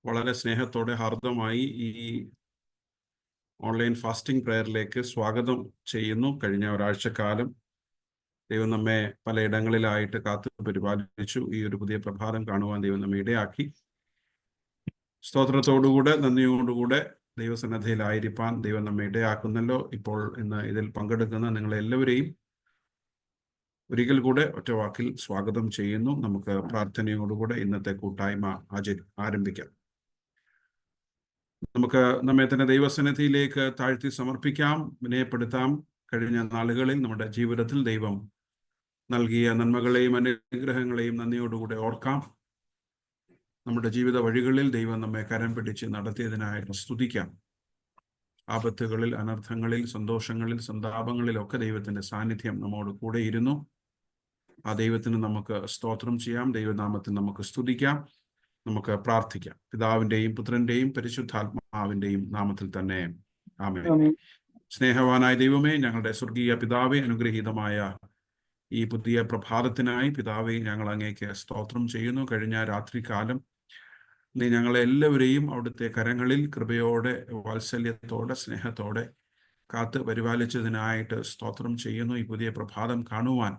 വളരെ സ്നേഹത്തോടെ ഹാർദമായി ഈ ഓൺലൈൻ ഫാസ്റ്റിംഗ് പ്രയറിലേക്ക് സ്വാഗതം ചെയ്യുന്നു. കഴിഞ്ഞ ഒരാഴ്ചക്കാലം ദൈവം നമ്മെ പലയിടങ്ങളിലായിട്ട് കാത്തു പരിപാലിച്ചു. ഈ ഒരു പുതിയ പ്രഭാതം കാണുവാൻ ദൈവം നമ്മെ ഇടയാക്കി. സ്തോത്രത്തോടുകൂടെ നന്ദിയോടുകൂടെ ദൈവസന്നദ്ധയിലായിരിക്കാൻ ദൈവം നമ്മെ ഇടയാക്കുന്നല്ലോ. ഇപ്പോൾ ഇന്ന് ഇതിൽ പങ്കെടുക്കുന്ന നിങ്ങളെല്ലാവരെയും ഒരിക്കൽ കൂടെ ഒറ്റ വാക്കിൽ സ്വാഗതം ചെയ്യുന്നു. നമുക്ക് പ്രാർത്ഥനയോടുകൂടെ ഇന്നത്തെ കൂട്ടായ്മ ആരംഭിക്കാം. നമുക്ക് നമ്മെ തന്നെ ദൈവസന്നിധിയിലേക്ക് താഴ്ത്തി സമർപ്പിക്കാം, വിനയപ്പെടുത്താം. കഴിഞ്ഞ നാളുകളിൽ നമ്മുടെ ജീവിതത്തിൽ ദൈവം നൽകിയ നന്മകളെയും അനുഗ്രഹങ്ങളെയും നന്ദിയോടുകൂടെ ഓർക്കാം. നമ്മുടെ ജീവിത വഴികളിൽ ദൈവം നമ്മെ കരം പിടിച്ച് നടത്തിയതിനായിട്ട് സ്തുതിക്കാം. ആപത്തുകളിൽ, അനർത്ഥങ്ങളിൽ, സന്തോഷങ്ങളിൽ, സന്താപങ്ങളിലൊക്കെ ദൈവത്തിന്റെ സാന്നിധ്യം നമ്മോട് കൂടെ ഇരുന്നു. ആ ദൈവത്തിന് നമുക്ക് സ്തോത്രം ചെയ്യാം. ദൈവനാമത്തിൽ നമുക്ക് സ്തുതിക്കാം, നമുക്ക് പ്രാർത്ഥിക്കാം. പിതാവിന്റെയും പുത്രന്റെയും പരിശുദ്ധാത്മാവിന്റെയും നാമത്തിൽ തന്നെ ആമേൻ. സ്നേഹവാനായ ദൈവമേ, ഞങ്ങളുടെ സ്വർഗീയ പിതാവേ, അനുഗ്രഹീതമായ ഈ പുതിയ പ്രഭാതത്തിനായി പിതാവേ ഞങ്ങൾ അങ്ങേക്ക് സ്തോത്രം ചെയ്യുന്നു. കഴിഞ്ഞ രാത്രികാലം നീ ഞങ്ങളെ എല്ലാവരെയും അവിടുത്തെ കരങ്ങളിൽ കൃപയോടെ, വാത്സല്യത്തോടെ, സ്നേഹത്തോടെ കാത്ത് പരിപാലിച്ചതിനായിട്ട് സ്തോത്രം ചെയ്യുന്നു. ഈ പുതിയ പ്രഭാതം കാണുവാൻ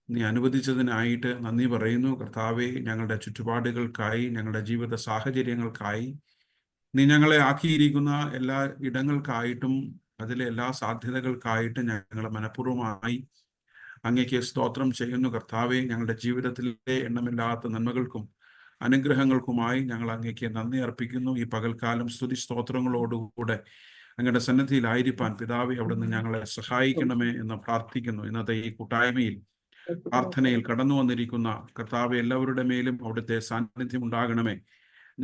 നീ അനുവദിച്ചതിനായിട്ട് നന്ദി പറയുന്നു. കർത്താവെ, ഞങ്ങളുടെ ചുറ്റുപാടുകൾക്കായി, ഞങ്ങളുടെ ജീവിത സാഹചര്യങ്ങൾക്കായി, നീ ഞങ്ങളെ ആക്കിയിരിക്കുന്ന എല്ലാ ഇടങ്ങൾക്കായിട്ടും അതിലെ എല്ലാ സാധ്യതകൾക്കായിട്ട് ഞങ്ങൾ മനഃപൂർവ്വമായി അങ്ങേക്ക് സ്തോത്രം ചെയ്യുന്നു. കർത്താവെ, ഞങ്ങളുടെ ജീവിതത്തിലെ എണ്ണമില്ലാത്ത നന്മകൾക്കും അനുഗ്രഹങ്ങൾക്കുമായി ഞങ്ങൾ അങ്ങേക്ക് നന്ദി അർപ്പിക്കുന്നു. ഈ പകൽക്കാലം സ്തുതി സ്തോത്രങ്ങളോടുകൂടെ അങ്ങയുടെ സന്നിധിയിലായിരിക്കാൻ പിതാവെ അവിടുന്ന് ഞങ്ങളെ സഹായിക്കണമേ എന്ന് പ്രാർത്ഥിക്കുന്നു. ഇന്നത്തെ ഈ കൂട്ടായ്മയിൽ പ്രാർത്ഥനയിൽ കടന്നു വന്നിരിക്കുന്ന കർത്താവെ, എല്ലാവരുടെ മേലും അവിടുത്തെ സാന്നിധ്യം ഉണ്ടാകണമേ.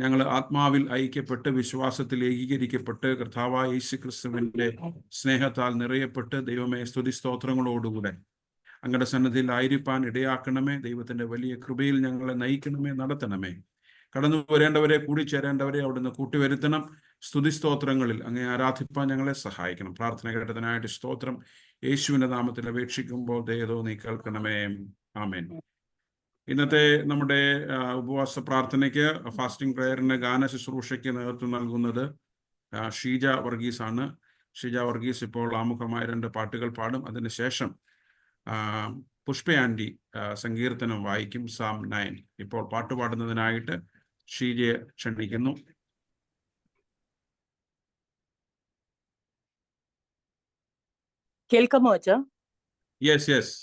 ഞങ്ങൾ ആത്മാവിൽ ഐക്യപ്പെട്ട്, വിശ്വാസത്തിൽ ഏകീകരിക്കപ്പെട്ട്, കർത്താവായ യേശു ക്രിസ്തുവിന്റെ സ്നേഹത്താൽ നിറയപ്പെട്ട് ദൈവമേ സ്തുതി സ്തോത്രങ്ങളോടുകൂടെ അങ്ങയുടെ സന്നിധിയിൽ ആയിരിക്കാൻ ഇടയാക്കണമേ. ദൈവത്തിന്റെ വലിയ കൃപയിൽ ഞങ്ങളെ നയിക്കണമേ, നടത്തണമേ. കടന്നു വരേണ്ടവരെ, കൂടിച്ചേരേണ്ടവരെ അവിടുന്ന് കൂട്ടിവരുത്തണം. സ്തുതി സ്തോത്രങ്ങളിൽ അങ്ങേ ആരാധിപ്പാൻ ഞങ്ങളെ സഹായിക്കണം. പ്രാർത്ഥന കേട്ടതിനായിട്ട് സ്തോത്രം. യേശുവിന്റെ നാമത്തിൽ അപേക്ഷിക്കുമ്പോൾ ദയതോ നീ കേൾക്കണമേ. ആമേൻ. ഇന്നത്തെ നമ്മുടെ ഉപവാസ പ്രാർത്ഥനയ്ക്ക്, ഫാസ്റ്റിംഗ് പ്രയറിന്, ഗാന ശുശ്രൂഷയ്ക്ക് നേതൃത്വം നൽകുന്നത് ഷീജ വർഗീസ് ആണ്. ഷീജ വർഗീസ് ഇപ്പോൾ ആമുഖമായ 2 പാട്ടുകൾ പാടും. അതിനുശേഷം പുഷ്പ ആൻറ്റി സങ്കീർത്തനം വായിക്കും, സാം 9. ഇപ്പോൾ പാട്ട് പാടുന്നതിനായിട്ട് ഷീജയെ ക്ഷണിക്കുന്നു. കേൾക്കാമോ അച്ഛാ? Yes yes.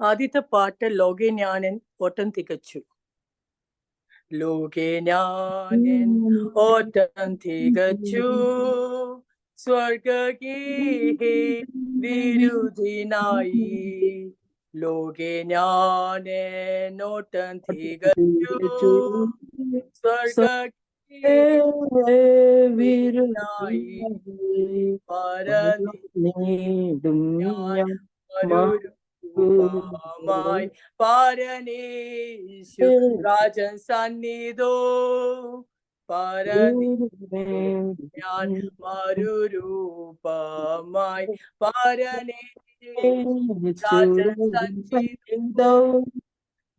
ആദ്യത്തെ പാട്ട് ലോകെ ഞാനൻ ഓട്ടം തികച്ചു. ലോകെ ഞാനൻ ഓട്ടം തികച്ചു, സ്വർഗീഹേ വിരുദിനായി. ലോകെ ഞാനൻ ഓട്ടം തികച്ചു, സ്വർഗീഹേ വിരുദിനായി. പരനീടും ഞാൻ മായി പാരനേശു രാജൻ സന്നിധോ. ഞാൻ മറുരൂപമായി പാരനേശു രാജൻ സന്നിധോ.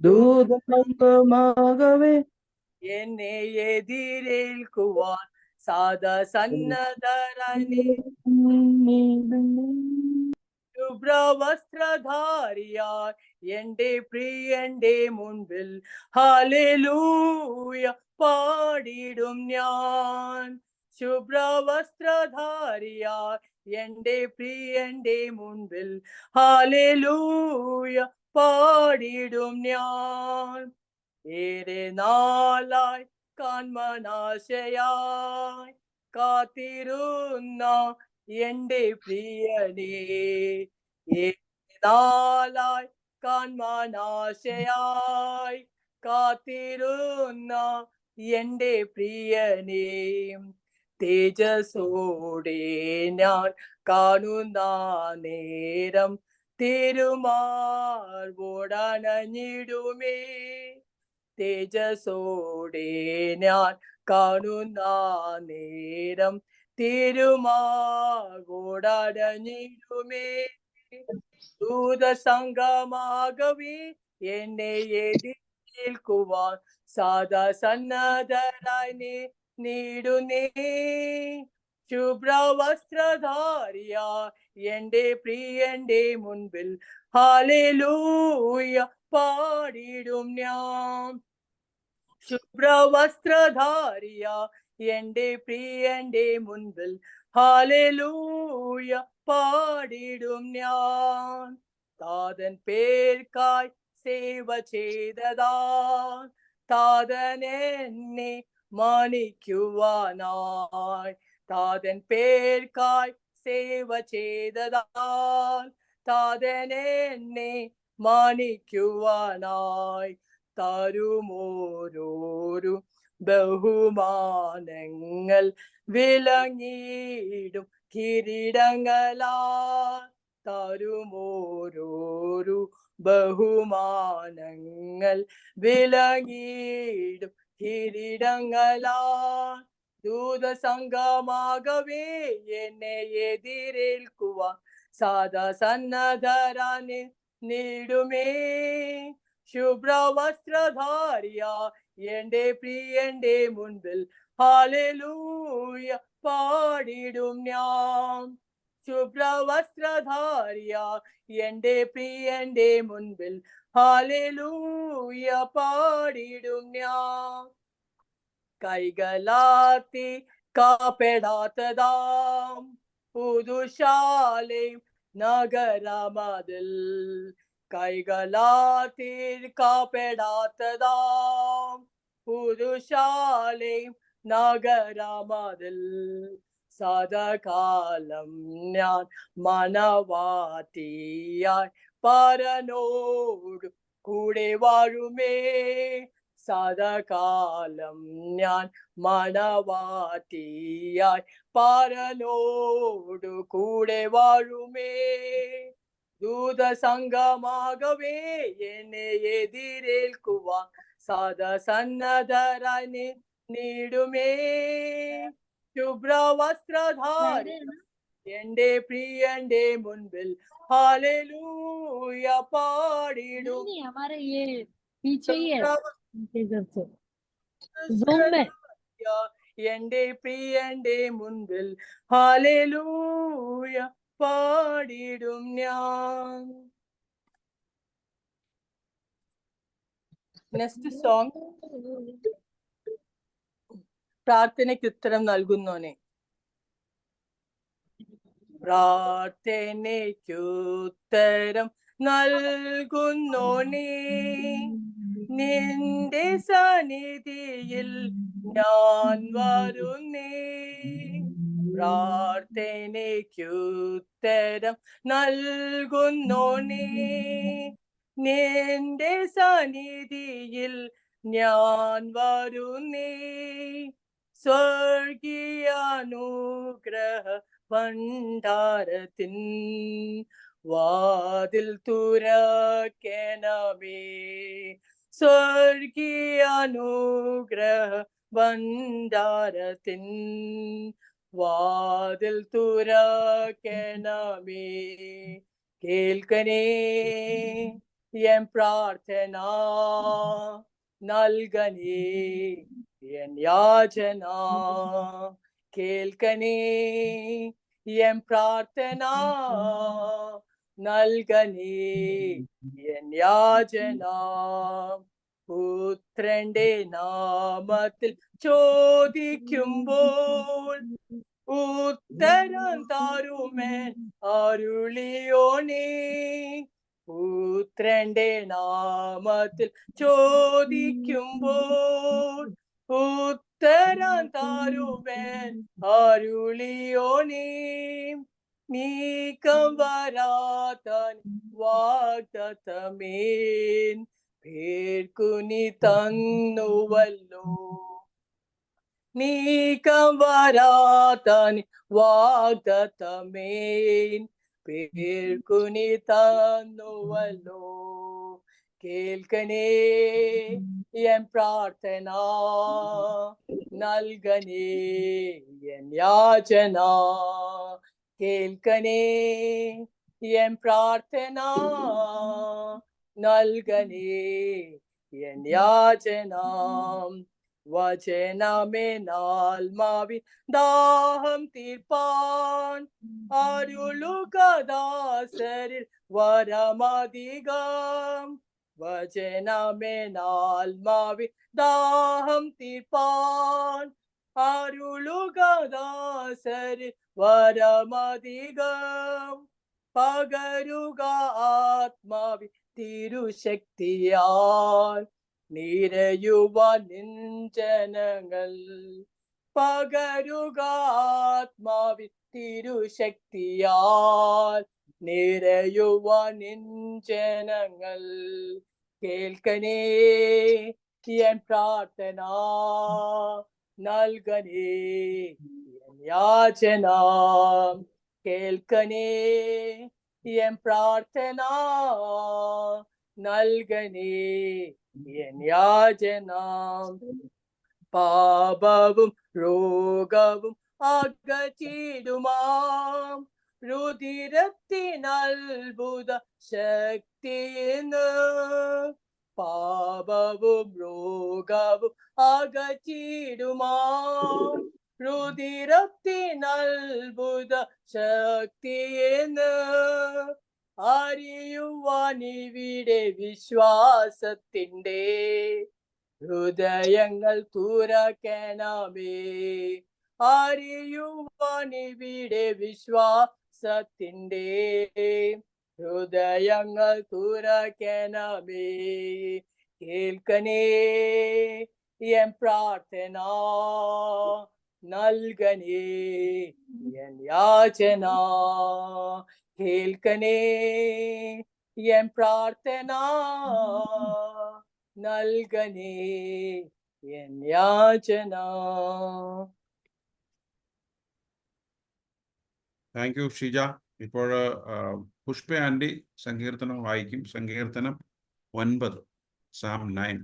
ദൂതസംഗമാകവേ എന്നെ എതിരേൽക്കുവാൻ സാദാ സന്നദ്ധരായി. ശുഭ്രവസ്ത്രധാരിയായി എന്റെ പ്രിയന്റെ മുൻപിൽ ഹല്ലേലൂയ പാടിടും ഞാൻ. ശുഭ്രവസ്ത്രധാരിയായി എന്റെ പ്രിയന്റെ മുൻപിൽ ഹല്ലേലൂയ പാടിടും ഞാൻ. ഏറെ നാളായി കാൺമനാശയായി കാത്തിരുന്ന എന്റെ പ്രിയനേ, നാളായി കാൺമാനാശയായി കാത്തിരുന്ന എന്റെ പ്രിയനേ, തേജസ്സോടെ ഞാൻ കാണുന്ന നേരം തിരുമാർവോടണഞ്ഞിടുമേ. തേജസ്സോടെ ഞാൻ കാണുന്ന നേരം തിരുമാർവോടണഞ്ഞിടുമേ. ദൂതസംഗമാകവേ എന്നെ കേൾക്കുവാൻ സദാ സന്നദ്ധരായി നീടുന്നേ. ശുഭ്രവസ്ത്രധാരിയ എന്റെ പ്രിയന്റെ മുൻപിൽ ഹല്ലേലൂയ പാടിടും ഞാൻ. ശുഭ്രവസ്ത്രധാരിയ എന്റെ പ്രിയന്റെ മുൻപിൽ ഹല്ലേലൂയ പാടിടും ഞാൻ. താതൻ പേർക്കായി സേവ ചെയ്തതാ താതൻ എന്നെ മാനിക്കുവാനായി. താതൻ പേർക്കായി സേവ ചെയ്തതാൽ താതൻ എന്നെ മാനിക്കുവാനായി. തരുമോരോരു ബഹുമാനങ്ങൾ വിളങ്ങിയിടും കിരീടങ്ങളാൽ. തരുമോരോരു ബഹുമാനങ്ങൾ വിളങ്ങിയിടും കിരീടങ്ങളാൽ. ദൂതസംഘമാകവേ എന്നെ എതിരേൽക്കുവാൻ സദാ സന്നദ്ധരായി നീടുമേ. ശുഭ്രവസ്ത്രധാരിയ എന്റെ പ്രിയന്റെ മുൻപിൽ ഹല്ലേലൂയ പാടിടും ഞാൻ. ശുഭ്രവസ്ത്രധാരിയ എന്റെ പ്രിയന്റെ മുൻപിൽ ഹല്ലേലൂയ പാടിടും ഞാൻ. കൈകളാത്തി കാപ്പെടാത്തതാം പുതുശാലയും നഗരമതിൽ. കൈകളാത്തി കാപ്പെടാത്തതാം പുതുശാലയും നഗരമതിൽ. സദാകാലം ഞാൻ മണവാട്ടിയായി പരനോടു കൂടെ വാഴുമേ. സദാകാലം ഞാൻ മണവാട്ടിയായി പരനോടു കൂടെ വാഴുമേ. ദൂതസംഘമാകവേ എന്നെ എതിരേൽക്കുവാൻ സദാ സന്നദ്ധരായി നീടുമേ. ശുഭ്രവസ്ത്രധാരി എന്റെ പ്രിയന്റെ മുൻപിൽ ഹല്ലേലൂയ പാടിടും. എന്റെ പ്രിയന്റെ മുൻപിൽ ഹല്ലേലൂയ പാടിടും ഞാൻ. നെക്സ്റ്റ് സോങ് പ്രാർത്ഥനയ്ക്ക് ഉത്തരം നൽകുന്നോനെ. പ്രാർത്ഥനയ്ക്കുത്തരം നൽകുന്നോനെ നിന്റെ സന്നിധിയിൽ ഞാൻ വരുന്നേ. പ്രാർത്ഥനയ്ക്കുത്തരം നൽകുന്നോനെ നിന്റെ സന്നിധിയിൽ ഞാൻ വരുന്നേ. സ്വർഗീയാനുഗ്രഹ ഭണ്ഡാരത്തിൻ വാതിൽ തുറക്കണമേ. സ്വർഗീയാനുഗ്രഹ ഭണ്ഡാരത്തിൻ വാതിൽ തുറക്കണമേ. കേൾക്കണേ എൻ പ്രാർത്ഥന, നൽകണേ എൻ യാചന. കേൾക്കണേ എൻ പ്രാർത്ഥന, നൽകണേ എൻ യാചന. പുത്രന്റെ നാമത്തിൽ ചോദിക്കുമ്പോൾ ഉത്തരം തരുമേൻ അരുളിയോനേ. പുത്രന്റെ നാമത്തിൽ ചോദിക്കുമ്പോൾ ഉത്തരം തരുമേൻ അരുളിയോനേ. നീക്കം വരാത്ത വാഗ്ദത്തമേൻ പേർക്കു നീ തന്നുവല്ലോ. നീക്കം വരാത്ത വാഗ്ദത്തമേൻ പേർക്കു നീ തന്നുവല്ലോ. കേൾക്കണേ എൻ പ്രാർത്ഥന, നൽകണേ എൻ യാചന. കേൾക്കണേ എൻ പ്രാർത്ഥന, നൽകണേ എൻ യാചനാം വചനമേനാത്മാവിൻ ദാഹം തീർപ്പാൻ അരുളുകദാസരിൽ വരമധികം വചനമേനാത്മാവിൻ ദാഹം തീർപ്പാൻ അരുളുകദാസരിൽ വരമധികം പകരുക ആത്മാവി തിരുശക്തിയാൽ നിറയുവാൻ നിൻ ജനങ്ങൾ പകരുക ആത്മാവി തിരുശക്തിയാൽ നിറയുവാൻ നിൻ ജനങ്ങൾ കേൾക്കനേ എൻ പ്രാർത്ഥന നൽകനേ എൻ യാചന കേൾക്കനേ എൻ പ്രാർത്ഥന നൽകനേ എൻ യാചന പാപവും രോഗവും അകറ്റിടുമാം രുധിരത്തിനത്ഭുത ശക്തിയെന്ന് പാപവും രോഗവും അകറ്റിടുമാം രുധിരത്തിനത്ഭുത ശക്തിയെന്ന് അറിയുവാൻ ഇവിടെ വിശ്വാസത്തിൻ്റെ ഹൃദയങ്ങൾ തുറക്കണമേ അറിയുവാൻ ഇവിടെ വിശ്വാസത്തിൻ്റെ ഹൃദയങ്ങൾ തുറക്കണമേ കേൾക്കനേ എൻ പ്രാർത്ഥന നൽകനേ എൻ യാചന കേൾക്കനേ എൻ പ്രാർത്ഥന നൽകനേ എൻ യാചന. Thank you Shija. ഇപ്പോൾ പുഷ്പ ആൻറ്റി സങ്കീർത്തനം വായിക്കും. സങ്കീർത്തനം 9, Psalm 9.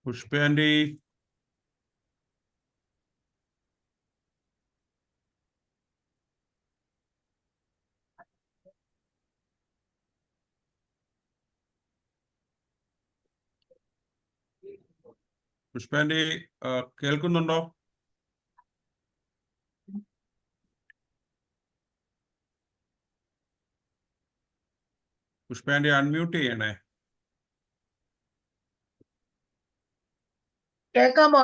Pushpa aunty. Pushpa aunty കേൾക്കുന്നുണ്ടോ? പുഷ്പ ആൻറ്റി അൺമ്യൂട്ട് ചെയ്യണേ. കേൾക്കാമോ?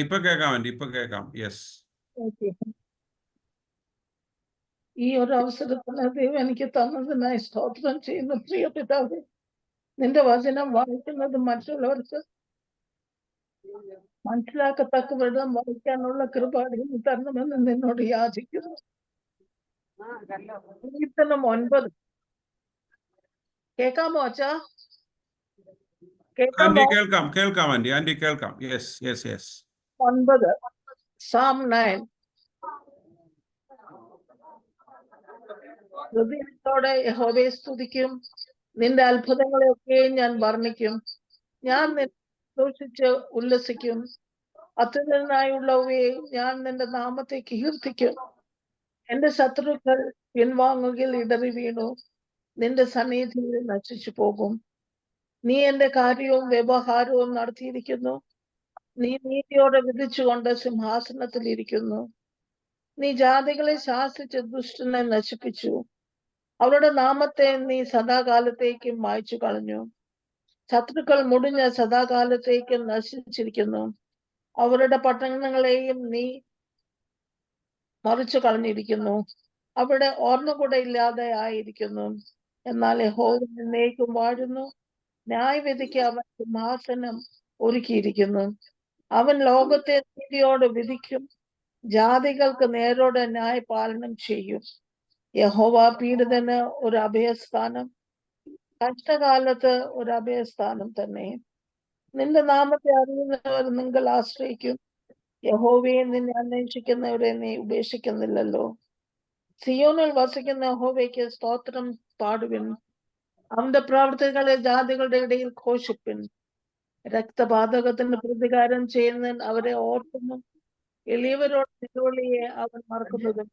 ഇപ്പൊ കേൾക്കാം ആൻറ്റി, ഇപ്പൊ കേൾക്കാം. യെസ്. ഈ ഒരു അവസരത്തിന് ദൈവം എനിക്ക് തന്നതിനായി സ്തോത്രം ചെയ്യുന്ന പ്രിയ പിതാവേ, നിന്റെ വചനം വായിക്കുന്നത് മറ്റുള്ളവർക്ക് മനസ്സിലാക്കത്തക്ക വിധം വായിക്കാനുള്ള കൃപ തരണമെന്ന് നിന്നോട് യാചിക്കുന്നു. സങ്കീർത്തനം 9 കേൾക്കാമോ അച്ഛാ? ആൻറ്റി കേൾക്കാം, കേൾക്കാം ആൻറ്റി, ആൻറ്റി കേൾക്കാം. Yes yes yes. 9 Psalm 9. ഹൃദയത്തോടെ യഹോവയെ സ്തുതിക്കും, നിന്റെ അത്ഭുതങ്ങളെയൊക്കെയും ഞാൻ വർണ്ണിക്കും. ഞാൻ നിന്നെ സന്തോഷിച്ച് ഉല്ലസിക്കും. അത്യുന്നതനായുള്ളവയെ ഞാൻ നിന്റെ നാമത്തെ കീർത്തിക്കും. എന്റെ ശത്രുക്കൾ പിൻവാങ്ങുകയിൽ ഇടറി വീണു, നിന്റെ സന്നിധിയിൽ നശിച്ചു പോകും. നീ എന്റെ കാര്യവും വ്യവഹാരവും നടത്തിയിരിക്കുന്നു. നീ നീതിയോടെ വിധിച്ചുകൊണ്ട് സിംഹാസനത്തിൽ ഇരിക്കുന്നു. നീ ജാതികളെ ശാസിച്ച് ദുഷ്ടനെ നശിപ്പിച്ചു. അവരുടെ നാമത്തെ നീ സദാകാലത്തേക്കും മായ്ച്ചു കളഞ്ഞു. ശത്രുക്കൾ മുടിഞ്ഞ് സദാകാലത്തേക്കും നശിച്ചിരിക്കുന്നു. അവരുടെ പട്ടണങ്ങളെയും നീ മറിച്ചു കളഞ്ഞിരിക്കുന്നു. അവിടെ ഓർമ്മകൂടെ ഇല്ലാതെ ആയിരിക്കുന്നു. എന്നാൽ യഹോവ എന്നേക്കും വാഴുന്നു. ന്യായവിധിക്ക് അവൻ സിംഹാസനം ഒരുക്കിയിരിക്കുന്നു. അവൻ ലോകത്തെ നീതിയോട് വിധിക്കും, ജാതികൾക്ക് നേരോടെ ന്യായപാലനം ചെയ്യും. യഹോവ പീഡിതന് ഒരു അഭയസ്ഥാനം, കഷ്ടകാലത്ത് ഒരു അഭയസ്ഥാനം തന്നെ. നിന്റെ നാമത്തെ അറിയുന്നവർ നിങ്ങൾ ആശ്രയിക്കും. യഹോവയെ നിന്നെ അന്വേഷിക്കുന്നവരെ നീ ഉപേക്ഷിക്കുന്നില്ലല്ലോ. സിയോനിൽ വസിക്കുന്ന യഹോവയ്ക്ക് സ്തോത്രം പാടുവിൻ. അവന്റെ പ്രവർത്തികളെ ജാതികളുടെ ഇടയിൽ ഘോഷിപ്പിൻ. രക്തപാതകത്തിന് പ്രതികാരം ചെയ്യുന്നവൻ അവരെ ഓർക്കുന്നു. എളിയവരോട് നിലവിളിയെ അവൻ മറക്കുന്നത്.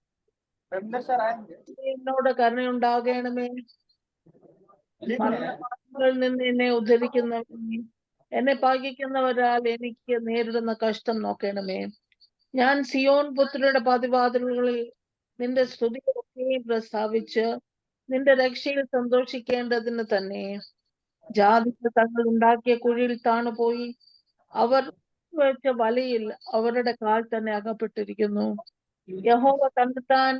എന്നോട് കരുണയുണ്ടാകണമേ. മരണമാർഗങ്ങളിൽ നിന്ന് എന്നെ ഉദ്ധരിക്കുന്നവനെ, എന്നെ പകയ്ക്കുന്നവരാൽ എനിക്ക് നേരിടുന്ന കഷ്ടം നോക്കണമേ. ഞാൻ സിയോൻ പുത്രിയുടെ പതിവാതിലുകളിൽ നിന്റെ സ്തുതിയൊക്കെയും പ്രസ്താവിച്ച് നിന്റെ രക്ഷയിൽ സന്തോഷിക്കേണ്ടതിന് തന്നെ. ജാതികൾ തങ്ങൾ ഉണ്ടാക്കിയ കുഴിയിൽ താണുപോയി. അവർ വെച്ച വലയിൽ അവരുടെ കാൽ തന്നെ അകപ്പെട്ടിരിക്കുന്നു. യഹോവ തന്നെത്താൻ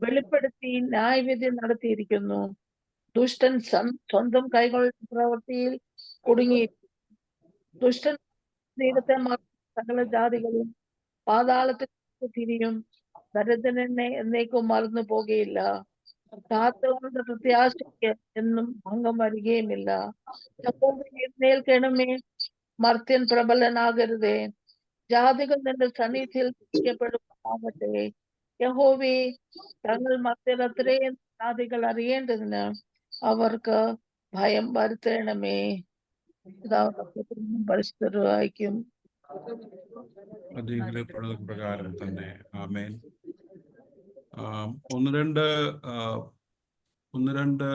വെളിപ്പെടുത്തി ന്യായവിധി നടത്തിയിരിക്കുന്നു. ദുഷ്ടൻ സ്വന്തം കൈകളുടെ പ്രവൃത്തിയിൽ കുടുങ്ങി. ദുഷ്ടൻ ദൈവത്തെ സകല ജാതികളും പാതാളത്തിൽ തിരിയും. ദരിദ്രനെ എന്നേക്കും മറന്നു പോകുകയില്ല. കാത്തുകൊണ്ട് പ്രത്യാശയ്ക്ക് എന്നും ഭംഗം വരികയുമില്ല. എഴുന്നേൽക്കണമേ, മർത്യൻ പ്രബലനാകരുതേ. ജാതികൾ നിന്റെ സന്നിധിയിൽ ആകട്ടെ. യഹോവേ, തങ്ങൾ മർത്യർ അത്രയും ജാതികൾ അറിയേണ്ടതിന് അവർക്ക് ഭയം വരുത്തണമേ. പരിശുദ്ധർ വായിക്കും. പ്രകാരം തന്നെ ആമേൻ. ഒന്ന് രണ്ട്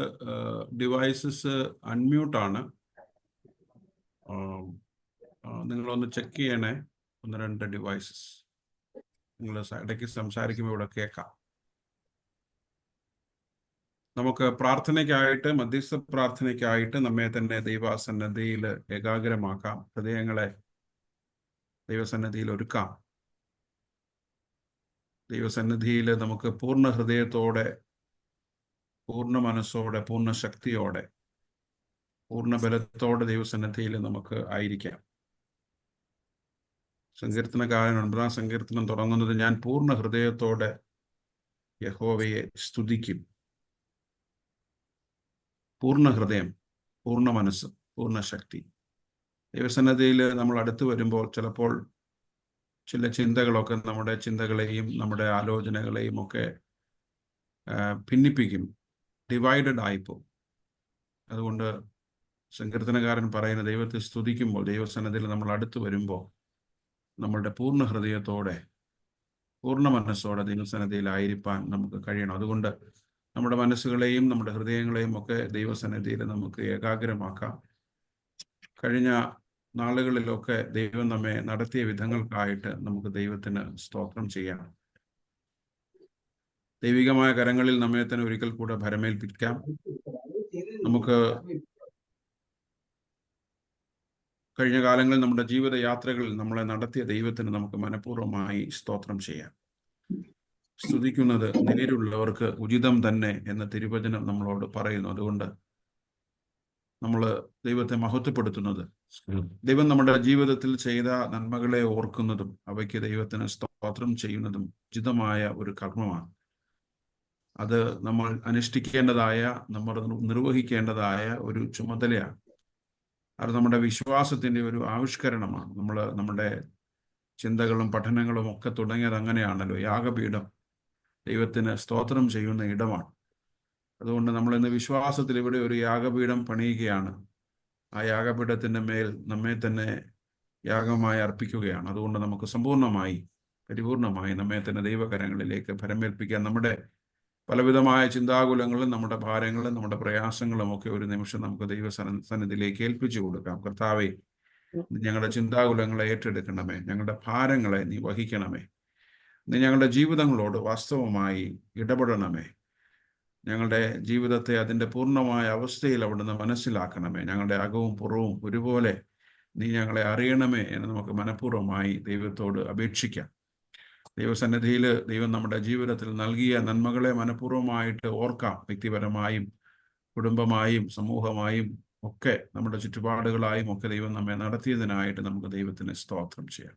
ഡിവൈസസ് അൺമ്യൂട്ടാണ്. നിങ്ങളൊന്ന് ചെക്ക് ചെയ്യണേ. 1-2 ഡിവൈസസ് നിങ്ങൾ ഇടയ്ക്ക് സംസാരിക്കുമ്പോൾ ഇവിടെ കേൾക്കാം. നമുക്ക് പ്രാർത്ഥനയ്ക്കായിട്ട്, മധ്യസ്ഥ പ്രാർത്ഥനയ്ക്കായിട്ട് നമ്മെ തന്നെ ദൈവസന്നിധിയിൽ ഏകാഗ്രമാക്കാം. ഹൃദയങ്ങളെ ദൈവസന്നിധിയിൽ ഒരുക്കാം. ദൈവസന്നിധിയിൽ നമുക്ക് പൂർണ്ണ ഹൃദയത്തോടെ, പൂർണ്ണ മനസ്സോടെ, പൂർണ്ണ ശക്തിയോടെ, പൂർണ്ണ ബലത്തോടെ ദൈവസന്നിധിയിൽ നമുക്ക് ആയിരിക്കാം. സങ്കീർത്തനക്കാരൻ 9-ാം സങ്കീർത്തനം തുടങ്ങുന്നത്, ഞാൻ പൂർണ്ണ ഹൃദയത്തോടെ യഹോവയെ സ്തുതിക്കും. പൂർണ്ണ ഹൃദയം, പൂർണ്ണ മനസ്സ്, പൂർണ്ണ ശക്തി. ദൈവസന്നിധിയിൽ നമ്മൾ അടുത്ത് വരുമ്പോൾ ചിലപ്പോൾ ചില ചിന്തകളൊക്കെ നമ്മുടെ ചിന്തകളെയും നമ്മുടെ ആലോചനകളെയും ഒക്കെ ഭിന്നിപ്പിക്കും, ഡിവൈഡഡ് ആയിപ്പോകും. അതുകൊണ്ട് സങ്കീർത്തനകാരൻ പറയുന്ന, ദൈവത്തെ സ്തുതിക്കുമ്പോൾ, ദൈവസന്നിധിയിൽ നമ്മൾ അടുത്ത് വരുമ്പോൾ നമ്മളുടെ പൂർണ്ണ ഹൃദയത്തോടെ, പൂർണ്ണ മനസ്സോടെ ദൈവസന്നിധിയിലായിരിക്കാൻ നമുക്ക് കഴിയണം. അതുകൊണ്ട് നമ്മുടെ മനസ്സുകളെയും നമ്മുടെ ഹൃദയങ്ങളെയും ഒക്കെ ദൈവസന്നിധിയിൽ നമുക്ക് ഏകാഗ്രമാക്കാം. കഴിഞ്ഞ നാളുകളിലൊക്കെ ദൈവം നമ്മെ നടത്തിയ വിധങ്ങൾക്കായിട്ട് നമുക്ക് ദൈവത്തിന് സ്തോത്രം ചെയ്യാം. ദൈവികമായ കരങ്ങളിൽ നമ്മെ തന്നെ ഒരിക്കൽ കൂടെ ഭരമേൽപ്പിക്കാം. നമുക്ക് കഴിഞ്ഞ കാലങ്ങളിൽ നമ്മുടെ ജീവിതയാത്രകളിൽ നമ്മളെ നടത്തിയ ദൈവത്തിന് നമുക്ക് മനഃപൂർവ്വമായി സ്തോത്രം ചെയ്യാം. സ്തുതിക്കുന്നത് നേരുള്ളവർക്ക് ഉചിതം തന്നെ എന്ന തിരുവചനം നമ്മളോട് പറയുന്നു. അതുകൊണ്ട് നമ്മൾ ദൈവത്തെ മഹത്വപ്പെടുത്തുന്നത്, ദൈവം നമ്മുടെ ജീവിതത്തിൽ ചെയ്ത നന്മകളെ ഓർക്കുന്നതും അവയ്ക്ക് ദൈവത്തിന് സ്തോത്രം ചെയ്യുന്നതും ഉചിതമായ ഒരു കർമ്മമാണ്. അത് നമ്മൾ അനുഷ്ഠിക്കേണ്ടതായ, നമ്മൾ നിർവഹിക്കേണ്ടതായ ഒരു ചുമതലയാണ്. അത് നമ്മുടെ വിശ്വാസത്തിൻ്റെ ഒരു ആവിഷ്കരണമാണ്. നമ്മുടെ ചിന്തകളും പഠനങ്ങളും ഒക്കെ തുടങ്ങിയത് അങ്ങനെയാണല്ലോ. യാഗപീഠം ദൈവത്തിന് സ്തോത്രം ചെയ്യുന്ന ഇടമാണ്. അതുകൊണ്ട് നമ്മൾ ഇന്ന് വിശ്വാസത്തിൽ ഇവിടെ ഒരു യാഗപീഠം പണിയുകയാണ്. ആ യാഗപീഠത്തിൻ്റെ മേൽ നമ്മെ തന്നെ യാഗമായി അർപ്പിക്കുകയാണ്. അതുകൊണ്ട് നമുക്ക് സമ്പൂർണ്ണമായി, പരിപൂർണമായി നമ്മെ തന്നെ ദൈവകരങ്ങളിലേക്ക് ഭരമേൽപ്പിക്കാൻ, നമ്മുടെ പലവിധമായ ചിന്താകുലങ്ങളും നമ്മുടെ ഭാരങ്ങളും നമ്മുടെ പ്രയാസങ്ങളും ഒക്കെ ഒരു നിമിഷം നമുക്ക് ദൈവസന്നിധിയിലേക്ക് ഏൽപ്പിച്ചു കൊടുക്കാം. കർത്താവേ, ഞങ്ങളുടെ ചിന്താകുലങ്ങളെ ഏറ്റെടുക്കണമേ. ഞങ്ങളുടെ ഭാരങ്ങളെ നീ വഹിക്കണമേ. നീ ഞങ്ങളുടെ ജീവിതങ്ങളോട് വാസ്തവമായി ഇടപെടണമേ. ഞങ്ങളുടെ ജീവിതത്തെ അതിൻ്റെ പൂർണ്ണമായ അവസ്ഥയിൽ അവിടുന്ന് മനസ്സിലാക്കണമേ. ഞങ്ങളുടെ അകവും പുറവും ഒരുപോലെ നീ ഞങ്ങളെ അറിയണമേ എന്ന് നമുക്ക് മനഃപൂർവ്വമായി ദൈവത്തോട് അപേക്ഷിക്കാം. ദൈവസന്നിധിയിൽ ദൈവം നമ്മുടെ ജീവിതത്തിൽ നൽകിയ നന്മകളെ മനഃപൂർവ്വമായിട്ട് ഓർക്കാം. വ്യക്തിപരമായും കുടുംബമായും സമൂഹമായും ഒക്കെ നമ്മുടെ ചുറ്റുപാടുകളായും ഒക്കെ ദൈവം നമ്മെ നടത്തിയതിനായിട്ട് നമുക്ക് ദൈവത്തിന് സ്തോത്രം ചെയ്യാം.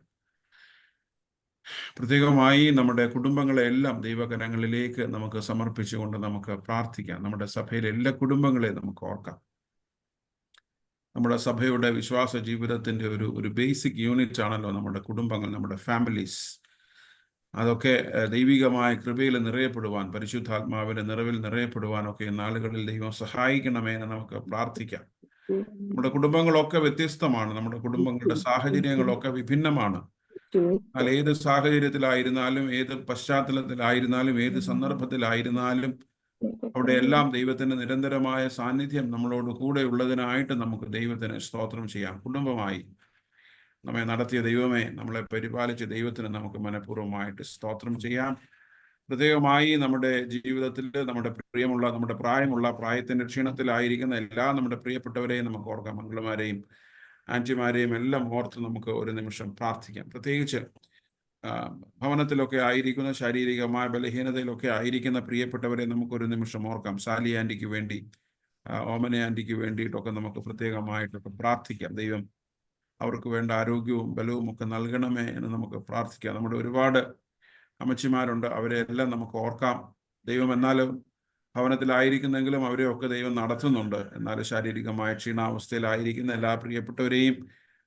പ്രത്യേകമായി നമ്മുടെ കുടുംബങ്ങളെ എല്ലാം ദൈവകരങ്ങളിലേക്ക് നമുക്ക് സമർപ്പിച്ചുകൊണ്ട് നമുക്ക് പ്രാർത്ഥിക്കാം. നമ്മുടെ സഭയിലെ എല്ലാ കുടുംബങ്ങളെയും നമുക്ക് ഓർക്കാം. നമ്മുടെ സഭയുടെ വിശ്വാസ ജീവിതത്തിൻ്റെ ഒരു ബേസിക് യൂണിറ്റ് ആണല്ലോ നമ്മുടെ കുടുംബങ്ങൾ, നമ്മുടെ ഫാമിലീസ്. അതൊക്കെ ദൈവികമായ കൃപയിൽ നിറയപ്പെടുവാൻ, പരിശുദ്ധാത്മാവിൻ്റെ നിറവിൽ നിറയപ്പെടുവാനൊക്കെ ഈ നാളുകളിൽ ദൈവം സഹായിക്കണമേ എന്ന് നമുക്ക് പ്രാർത്ഥിക്കാം. നമ്മുടെ കുടുംബങ്ങളൊക്കെ വ്യത്യസ്തമാണ്, നമ്മുടെ കുടുംബങ്ങളുടെ സാഹചര്യങ്ങളൊക്കെ വിഭിന്നമാണ്. എന്നാൽ ഏത് സാഹചര്യത്തിലായിരുന്നാലും, ഏത് പശ്ചാത്തലത്തിലായിരുന്നാലും, ഏത് സന്ദർഭത്തിലായിരുന്നാലും അവിടെ എല്ലാം ദൈവത്തിന്റെ നിരന്തരമായ സാന്നിധ്യം നമ്മളോട് കൂടെ ഉള്ളതിനായിട്ട് നമുക്ക് ദൈവത്തിന് സ്തോത്രം ചെയ്യാം. കുടുംബമായി നമ്മെ നടത്തിയ ദൈവമേ, നമ്മളെ പരിപാലിച്ച ദൈവത്തിന് നമുക്ക് മനഃപൂർവ്വമായിട്ട് സ്തോത്രം ചെയ്യാം. പ്രത്യേകമായി നമ്മുടെ ജീവിതത്തിൽ നമ്മുടെ പ്രിയമുള്ള, നമ്മുടെ പ്രായത്തിന്റെ ക്ഷീണത്തിലായിരിക്കുന്ന എല്ലാ നമ്മുടെ പ്രിയപ്പെട്ടവരെയും നമുക്ക് ഓർക്കാം. മംഗളമാരെയും ആൻറ്റിമാരെയും എല്ലാം ഓർത്ത് നമുക്ക് ഒരു നിമിഷം പ്രാർത്ഥിക്കാം. പ്രത്യേകിച്ച് ഭവനത്തിലൊക്കെ ആയിരിക്കുന്ന, ശാരീരികമായ ബലഹീനതയിലൊക്കെ ആയിരിക്കുന്ന പ്രിയപ്പെട്ടവരെ നമുക്കൊരു നിമിഷം ഓർക്കാം. സാലി ആൻറ്റിക്ക് വേണ്ടി, ഓമന ആൻറ്റിക്ക് വേണ്ടിയിട്ടൊക്കെ നമുക്ക് പ്രത്യേകമായിട്ടൊക്കെ പ്രാർത്ഥിക്കാം. ദൈവം അവർക്ക് വേണ്ട ആരോഗ്യവും ബലവും ഒക്കെ നൽകണമേ എന്ന് നമുക്ക് പ്രാർത്ഥിക്കാം. നമ്മുടെ ഒരുപാട് അമ്മച്ചിമാരുണ്ട്, അവരെ എല്ലാം നമുക്ക് ഓർക്കാം. ദൈവം എന്നാലും ഭവനത്തിലായിരിക്കുന്നെങ്കിലും അവരെയൊക്കെ ദൈവം നടത്തുന്നുണ്ട്. എന്നാലും ശാരീരികമായ ക്ഷീണാവസ്ഥയിലായിരിക്കുന്ന എല്ലാ പ്രിയപ്പെട്ടവരെയും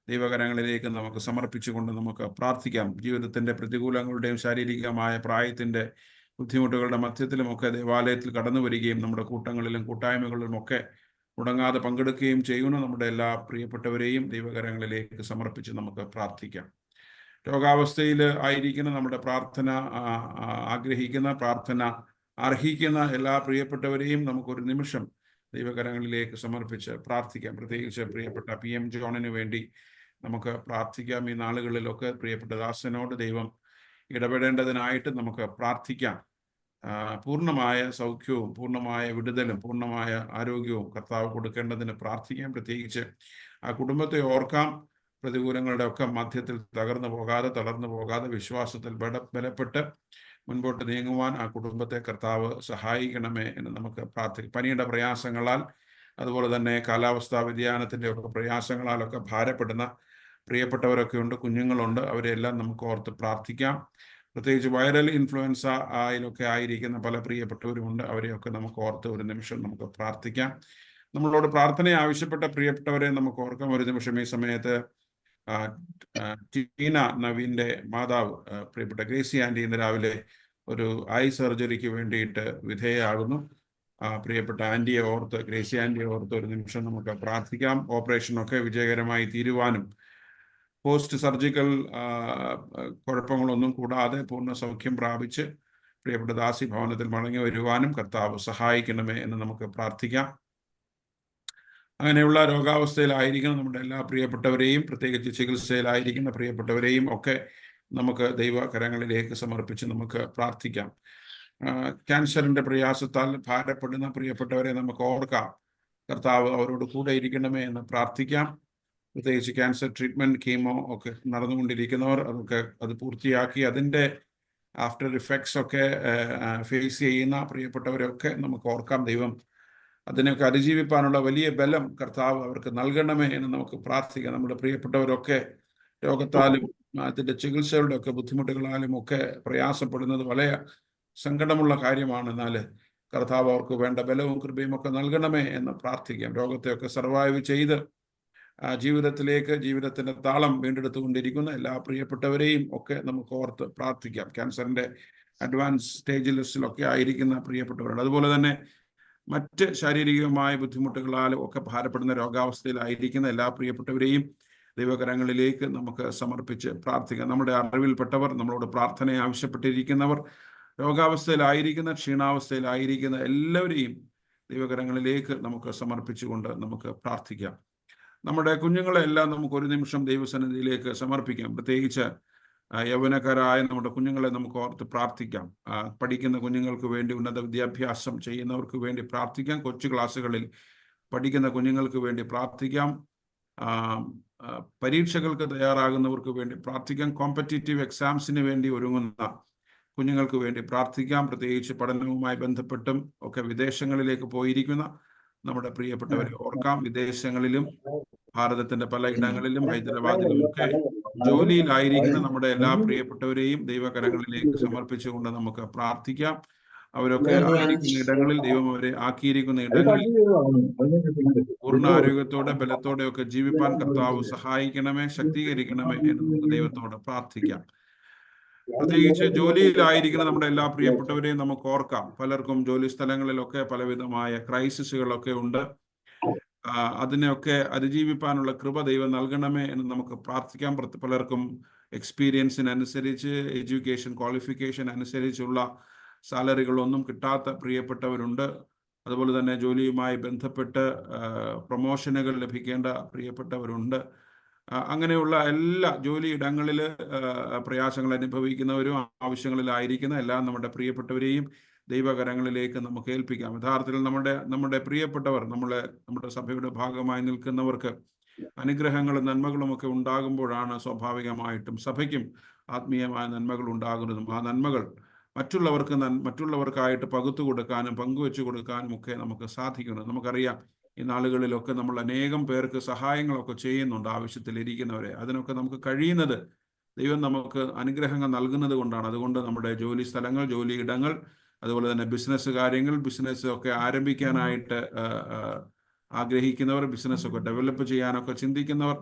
ദൈവകരങ്ങളിലേക്ക് നമുക്ക് സമർപ്പിച്ചുകൊണ്ട് നമുക്ക് പ്രാർത്ഥിക്കാം. ജീവിതത്തിൻ്റെ പ്രതികൂലങ്ങളുടെയും ശാരീരികമായ പ്രായത്തിൻ്റെ ബുദ്ധിമുട്ടുകളുടെ മധ്യത്തിലുമൊക്കെ ദേവാലയത്തിൽ കടന്നു വരികയും നമ്മുടെ കൂട്ടങ്ങളിലും കൂട്ടായ്മകളിലും ഒക്കെ മുടങ്ങാതെ പങ്കെടുക്കുകയും ചെയ്യുന്ന നമ്മുടെ എല്ലാ പ്രിയപ്പെട്ടവരെയും ദൈവകരങ്ങളിലേക്ക് സമർപ്പിച്ച് നമുക്ക് പ്രാർത്ഥിക്കാം. രോഗാവസ്ഥയിൽ ആയിരിക്കുന്ന, നമ്മുടെ പ്രാർത്ഥന ആഗ്രഹിക്കുന്ന, പ്രാർത്ഥന അർഹിക്കുന്ന എല്ലാ പ്രിയപ്പെട്ടവരെയും നമുക്കൊരു നിമിഷം ദൈവകരങ്ങളിലേക്ക് സമർപ്പിച്ച് പ്രാർത്ഥിക്കാം. പ്രത്യേകിച്ച് പ്രിയപ്പെട്ട PM ജോണിന് വേണ്ടി നമുക്ക് പ്രാർത്ഥിക്കാം. ഈ നാളുകളിലൊക്കെ പ്രിയപ്പെട്ട ദാസനോട് ദൈവം ഇടപെടേണ്ടതിനായിട്ട് നമുക്ക് പ്രാർത്ഥിക്കാം. പൂർണ്ണമായ സൗഖ്യവും പൂർണ്ണമായ വിടുതലും പൂർണ്ണമായ ആരോഗ്യവും കർത്താവ് കൊടുക്കേണ്ടതിന് പ്രാർത്ഥിക്കാം. പ്രത്യേകിച്ച് ആ കുടുംബത്തെ ഓർക്കാം. പ്രതികൂലങ്ങളുടെ ഒക്കെ മധ്യത്തിൽ തളർന്നു പോകാതെ വിശ്വാസത്തിൽ ബലപ്പെട്ട് മുൻപോട്ട് നീങ്ങുവാൻ ആ കുടുംബത്തെ കർത്താവ് സഹായിക്കണമേ എന്ന് നമുക്ക് പ്രാർത്ഥിക്കാം. പനിയുടെ പ്രയാസങ്ങളാൽ, അതുപോലെ തന്നെ കാലാവസ്ഥാ വ്യതിയാനത്തിൻ്റെ ഒക്കെ പ്രയാസങ്ങളാലൊക്കെ ഭാരപ്പെടുന്ന പ്രിയപ്പെട്ടവരൊക്കെ ഉണ്ട്, കുഞ്ഞുങ്ങളുണ്ട്. അവരെല്ലാം നമുക്ക് ഓർത്ത് പ്രാർത്ഥിക്കാം. പ്രത്യേകിച്ച് വൈറൽ ഇൻഫ്ലുവൻസ ആയിലൊക്കെ ആയിരിക്കുന്ന പല പ്രിയപ്പെട്ടവരുമുണ്ട്. അവരെയൊക്കെ നമുക്ക് ഓർത്ത് ഒരു നിമിഷം നമുക്ക് പ്രാർത്ഥിക്കാം. നമ്മളോട് പ്രാർത്ഥന ആവശ്യപ്പെട്ട പ്രിയപ്പെട്ടവരെ നമുക്ക് ഓർക്കാം. ഒരു നിമിഷം ഈ സമയത്ത് ടീന നവീൻ്റെ മാതാവ് പ്രിയപ്പെട്ട ഗ്രേസി ആൻറ്റി ഇന്ന് രാവിലെ ഒരു ഐ സർജറിക്ക് വേണ്ടിയിട്ട് വിധേയയാകുന്നു. പ്രിയപ്പെട്ട ആൻറ്റിയെ ഓർത്ത്, ഗ്രേസി ആൻറ്റിയെ ഓർത്ത് ഒരു നിമിഷം നമുക്ക് പ്രാർത്ഥിക്കാം. ഓപ്പറേഷനൊക്കെ വിജയകരമായി തീരുവാനും പോസ്റ്റ് സർജിക്കൽ കുഴപ്പങ്ങളൊന്നും കൂടാതെ പൂർണ്ണ സൗഖ്യം പ്രാപിച്ച് പ്രിയപ്പെട്ട ദാസി ഭവനത്തിൽ മടങ്ങി വരുവാനും കർത്താവ് സഹായിക്കണമേ എന്ന് നമുക്ക് പ്രാർത്ഥിക്കാം. അങ്ങനെയുള്ള രോഗാവസ്ഥയിലായിരിക്കുന്ന നമ്മുടെ എല്ലാ പ്രിയപ്പെട്ടവരെയും, പ്രത്യേകിച്ച് ചികിത്സയിലായിരിക്കുന്ന പ്രിയപ്പെട്ടവരെയും ഒക്കെ നമുക്ക് ദൈവകരങ്ങളിലേക്ക് സമർപ്പിച്ച് നമുക്ക് പ്രാർത്ഥിക്കാം. ക്യാൻസറിൻ്റെ പ്രയാസത്താൽ ഭാരപ്പെടുന്ന പ്രിയപ്പെട്ടവരെ നമുക്ക് ഓർക്കാം. കർത്താവ് അവരോട് കൂടെ ഇരിക്കണമേ എന്ന് പ്രാർത്ഥിക്കാം. പ്രത്യേകിച്ച് ക്യാൻസർ ട്രീറ്റ്മെൻറ്റ്, കീമോ ഒക്കെ നടന്നുകൊണ്ടിരിക്കുന്നവർ അത് പൂർത്തിയാക്കി അതിൻ്റെ ആഫ്റ്റർ ഇഫക്ട്സ് ഒക്കെ ഫേസ് ചെയ്യുന്ന പ്രിയപ്പെട്ടവരൊക്കെ നമുക്ക് ഓർക്കാം. ദൈവം അതിനൊക്കെ അതിജീവിപ്പാനുള്ള വലിയ ബലം കർത്താവ് അവർക്ക് നൽകണമേ എന്ന് നമുക്ക് പ്രാർത്ഥിക്കാം. നമ്മുടെ പ്രിയപ്പെട്ടവരൊക്കെ രോഗത്താലും അതിൻ്റെ ചികിത്സകളുടെ ഒക്കെ ബുദ്ധിമുട്ടുകളാലും ഒക്കെ പ്രയാസപ്പെടുന്നത് വളരെ സങ്കടമുള്ള കാര്യമാണ്. എന്നാൽ കർത്താവ് അവർക്ക് വേണ്ട ബലവും കൃപയും ഒക്കെ നൽകണമേ എന്ന് പ്രാർത്ഥിക്കാം. രോഗത്തെയൊക്കെ സർവൈവ് ചെയ്ത് ജീവിതത്തിൻ്റെ താളം വീണ്ടെടുത്തുകൊണ്ടിരിക്കുന്ന എല്ലാ പ്രിയപ്പെട്ടവരെയും ഒക്കെ നമുക്ക് ഓർത്ത് പ്രാർത്ഥിക്കാം. ക്യാൻസറിൻ്റെ അഡ്വാൻസ് സ്റ്റേജ് ലിസ്റ്റിലൊക്കെ ആയിരിക്കുന്ന പ്രിയപ്പെട്ടവരുണ്ട്. അതുപോലെ തന്നെ മറ്റ് ശാരീരികമായ ബുദ്ധിമുട്ടുകളാലും ഒക്കെ ഭാരപ്പെടുന്ന രോഗാവസ്ഥയിലായിരിക്കുന്ന എല്ലാ പ്രിയപ്പെട്ടവരെയും ദൈവകരങ്ങളിലേക്ക് നമുക്ക് സമർപ്പിച്ച് പ്രാർത്ഥിക്കാം. നമ്മുടെ അറിവിൽപ്പെട്ടവർ, നമ്മളോട് പ്രാർത്ഥന ആവശ്യപ്പെട്ടിരിക്കുന്നവർ, രോഗാവസ്ഥയിലായിരിക്കുന്ന, ക്ഷീണാവസ്ഥയിലായിരിക്കുന്ന എല്ലാവരെയും ദൈവകരങ്ങളിലേക്ക് നമുക്ക് സമർപ്പിച്ചുകൊണ്ട് നമുക്ക് പ്രാർത്ഥിക്കാം. നമ്മുടെ കുഞ്ഞുങ്ങളെല്ലാം നമുക്ക് ഒരു നിമിഷം ദൈവസന്നിധിയിലേക്ക് സമർപ്പിക്കാം. പ്രത്യേകിച്ച് യൗവനക്കാരായ നമ്മുടെ കുഞ്ഞുങ്ങളെ നമുക്ക് ഓർത്ത് പ്രാർത്ഥിക്കാം. പഠിക്കുന്ന കുഞ്ഞുങ്ങൾക്ക് വേണ്ടി, ഉന്നത വിദ്യാഭ്യാസം ചെയ്യുന്നവർക്ക് വേണ്ടി പ്രാർത്ഥിക്കാം. കൊച്ചു ക്ലാസ്സുകളിൽ പഠിക്കുന്ന കുഞ്ഞുങ്ങൾക്ക് വേണ്ടി പ്രാർത്ഥിക്കാം. പരീക്ഷകൾക്ക് തയ്യാറാകുന്നവർക്ക് വേണ്ടി പ്രാർത്ഥിക്കാം. കോമ്പറ്റീറ്റീവ് എക്സാംസിന് വേണ്ടി ഒരുങ്ങുന്ന കുഞ്ഞുങ്ങൾക്ക് വേണ്ടി പ്രാർത്ഥിക്കാം. പ്രത്യേകിച്ച് പഠനവുമായി ബന്ധപ്പെട്ടും ഒക്കെ വിദേശങ്ങളിലേക്ക് പോയിരിക്കുന്ന നമ്മുടെ പ്രിയപ്പെട്ടവരെ ഓർക്കാം. വിദേശങ്ങളിലും ഭാരതത്തിന്റെ പല ഇടങ്ങളിലും, ഹൈദരാബാദിലും ഒക്കെ ജോലിയിലായിരിക്കുന്ന നമ്മുടെ എല്ലാ പ്രിയപ്പെട്ടവരെയും ദൈവകരങ്ങളിലേക്ക് സമർപ്പിച്ചുകൊണ്ട് നമുക്ക് പ്രാർത്ഥിക്കാം. അവരൊക്കെ ആയിരിക്കുന്ന ഇടങ്ങളിൽ, ദൈവം അവരെ ആക്കിയിരിക്കുന്ന ഇടങ്ങളിൽ പൂർണ്ണ ആരോഗ്യത്തോടെ ബലത്തോടെ ഒക്കെ ജീവിപ്പാൻ കർത്താവ് സഹായിക്കണമേ, ശക്തീകരിക്കണമേ എന്ന് നമുക്ക് ദൈവത്തോട് പ്രാർത്ഥിക്കാം. പ്രത്യേകിച്ച് ജോലിയിലായിരിക്കുന്ന നമ്മുടെ എല്ലാ പ്രിയപ്പെട്ടവരെയും നമുക്ക് ഓർക്കാം. പലർക്കും ജോലി സ്ഥലങ്ങളിലൊക്കെ പലവിധമായ ക്രൈസിസുകളൊക്കെ ഉണ്ട്. അതിനെയൊക്കെ അതിജീവിപ്പാനുള്ള കൃപ ദൈവം നൽകണമേ എന്ന് നമുക്ക് പ്രാർത്ഥിക്കാം. പലർക്കും എക്സ്പീരിയൻസിനനുസരിച്ച്, എഡ്യൂക്കേഷൻ ക്വാളിഫിക്കേഷൻ അനുസരിച്ചുള്ള സാലറികളൊന്നും കിട്ടാത്ത പ്രിയപ്പെട്ടവരുണ്ട്. അതുപോലെ തന്നെ ജോലിയുമായി ബന്ധപ്പെട്ട് പ്രൊമോഷനുകൾ ലഭിക്കേണ്ട പ്രിയപ്പെട്ടവരുണ്ട്. അങ്ങനെയുള്ള എല്ലാ ജോലിയിടങ്ങളിൽ പ്രയാസങ്ങൾ അനുഭവിക്കുന്നവരും ആവശ്യങ്ങളിലായിരിക്കുന്ന എല്ലാ നമ്മുടെ പ്രിയപ്പെട്ടവരെയും ദൈവകരങ്ങളിലേക്ക് നമുക്ക് ഏൽപ്പിക്കാം. യഥാർത്ഥത്തിൽ നമ്മുടെ പ്രിയപ്പെട്ടവർ, നമ്മുടെ സഭയുടെ ഭാഗമായി നിൽക്കുന്നവർക്ക് അനുഗ്രഹങ്ങളും നന്മകളും ഒക്കെ ഉണ്ടാകുമ്പോഴാണ് സ്വാഭാവികമായിട്ടും സഭയ്ക്കും ആത്മീയമായ നന്മകൾ ഉണ്ടാകുന്നതും ആ നന്മകൾ മറ്റുള്ളവർക്കായിട്ട് പകുത്തു കൊടുക്കാനും പങ്കുവെച്ചു കൊടുക്കാനും ഒക്കെ നമുക്ക് സാധിക്കുന്നത്. നമുക്കറിയാം, ഈ നാളുകളിലൊക്കെ നമ്മൾ അനേകം പേർക്ക് സഹായങ്ങളൊക്കെ ചെയ്യുന്നുണ്ട്, ആവശ്യത്തിലിരിക്കുന്നവരെ. അതിനൊക്കെ നമുക്ക് കഴിയുന്നത് ദൈവം നമുക്ക് അനുഗ്രഹങ്ങൾ നൽകുന്നത് കൊണ്ടാണ്. അതുകൊണ്ട് നമ്മുടെ ജോലി സ്ഥലങ്ങൾ, ജോലിയിടങ്ങൾ, അതുപോലെ തന്നെ ബിസിനസ് കാര്യങ്ങൾ, ബിസിനസ് ഒക്കെ ആരംഭിക്കാനായിട്ട് ആഗ്രഹിക്കുന്നവർ, ബിസിനസ്സൊക്കെ ഡെവലപ്പ് ചെയ്യാനൊക്കെ ചിന്തിക്കുന്നവർ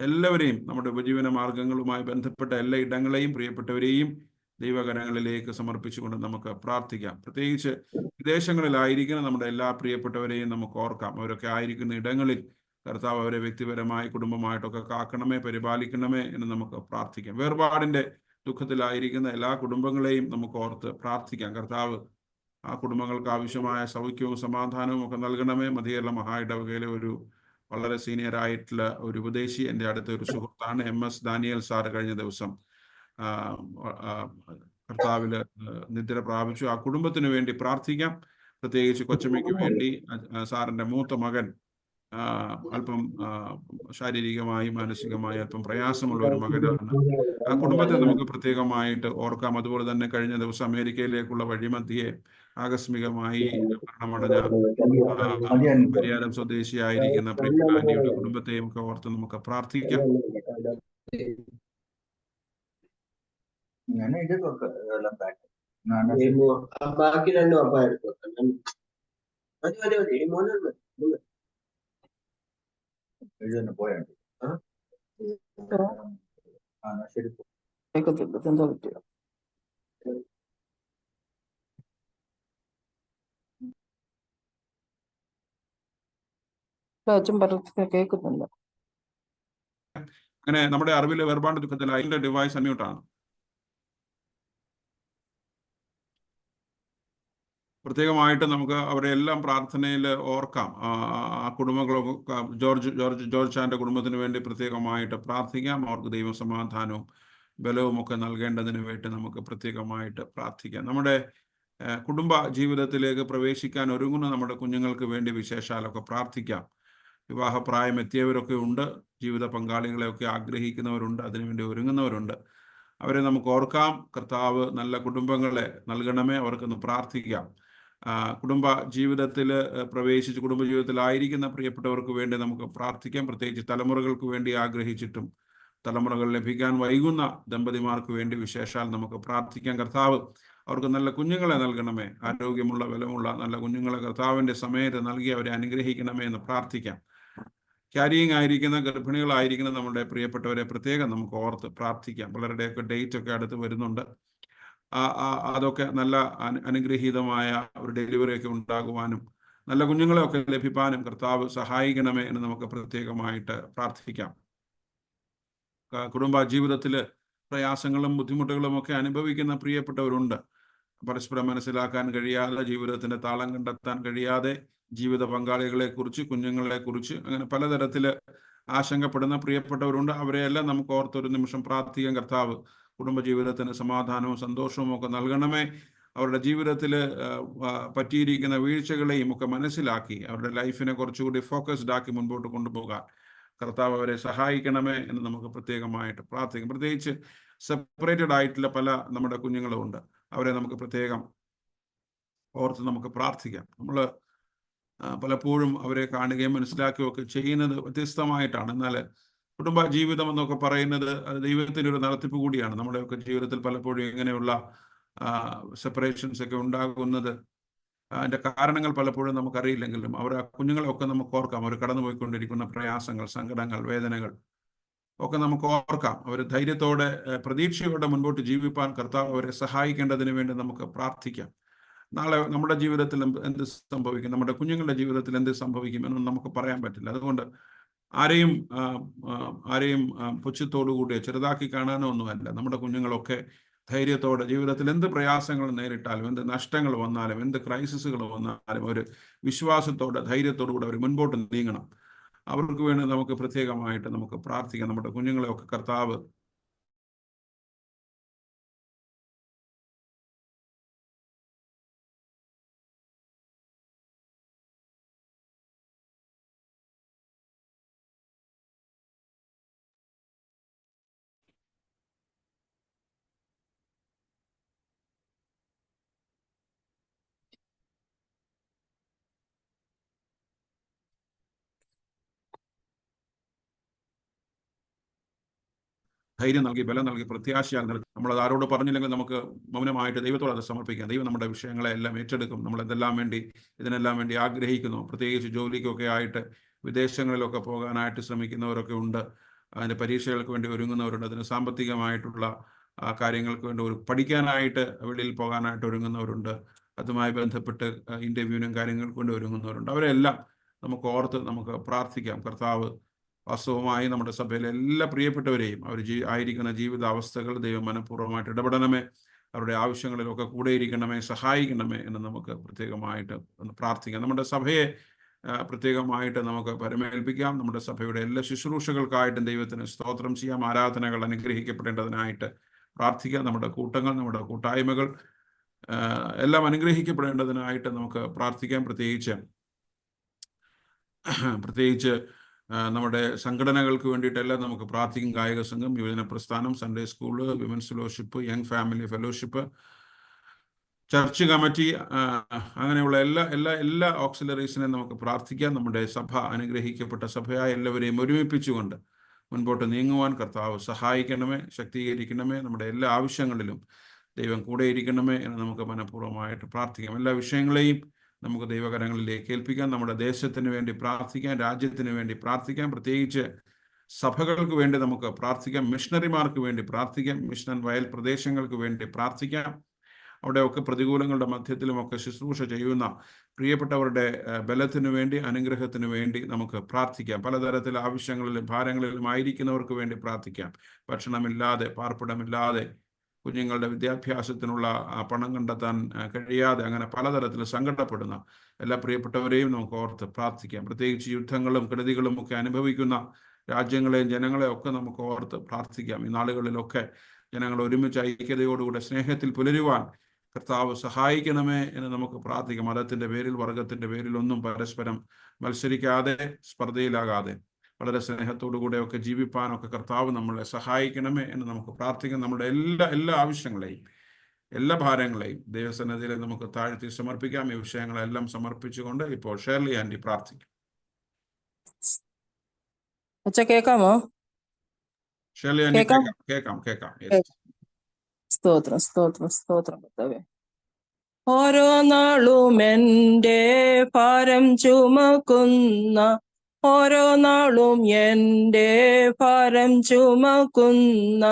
എല്ലാവരെയും, നമ്മുടെ ഉപജീവന മാർഗങ്ങളുമായി ബന്ധപ്പെട്ട എല്ലാ ഇടങ്ങളെയും പ്രിയപ്പെട്ടവരെയും ദൈവകരങ്ങളിലേക്ക് സമർപ്പിച്ചുകൊണ്ട് നമുക്ക് പ്രാർത്ഥിക്കാം. പ്രത്യേകിച്ച് വിദേശങ്ങളിലായിരിക്കുന്ന നമ്മുടെ എല്ലാ പ്രിയപ്പെട്ടവരെയും നമുക്ക് ഓർക്കാം. അവരൊക്കെ ആയിരിക്കുന്ന ഇടങ്ങളിൽ കർത്താവ് അവരെ വ്യക്തിപരമായി കുടുംബമായിട്ടൊക്കെ കാക്കണമേ, പരിപാലിക്കണമേ എന്ന് നമുക്ക് പ്രാർത്ഥിക്കാം. വേർപാടിന്റെ ദുഃഖത്തിലായിരിക്കുന്ന എല്ലാ കുടുംബങ്ങളെയും നമുക്ക് ഓർത്ത് പ്രാർത്ഥിക്കാം. കർത്താവ് ആ കുടുംബങ്ങൾക്ക് ആവശ്യമായ സൗഖ്യവും സമാധാനവും ഒക്കെ നൽകണമേ. മധ്യകേരള മഹായിടവകയിലെ ഒരു വളരെ സീനിയറായിട്ടുള്ള ഒരു ഉപദേശി, എൻ്റെ അടുത്ത ഒരു സുഹൃത്താണ്, MS ദാനിയേൽ സാർ, കഴിഞ്ഞ ദിവസം കർത്താവില് നിദ്ര പ്രാപിച്ചു. ആ കുടുംബത്തിന് വേണ്ടി പ്രാർത്ഥിക്കാം. പ്രത്യേകിച്ച് കൊച്ചമ്മയ്ക്ക് വേണ്ടി. സാറിന്റെ മൂത്ത മകൻ അല്പം ശാരീരികമായും മാനസികമായും അല്പം പ്രയാസമുള്ള ഒരു മകനാണ്. ആ കുടുംബത്തെ നമുക്ക് പ്രത്യേകമായിട്ട് ഓർക്കാം. അതുപോലെ തന്നെ കഴിഞ്ഞ ദിവസം അമേരിക്കയിലേക്കുള്ള വഴിമധ്യേ ആകസ്മികമായി മരണമടഞ്ഞ പരിയാരം സ്വദേശിയായിരിക്കുന്ന പ്രിയ ആന്റിയുടെ കുടുംബത്തെയും ഒക്കെ ഓർത്ത് നമുക്ക് പ്രാർത്ഥിക്കാം. ബാക്കി രണ്ടും അപ്പായിരുന്നു. പോയാണ് ശരി. എന്താ പറ്റിയ അച്ഛൻ പറഞ്ഞ കേൾക്കുന്നില്ല. അങ്ങനെ നമ്മുടെ അറിവിലെ വേർപാട് ദുഃഖത്തിൽ അതിന്റെ ഡിവൈസ് അൺമ്യൂട്ടാണ്. പ്രത്യേകമായിട്ട് നമുക്ക് അവരെ എല്ലാം പ്രാർത്ഥനയിൽ ഓർക്കാം. ആ കുടുംബങ്ങളൊക്കെ ജോർജ് ചാൻ്റെ കുടുംബത്തിന് വേണ്ടി പ്രത്യേകമായിട്ട് പ്രാർത്ഥിക്കാം. അവർക്ക് ദൈവ സമാധാനവും ബലവും ഒക്കെ നൽകേണ്ടതിന് വേണ്ടി നമുക്ക് പ്രത്യേകമായിട്ട് പ്രാർത്ഥിക്കാം. നമ്മുടെ കുടുംബ ജീവിതത്തിലേക്ക് പ്രവേശിക്കാൻ ഒരുങ്ങുന്ന നമ്മുടെ കുഞ്ഞുങ്ങൾക്ക് വേണ്ടി വിശേഷാലൊക്കെ പ്രാർത്ഥിക്കാം. വിവാഹപ്രായം എത്തിയവരൊക്കെ ഉണ്ട്, ജീവിത പങ്കാളികളെയൊക്കെ ആഗ്രഹിക്കുന്നവരുണ്ട്, അതിനുവേണ്ടി ഒരുങ്ങുന്നവരുണ്ട്. അവരെ നമുക്ക് ഓർക്കാം. കർത്താവ് നല്ല കുടുംബങ്ങളെ നൽകണമേ, അവർക്കൊന്ന് പ്രാർത്ഥിക്കാം. കുടുംബ ജീവിതത്തിൽ പ്രവേശിച്ച് കുടുംബജീവിതത്തിലായിരിക്കുന്ന പ്രിയപ്പെട്ടവർക്ക് വേണ്ടി നമുക്ക് പ്രാർത്ഥിക്കാം. പ്രത്യേകിച്ച് തലമുറകൾക്ക് വേണ്ടി ആഗ്രഹിച്ചിട്ടും തലമുറകൾ ലഭിക്കാൻ വൈകുന്ന ദമ്പതിമാർക്ക് വേണ്ടി വിശേഷാൽ നമുക്ക് പ്രാർത്ഥിക്കാം. കർത്താവ് അവർക്ക് നല്ല കുഞ്ഞുങ്ങളെ നൽകണമേ, ആരോഗ്യമുള്ള ബലമുള്ള നല്ല കുഞ്ഞുങ്ങളെ കർത്താവിൻ്റെ സമയത്ത് നൽകി അവരെ അനുഗ്രഹിക്കണമേ എന്ന് പ്രാർത്ഥിക്കാം. ക്യാരിയിങ് ആയിരിക്കുന്ന, ഗർഭിണികളായിരിക്കുന്ന നമ്മുടെ പ്രിയപ്പെട്ടവരെ പ്രത്യേകം നമുക്ക് ഓർത്ത് പ്രാർത്ഥിക്കാം. പലരുടെയൊക്കെ ഡേറ്റ് ഒക്കെ അടുത്ത് വരുന്നുണ്ട്. അതൊക്കെ നല്ല അനുഗ്രഹീതമായ ഒരു ഡെലിവറിയൊക്കെ ഉണ്ടാകുവാനും നല്ല കുഞ്ഞുങ്ങളെയൊക്കെ ലഭിക്കാനും കർത്താവ് സഹായിക്കണമേ എന്ന് നമുക്ക് പ്രത്യേകമായിട്ട് പ്രാർത്ഥിക്കാം. കുടുംബ ജീവിതത്തിൽ പ്രയാസങ്ങളും ബുദ്ധിമുട്ടുകളും ഒക്കെ അനുഭവിക്കുന്ന പ്രിയപ്പെട്ടവരുണ്ട്. പരസ്പരം മനസ്സിലാക്കാൻ കഴിയാതെ, ജീവിതത്തിന്റെ താളം കണ്ടെത്താൻ കഴിയാതെ, ജീവിത പങ്കാളികളെക്കുറിച്ച്, കുഞ്ഞുങ്ങളെക്കുറിച്ച് അങ്ങനെ പലതരത്തിൽ ആശങ്കപ്പെടുന്ന പ്രിയപ്പെട്ടവരുണ്ട്. അവരെയെല്ലാം നമുക്ക് ഓർത്തൊരു നിമിഷം പ്രാർത്ഥിക്കാൻ. കർത്താവ് കുടുംബജീവിതത്തിന് സമാധാനവും സന്തോഷവും ഒക്കെ നൽകണമേ. അവരുടെ ജീവിതത്തിൽ പറ്റിയിരിക്കുന്ന വീഴ്ചകളെയും ഒക്കെ മനസ്സിലാക്കി അവരുടെ ലൈഫിനെ കുറച്ചുകൂടി ഫോക്കസ്ഡ് ആക്കി മുൻപോട്ട് കൊണ്ടുപോകാൻ കർത്താവ് അവരെ സഹായിക്കണമേ എന്ന് നമുക്ക് പ്രത്യേകമായിട്ട് പ്രാർത്ഥിക്കാം. പ്രത്യേകിച്ച് സെപ്പറേറ്റഡ് ആയിട്ടുള്ള പല നമ്മുടെ കുഞ്ഞുങ്ങളും ഉണ്ട്. അവരെ നമുക്ക് പ്രത്യേകം ഓർത്ത് നമുക്ക് പ്രാർത്ഥിക്കാം. നമ്മൾ പലപ്പോഴും അവരെ കാണുകയും മനസ്സിലാക്കുകയും ഒക്കെ ചെയ്യുന്നത് വ്യത്യസ്തമായിട്ടാണ്. എന്നാൽ കുടുംബ ജീവിതം എന്നൊക്കെ പറയുന്നത് അത് ദൈവത്തിൻ്റെ ഒരു നടത്തിപ്പ് കൂടിയാണ്. നമ്മുടെയൊക്കെ ജീവിതത്തിൽ പലപ്പോഴും ഇങ്ങനെയുള്ള സെപ്പറേഷൻസ് ഒക്കെ ഉണ്ടാകുന്നത് അതിൻ്റെ കാരണങ്ങൾ പലപ്പോഴും നമുക്കറിയില്ലെങ്കിലും അവരുടെ കുഞ്ഞുങ്ങളെയൊക്കെ നമുക്ക് ഓർക്കാം. അവർ കടന്നുപോയിക്കൊണ്ടിരിക്കുന്ന പ്രയാസങ്ങൾ, സങ്കടങ്ങൾ, വേദനകൾ ഒക്കെ നമുക്ക് ഓർക്കാം. അവർ ധൈര്യത്തോടെ പ്രതീക്ഷയോടെ മുൻപോട്ട് ജീവിപ്പാൻ കർത്താവ് അവരെ സഹായിക്കേണ്ടതിന് വേണ്ടി നമുക്ക് പ്രാർത്ഥിക്കാം. നാളെ നമ്മുടെ ജീവിതത്തിൽ എന്ത് സംഭവിക്കും, നമ്മുടെ കുഞ്ഞുങ്ങളുടെ ജീവിതത്തിൽ എന്ത് സംഭവിക്കും എന്നൊന്നും നമുക്ക് പറയാൻ പറ്റില്ല. അതുകൊണ്ട് ആരെയും പുച്ഛത്തോടുകൂടി ചെറുതാക്കി കാണാനോ ഒന്നുമല്ല. നമ്മുടെ കുഞ്ഞുങ്ങളൊക്കെ ധൈര്യത്തോടെ ജീവിതത്തിൽ എന്ത് പ്രയാസങ്ങൾ നേരിട്ടാലും, എന്ത് നഷ്ടങ്ങൾ വന്നാലും, എന്ത് ക്രൈസിസുകൾ വന്നാലും ഒരു വിശ്വാസത്തോടെ ധൈര്യത്തോടു കൂടെ അവർ മുൻപോട്ട് നീങ്ങണം. അവർക്ക് വേണ്ടി നമുക്ക് പ്രത്യേകമായിട്ട് നമുക്ക് പ്രാർത്ഥിക്കാം. നമ്മുടെ കുഞ്ഞുങ്ങളെയൊക്കെ കർത്താവ് ധൈര്യം നൽകി, ബലം നൽകി, പ്രത്യാശയാൽ നൽകി. നമ്മളത് ആരോട് പറഞ്ഞില്ലെങ്കിൽ നമുക്ക് മൗനമായിട്ട് ദൈവത്തോട് അത് സമർപ്പിക്കാം. ദൈവം നമ്മുടെ വിഷയങ്ങളെ എല്ലാം ഏറ്റെടുക്കും. നമ്മൾ ഇതിനെല്ലാം വേണ്ടി ആഗ്രഹിക്കുന്നു. പ്രത്യേകിച്ച് ജോലിക്കൊക്കെ ആയിട്ട് വിദേശങ്ങളിലൊക്കെ പോകാനായിട്ട് ശ്രമിക്കുന്നവരൊക്കെ ഉണ്ട്. അതിൻ്റെ പരീക്ഷകൾക്ക് വേണ്ടി ഒരുങ്ങുന്നവരുണ്ട്. അതിന് സാമ്പത്തികമായിട്ടുള്ള കാര്യങ്ങൾക്ക് വേണ്ടി പഠിക്കാനായിട്ട് വെളിയിൽ പോകാനായിട്ട് ഒരുങ്ങുന്നവരുണ്ട്. അതുമായി ബന്ധപ്പെട്ട് ഇൻ്റർവ്യൂവിനും കാര്യങ്ങൾക്ക് വേണ്ടി ഒരുങ്ങുന്നവരുണ്ട്. അവരെല്ലാം നമുക്ക് ഓർത്ത് നമുക്ക് പ്രാർത്ഥിക്കാം. കർത്താവ് വാസ്തവമായി നമ്മുടെ സഭയിലെ എല്ലാ പ്രിയപ്പെട്ടവരെയും അവർ ആയിരിക്കുന്ന ജീവിതാവസ്ഥകൾ ദൈവം മനഃപൂർവ്വമായിട്ട് ഇടപെടണമേ, അവരുടെ ആവശ്യങ്ങളിലൊക്കെ കൂടെയിരിക്കണമേ, സഹായിക്കണമേ എന്ന് നമുക്ക് പ്രത്യേകമായിട്ട് പ്രാർത്ഥിക്കാം. നമ്മുടെ സഭയെ പ്രത്യേകമായിട്ട് നമുക്ക് പരമേൽപ്പിക്കാം. നമ്മുടെ സഭയുടെ എല്ലാ ശുശ്രൂഷകൾക്കായിട്ടും ദൈവത്തിന് സ്തോത്രം ചെയ്യാം. ആരാധനകൾ അനുഗ്രഹിക്കപ്പെടേണ്ടതിനായിട്ട് പ്രാർത്ഥിക്കാം. നമ്മുടെ കൂട്ടങ്ങൾ, നമ്മുടെ കൂട്ടായ്മകൾ എല്ലാം അനുഗ്രഹിക്കപ്പെടേണ്ടതിനായിട്ട് നമുക്ക് പ്രാർത്ഥിക്കാം. പ്രത്യേകിച്ച് നമ്മുടെ സംഘടനകൾക്ക് വേണ്ടിയിട്ടെല്ലാം നമുക്ക് പ്രാർത്ഥിക്കും. ഗായക സംഘം, യുവജന പ്രസ്ഥാനം, Sunday school, women's fellowship, young family fellowship, church committee, അങ്ങനെയുള്ള എല്ലാ ഓക്സിലറീസിനെയും നമുക്ക് പ്രാർത്ഥിക്കാം. നമ്മുടെ സഭ അനുഗ്രഹിക്കപ്പെട്ട സഭയായ എല്ലാവരെയും ഒരുമിപ്പിച്ചുകൊണ്ട് മുൻപോട്ട് നീങ്ങുവാൻ കർത്താവ് സഹായിക്കണമേ, ശക്തീകരിക്കണമേ. നമ്മുടെ എല്ലാ ആവശ്യങ്ങളിലും ദൈവം കൂടെയിരിക്കണമേ എന്ന് നമുക്ക് മനഃപൂർവ്വമായിട്ട് പ്രാർത്ഥിക്കാം. എല്ലാ വിഷയങ്ങളെയും നമുക്ക് ദൈവകരങ്ങളിലേക്ക് ഏൽപ്പിക്കാം. നമ്മുടെ ദേശത്തിന് വേണ്ടി പ്രാർത്ഥിക്കാം, രാജ്യത്തിന് വേണ്ടി പ്രാർത്ഥിക്കാം. പ്രത്യേകിച്ച് സഭകൾക്ക് വേണ്ടി നമുക്ക് പ്രാർത്ഥിക്കാം. മിഷണറിമാർക്ക് വേണ്ടി പ്രാർത്ഥിക്കാം. മിഷൻ വയൽ പ്രദേശങ്ങൾക്ക് വേണ്ടി പ്രാർത്ഥിക്കാം. അവിടെയൊക്കെ പ്രതികൂലങ്ങളുടെ മധ്യത്തിലുമൊക്കെ ശുശ്രൂഷ ചെയ്യുന്ന പ്രിയപ്പെട്ടവരുടെ ബലത്തിനു വേണ്ടി, അനുഗ്രഹത്തിനു വേണ്ടി നമുക്ക് പ്രാർത്ഥിക്കാം. പലതരത്തിൽ ആവശ്യങ്ങളിലും ഭാരങ്ങളിലും ആയിരിക്കുന്നവർക്ക് വേണ്ടി പ്രാർത്ഥിക്കാം. ഭക്ഷണമില്ലാതെ, പാർപ്പിടമില്ലാതെ, കുഞ്ഞുങ്ങളുടെ വിദ്യാഭ്യാസത്തിനുള്ള പണം കണ്ടെത്താൻ കഴിയാതെ അങ്ങനെ പലതരത്തിൽ സങ്കടപ്പെടുന്ന എല്ലാ പ്രിയപ്പെട്ടവരെയും നമുക്ക് ഓർത്ത് പ്രാർത്ഥിക്കാം. പ്രത്യേകിച്ച് യുദ്ധങ്ങളും കെടുതികളും ഒക്കെ അനുഭവിക്കുന്ന രാജ്യങ്ങളെയും ജനങ്ങളെയും ഒക്കെ നമുക്ക് ഓർത്ത് പ്രാർത്ഥിക്കാം. ഈ നാളുകളിലൊക്കെ ജനങ്ങൾ ഒരുമിച്ച് ഐക്യതയോടുകൂടെ സ്നേഹത്തിൽ പുലരുവാൻ കർത്താവ് സഹായിക്കണമേ എന്ന് നമുക്ക് പ്രാർത്ഥിക്കാം. മതത്തിൻ്റെ പേരിൽ, വർഗത്തിൻ്റെ പേരിൽ ഒന്നും പരസ്പരം മത്സരിക്കാതെ, സ്പർദ്ധയിലാകാതെ വളരെ സ്നേഹത്തോടുകൂടെയൊക്കെ ജീവിപ്പാനൊക്കെ കർത്താവ് നമ്മളെ സഹായിക്കണമേ എന്ന് നമുക്ക് പ്രാർത്ഥിക്കാം. നമ്മുടെ എല്ലാ ആവശ്യങ്ങളെയും, എല്ലാ ഭാരങ്ങളെയും ദൈവസന്നിധിയിൽ നമുക്ക് താഴ്ത്തി സമർപ്പിക്കാം. ഈ വിഷയങ്ങളെല്ലാം സമർപ്പിച്ചുകൊണ്ട് ഇപ്പോൾ ഷേർലി ആൻറ്റി പ്രാർത്ഥിക്കും. കേൾക്കാമോ? ഷേർലി ആൻറ്റി കേൾക്കാം. സ്തോത്രം സ്തോത്രം സ്തോത്രം കർത്താവേ. ഓരോ നാളും എൻ്റെ ഭാരം ചുമക്കുന്ന, ഓരോ നാളും എൻ്റെ ഭാരം ചുമക്കുന്ന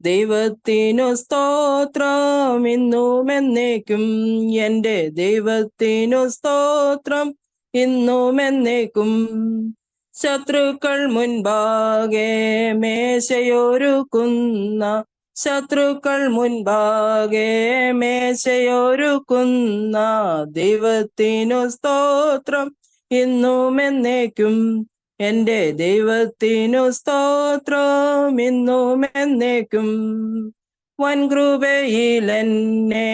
ദൈവത്തിനു സ്തോത്രം ഇന്നും എന്നേക്കും. എൻ്റെ ദൈവത്തിനു സ്തോത്രം ഇന്നും എന്നേക്കും. ശത്രുക്കൾ മുൻപാകെ മേശയൊരുക്കുന്ന, ശത്രുക്കൾ മുൻപാകെ മേശയൊരുക്കുന്ന ദൈവത്തിനു സ്തോത്രം ഇന്നും എന്നേക്കും. എൻ്റെ ദൈവത്തിനു സ്തോത്രം ഇന്നും എന്നേക്കും. വൻകൃപയിൽ എന്നെ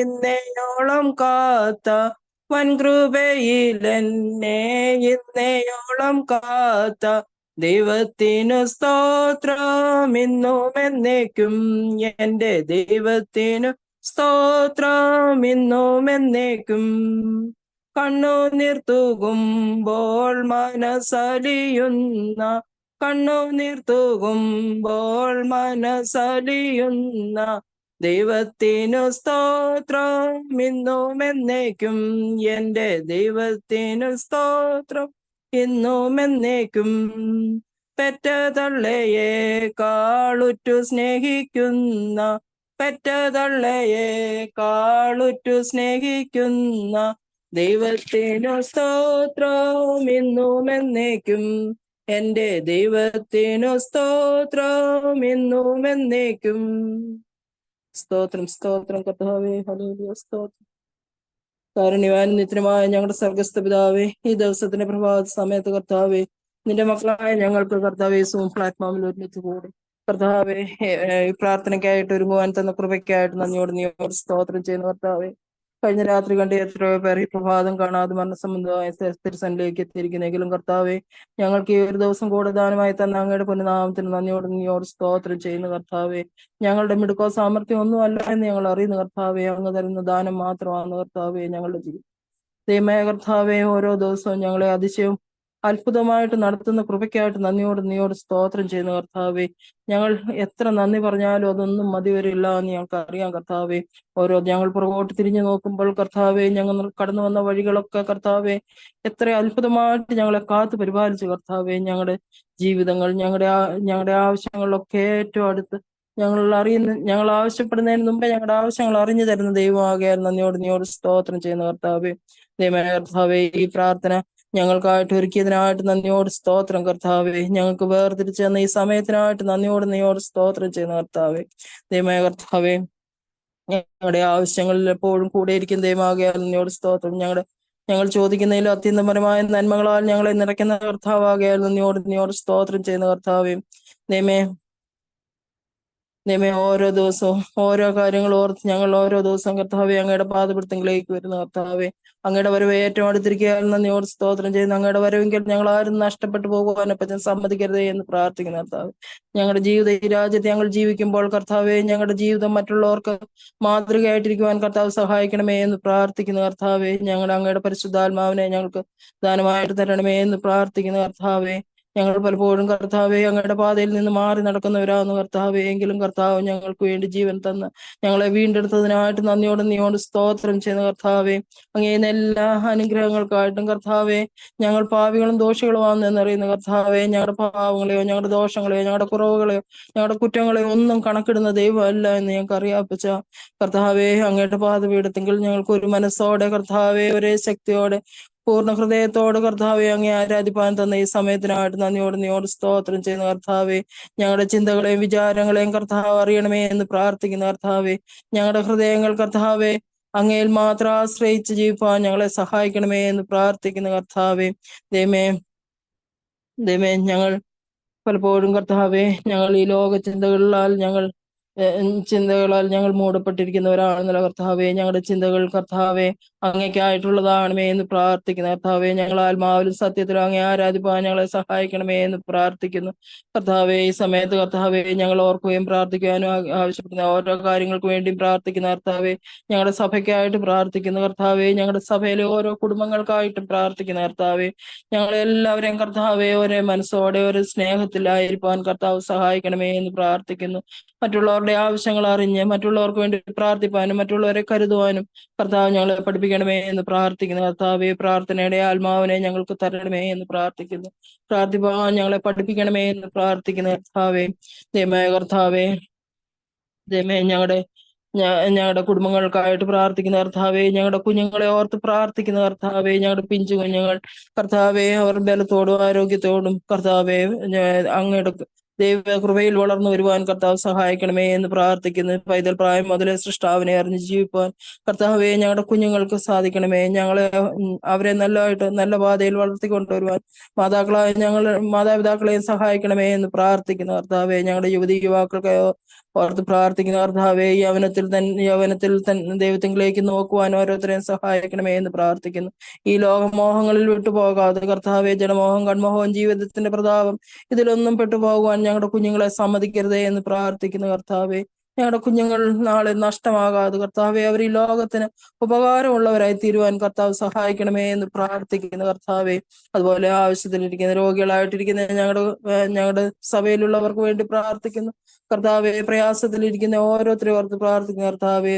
ഇന്നേയോളം കാത്ത, വൻകൃപയിൽ എന്നെ ഇന്നേയോളം കാത്ത ദൈവത്തിനു സ്തോത്രം ഇന്നും എന്നേക്കും. എൻ്റെ ദൈവത്തിനു സ്തോത്രം ഇന്നും എന്നേക്കും. കണ്ണുനീർ തൂകുമ്പോൾ മനസ്സലിയുന്ന, കണ്ണുനീർ തൂകുമ്പോൾ മനസ്സലിയുന്ന ദൈവത്തിനു സ്തോത്രം ഇന്നും എന്നേക്കും. എൻ്റെ ദൈവത്തിനു സ്തോത്രം ഇന്നും എന്നേക്കും. പെറ്റ തള്ളയെ കാളുറ്റു സ്നേഹിക്കുന്ന പെറ്റ തള്ളയെ കാളുറ്റു സ്നേഹിക്കുന്ന ദൈവത്തിനു സ്തോത്രം ഇന്നും എന്നേക്കും. എൻ്റെ ദൈവത്തിനു സ്തോത്രം ഇന്നും എന്നേക്കും. സ്തോത്രം സ്തോത്രം കർത്താവേ, ഹല്ലേലൂയ സ്തോത്രം. കാരുണ്യവാനും നിത്യനുമായ ഞങ്ങളുടെ സ്വർഗസ്ഥ പിതാവേ, ഈ ദിവസത്തിന്റെ പ്രഭാത സമയത്ത് കർത്താവേ, നിന്റെ മക്കളായ ഞങ്ങൾക്ക് കർത്താവേ പ്ലാറ്റ്ഫോമിൽ ഒരുമിച്ച് കൂടി കർത്താവേ ഈ പ്രാർത്ഥനയ്ക്കായിട്ട് ഒരുങ്ങുവാൻ തന്ന കൃപയ്ക്കായിട്ട് നന്ദിയോട് സ്തോത്രം ചെയ്യുന്ന കർത്താവേ, കഴിഞ്ഞ രാത്രി കണ്ട് എത്രയോ പേർ ഈ പ്രഭാതം കാണാതെ മരണസംബന്ധമായ തിരുസനിലേക്ക് എത്തിയിരിക്കുന്നെങ്കിലും കർത്താവേ, ഞങ്ങൾക്ക് ഈ ഒരു ദിവസം കൂടെ ദാനമായി തന്ന അങ്ങയുടെ പുനഃനാമത്തിന് നന്ദിയോട് സ്തോത്രം ചെയ്യുന്ന കർത്താവേ, ഞങ്ങളുടെ മിടുക്കോ സാമർഥ്യം ഒന്നും അല്ല എന്ന് ഞങ്ങൾ അറിയുന്ന കർത്താവേ, അങ്ങ് തരുന്ന ദാനം മാത്രമാണ് കർത്താവേ ഞങ്ങളുടെ ജീവിതം. ദൈവമായ കർത്താവേ, ഓരോ ദിവസവും ഞങ്ങളെ അതിശയവും അത്ഭുതമായിട്ട് നടത്തുന്ന കൃപയ്ക്കായിട്ട് നന്ദിയോട് സ്തോത്രം ചെയ്യുന്ന കർത്താവേ, ഞങ്ങൾ എത്ര നന്ദി പറഞ്ഞാലും അതൊന്നും മതി വരില്ല എന്ന് ഞങ്ങൾക്ക് അറിയാം കർത്താവേ. ഞങ്ങൾ പുറകോട്ട് തിരിഞ്ഞു നോക്കുമ്പോൾ കർത്താവേ, ഞങ്ങൾ കടന്നു വന്ന വഴികളൊക്കെ കർത്താവേ എത്ര അത്ഭുതമായിട്ട് ഞങ്ങളെ കാത്തു പരിപാലിച്ചു കർത്താവേ. ഞങ്ങളുടെ ജീവിതങ്ങൾ ഞങ്ങളുടെ ആവശ്യങ്ങളിലൊക്കെ ഏറ്റവും അടുത്ത് ഞങ്ങൾ ആവശ്യപ്പെടുന്നതിന് മുമ്പേ ഞങ്ങളുടെ ആവശ്യങ്ങൾ അറിഞ്ഞു തരുന്ന ദൈവമാകയാൽ നന്ദിയോട് സ്തോത്രം ചെയ്യുന്ന കർത്താവേ. ദൈവമായ കർത്താവേ, ഈ പ്രാർത്ഥന ഞങ്ങൾക്കായിട്ട് ഒരുക്കിയതിനായിട്ട് നന്ദിയോട് സ്തോത്രം കർത്താവേ. ഞങ്ങൾക്ക് വേർതിരിച്ചു തന്ന ഈ സമയത്തിനായിട്ട് നന്ദിയോട് സ്തോത്രം ചെയ്യുന്ന കർത്താവേ. ദൈവമായ കർത്താവേ, ഞങ്ങളുടെ ആവശ്യങ്ങളിൽ എപ്പോഴും കൂടെയിരിക്കും ദൈവമാകയാൽ നന്ദിയോട് സ്തോത്രം. ഞങ്ങൾ ചോദിക്കുന്നതിലും അത്യന്തപരമായ നന്മകളാൽ ഞങ്ങളെ നിറയ്ക്കുന്ന കർത്താവാകയാൽ നന്ദിയോട് സ്തോത്രം ചെയ്യുന്ന കർത്താവേ. ദൈവമേ, ഓരോ ദിവസവും ഓരോ കാര്യങ്ങൾ ഓർത്ത് ഞങ്ങൾ ഓരോ ദിവസവും കർത്താവേ അങ്ങയുടെ പാദപിടുത്തങ്ങളിലേക്ക് വരുന്ന കർത്താവേ, അങ്ങയുടെ വരവ് ഏറ്റവും അടുത്തിരിക്കാൻ നന്ദിയോട് സ്തോത്രം ചെയ്യുന്ന അങ്ങയുടെ വരവെങ്കിൽ ഞങ്ങൾ ആരും നഷ്ടപ്പെട്ടു പോകുവാനൊപ്പം സമ്മതിക്കരുതേ എന്ന് പ്രാർത്ഥിക്കുന്ന കർത്താവേ. ഞങ്ങളുടെ ജീവിതം ഈ രാജ്യത്ത് ഞങ്ങൾ ജീവിക്കുമ്പോൾ കർത്താവേ, ഞങ്ങളുടെ ജീവിതം മറ്റുള്ളവർക്ക് മാതൃകയായിട്ടിരിക്കുവാൻ കർത്താവ് സഹായിക്കണമേ എന്ന് പ്രാർത്ഥിക്കുന്ന കർത്താവേ. ഞങ്ങളുടെ അങ്ങയുടെ പരിശുദ്ധാത്മാവിനെ ഞങ്ങൾക്ക് ദാനമായിട്ട് തരണമേ എന്ന് പ്രാർത്ഥിക്കുന്ന കർത്താവേ. ഞങ്ങൾ പലപ്പോഴും കർത്താവെ അങ്ങയുടെ പാതയിൽ നിന്ന് മാറി നടക്കുന്നവരാന്ന് കർത്താവെ, എങ്കിലും കർത്താവ് ഞങ്ങൾക്ക് വേണ്ടി ജീവൻ തന്ന് ഞങ്ങളെ വീണ്ടെടുത്തതിനായിട്ട് നന്ദിയോട് സ്തോത്രം ചെയ്യുന്ന കർത്താവെ. അങ്ങേന്ന് എല്ലാ അനുഗ്രഹങ്ങൾക്കായിട്ടും കർത്താവെ, ഞങ്ങൾ പാപികളും ദോഷികളുമാണെന്ന് എന്നറിയുന്ന കർത്താവെ, ഞങ്ങളുടെ പാവങ്ങളെയോ ഞങ്ങളുടെ ദോഷങ്ങളെയോ ഞങ്ങളുടെ കുറവുകളെയോ ഞങ്ങളുടെ കുറ്റങ്ങളെയോ ഒന്നും കണക്കിടുന്ന ദൈവമല്ല എന്ന് ഞങ്ങൾക്ക് അറിയാപ്പിച്ച കർത്താവെ, അങ്ങയുടെ പാദപീഠത്തെങ്കിൽ ഞങ്ങൾക്ക് ഒരു മനസ്സോടെ കർത്താവെ, ഒരേ ശക്തിയോടെ പൂർണ്ണ ഹൃദയത്തോട് കർത്താവെ അങ്ങേ ആരാധിപ്പാൻ തന്ന ഈ സമയത്തിനായിട്ട് നന്ദിയോട് സ്തോത്രം ചെയ്യുന്ന കർത്താവെ. ഞങ്ങളുടെ ചിന്തകളെയും വിചാരങ്ങളെയും കർത്താവ് അറിയണമേ എന്ന് പ്രാർത്ഥിക്കുന്ന കർത്താവെ. ഞങ്ങളുടെ ഹൃദയങ്ങൾ കർത്താവെ അങ്ങയിൽ മാത്രം ആശ്രയിച്ച് ജീവിപ്പാൻ ഞങ്ങളെ സഹായിക്കണമേ എന്ന് പ്രാർത്ഥിക്കുന്ന കർത്താവെ. ദൈവമേ, ഞങ്ങൾ പലപ്പോഴും കർത്താവെ ഞങ്ങൾ ഈ ലോക ചിന്തകളാൽ ഞങ്ങൾ മൂടപ്പെട്ടിരിക്കുന്നവരാണെന്നുള്ള കർത്താവെ. ഞങ്ങളുടെ ചിന്തകൾ കർത്താവെ അങ്ങേക്കായിട്ടുള്ളതാണമേ എന്ന് പ്രാർത്ഥിക്കുന്ന കർത്താവെ. ഞങ്ങൾ ആത്മാവിലും സത്യത്തിലും അങ്ങേ ആരാധിപ്പാൻ ഞങ്ങളെ സഹായിക്കണമേ എന്ന് പ്രാർത്ഥിക്കുന്നു കർത്താവെ. ഈ സമയത്ത് കർത്താവെ ഞങ്ങൾ ഓർക്കുകയും പ്രാർത്ഥിക്കുവാനും ആവശ്യപ്പെടുന്ന ഓരോ കാര്യങ്ങൾക്ക് വേണ്ടിയും പ്രാർത്ഥിക്കുന്ന കർത്താവെ. ഞങ്ങളുടെ സഭയ്ക്കായിട്ട് പ്രാർത്ഥിക്കുന്ന കർത്താവെ. ഞങ്ങളുടെ സഭയിലെ ഓരോ കുടുംബങ്ങൾക്കായിട്ടും പ്രാർത്ഥിക്കുന്ന കർത്താവെ. ഞങ്ങളെല്ലാവരെയും കർത്താവെ ഒരേ മനസ്സോടെ ഒരു സ്നേഹത്തിലായിരിക്കാൻ കർത്താവ് സഹായിക്കണമേ എന്ന് പ്രാർത്ഥിക്കുന്നു. മറ്റുള്ളവരുടെ ആവശ്യങ്ങൾ അറിഞ്ഞ് മറ്റുള്ളവർക്ക് വേണ്ടി പ്രാർത്ഥിപ്പാനും മറ്റുള്ളവരെ കരുതുവാനും കർത്താവ് ഞങ്ങളെ പഠിപ്പിക്കണമേ എന്ന് പ്രാർത്ഥിക്കുന്നു കർത്താവെ. പ്രാർത്ഥനയുടെ ആത്മാവിനെ ഞങ്ങൾക്ക് തരണമേ എന്ന് പ്രാർത്ഥിക്കുന്നു. പ്രാർത്ഥിപ്പാൻ ഞങ്ങളെ പഠിപ്പിക്കണമേ എന്ന് പ്രാർത്ഥിക്കുന്ന കർത്താവെ. ദൈവമായ കർത്താവെ, ഞങ്ങളുടെ കുടുംബങ്ങൾക്കായിട്ട് പ്രാർത്ഥിക്കുന്ന കർത്താവെ. ഞങ്ങളുടെ കുഞ്ഞുങ്ങളെ ഓർത്ത് പ്രാർത്ഥിക്കുന്ന കർത്താവെ. ഞങ്ങളുടെ പിഞ്ചു കുഞ്ഞുങ്ങൾ കർത്താവെ അവർ ബലത്തോടും ആരോഗ്യത്തോടും കർത്താവെ അങ്ങയുടെ ദൈവകൃപയിൽ വളർന്നു വരുവാൻ കർത്താവ് സഹായിക്കണമേ എന്ന് പ്രാർത്ഥിക്കുന്നു. പൈതൽ പ്രായം മുതലേ സൃഷ്ടാവിനെ അറിഞ്ഞ് ജീവിപ്പാൻ കർത്താവെ ഞങ്ങളുടെ കുഞ്ഞുങ്ങൾക്ക് സാധിക്കണമേ. അവരെ നല്ല പാതയിൽ വളർത്തിക്കൊണ്ടുവരുവാൻ മാതാപിതാക്കളെയും സഹായിക്കണമേ എന്ന് പ്രാർത്ഥിക്കുന്നു കർത്താവെ. ഞങ്ങളുടെ യുവാക്കൾക്ക് ഓർത്ത് പ്രാർത്ഥിക്കുന്ന കർത്താവെ. യൗവനത്തിൽ ദൈവത്തിലേക്ക് നോക്കുവാൻ ഓരോരുത്തരെയും സഹായിക്കണമേ എന്ന് പ്രാർത്ഥിക്കുന്നു. ഈ ലോകമോഹങ്ങളിൽ വിട്ടുപോകാതെ കർത്താവെ, ജനമോഹം കൺമോഹം ജീവിതത്തിന്റെ പ്രതാപം ഇതിലൊന്നും പെട്ടുപോകുവാൻ ഞങ്ങളുടെ കുഞ്ഞുങ്ങളെ സമ്മതിക്കരുതേ എന്ന് പ്രാർത്ഥിക്കുന്ന കർത്താവെ. ഞങ്ങളുടെ കുഞ്ഞുങ്ങൾ നാളെ നഷ്ടമാകാതെ കർത്താവെ അവർ ഈ ലോകത്തിന് ഉപകാരമുള്ളവരായി തീരുവാൻ കർത്താവ് സഹായിക്കണമേ എന്ന് പ്രാർത്ഥിക്കുന്നു കർത്താവെ. അതുപോലെ ആവശ്യത്തിലിരിക്കുന്ന രോഗികളായിട്ടിരിക്കുന്ന ഞങ്ങളുടെ സഭയിലുള്ളവർക്ക് വേണ്ടി പ്രാർത്ഥിക്കുന്നു കർത്താവെ. പ്രയാസത്തിലിരിക്കുന്ന ഓരോരുത്തരും ഓർത്ത് പ്രാർത്ഥിക്കുന്നു കർത്താവെ.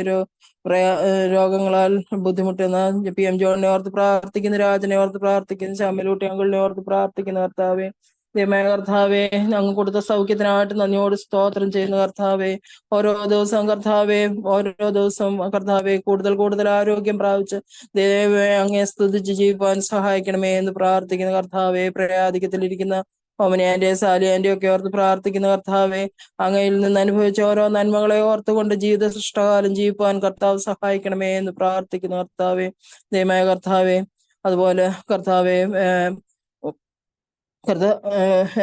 രോഗങ്ങളാൽ ബുദ്ധിമുട്ടുന്ന PM ജോണിനെ ഓർത്ത് പ്രാർത്ഥിക്കുന്നു, രാജനെ ഓർത്ത് പ്രാർത്ഥിക്കുന്നു, ശാമലൂട്ടി അങ്കിളിനെ ഓർത്ത് പ്രാർത്ഥിക്കുന്നു കർത്താവെ. ദൈവമായ കർത്താവെ, അങ്ങ് കൊടുത്ത സൗഖ്യത്തിനായിട്ട് നന്ദിയോട് സ്തോത്രം ചെയ്യുന്ന കർത്താവെ. ഓരോ ദിവസവും കർത്താവെ, ഓരോ ദിവസവും കർത്താവെ കൂടുതൽ കൂടുതൽ ആരോഗ്യം പ്രാപിച്ച് ദൈവമേ അങ്ങേ സ്തുതിച്ച് ജീവിക്കാൻ സഹായിക്കണമേ എന്ന് പ്രാർത്ഥിക്കുന്ന കർത്താവെ. പ്രയാധികത്തിലിരിക്കുന്ന ഓമനിയാന്റെ സാലിയാന്റെ ഒക്കെ ഓർത്ത് പ്രാർത്ഥിക്കുന്ന കർത്താവെ. അങ്ങയിൽ നിന്ന് അനുഭവിച്ച ഓരോ നന്മകളെ ഓർത്തുകൊണ്ട് ജീവിത സൃഷ്ടകാലം ജീവിപ്പാൻ കർത്താവ് സഹായിക്കണമേ എന്ന് പ്രാർത്ഥിക്കുന്ന കർത്താവെ. ദൈവമായ കർത്താവെ, അതുപോലെ കർത്താവെ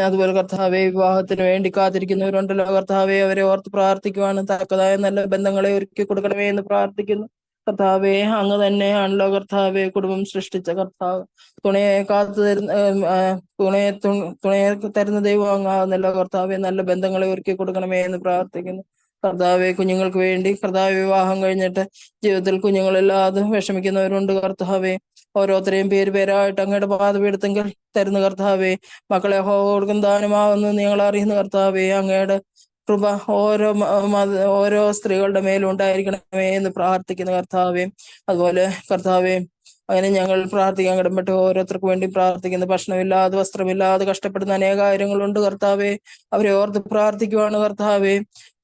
അതുപോലെ കർത്താവെ, വിവാഹത്തിന് വേണ്ടി കാത്തിരിക്കുന്നവരുണ്ടല്ലോ കർത്താവെ, അവരെ ഓർത്ത് പ്രാർത്ഥിക്കുവാണ് തക്കതായ നല്ല ബന്ധങ്ങളെ ഒരുക്കി കൊടുക്കണമേ എന്ന് പ്രാർത്ഥിക്കുന്നു കർത്താവെ. അങ്ങ് തന്നെയാണല്ലോ കർത്താവെ കുടുംബം സൃഷ്ടിച്ച കർത്താവ്. തുണയെ കാത്തു തരുന്ന തുണയെ തരുന്ന ദൈവം അങ്ങാന്നല്ലോ കർത്താവെ. നല്ല ബന്ധങ്ങളെ ഒരുക്കി കൊടുക്കണമേ എന്ന് പ്രാർത്ഥിക്കുന്നു കർത്താവെ. കുഞ്ഞുങ്ങൾക്ക് വേണ്ടി കർത്താവ് വിവാഹം കഴിഞ്ഞിട്ട് ജീവിതത്തിൽ കുഞ്ഞുങ്ങളില്ലാതെ വിഷമിക്കുന്നവരുണ്ട് കർത്താവെ. ഓരോരുത്തരെയും പേരായിട്ട് അങ്ങയുടെ പാദപീഠത്തെങ്കിൽ തരുന്ന കർത്താവെ. മക്കളെ കൊടുക്കും ദാനമാകുന്നു നിങ്ങൾ അറിയുന്ന കർത്താവെ. അങ്ങയുടെ കൃപ ഓരോ സ്ത്രീകളുടെ മേലും ഉണ്ടായിരിക്കണമേ എന്ന് പ്രാർത്ഥിക്കുന്ന കർത്താവെ. അതുപോലെ കർത്താവെ, അങ്ങനെ ഞങ്ങൾ പ്രാർത്ഥിക്കാൻ കടമ്പെട്ട് ഓരോരുത്തർക്ക് വേണ്ടി പ്രാർത്ഥിക്കുന്നു. ഭക്ഷണമില്ലാതെ വസ്ത്രമില്ലാതെ കഷ്ടപ്പെടുന്ന അനേകാര്യങ്ങളുണ്ട് കർത്താവെ. അവരെ ഓർത്ത് പ്രാർത്ഥിക്കുവാണ് കർത്താവെ.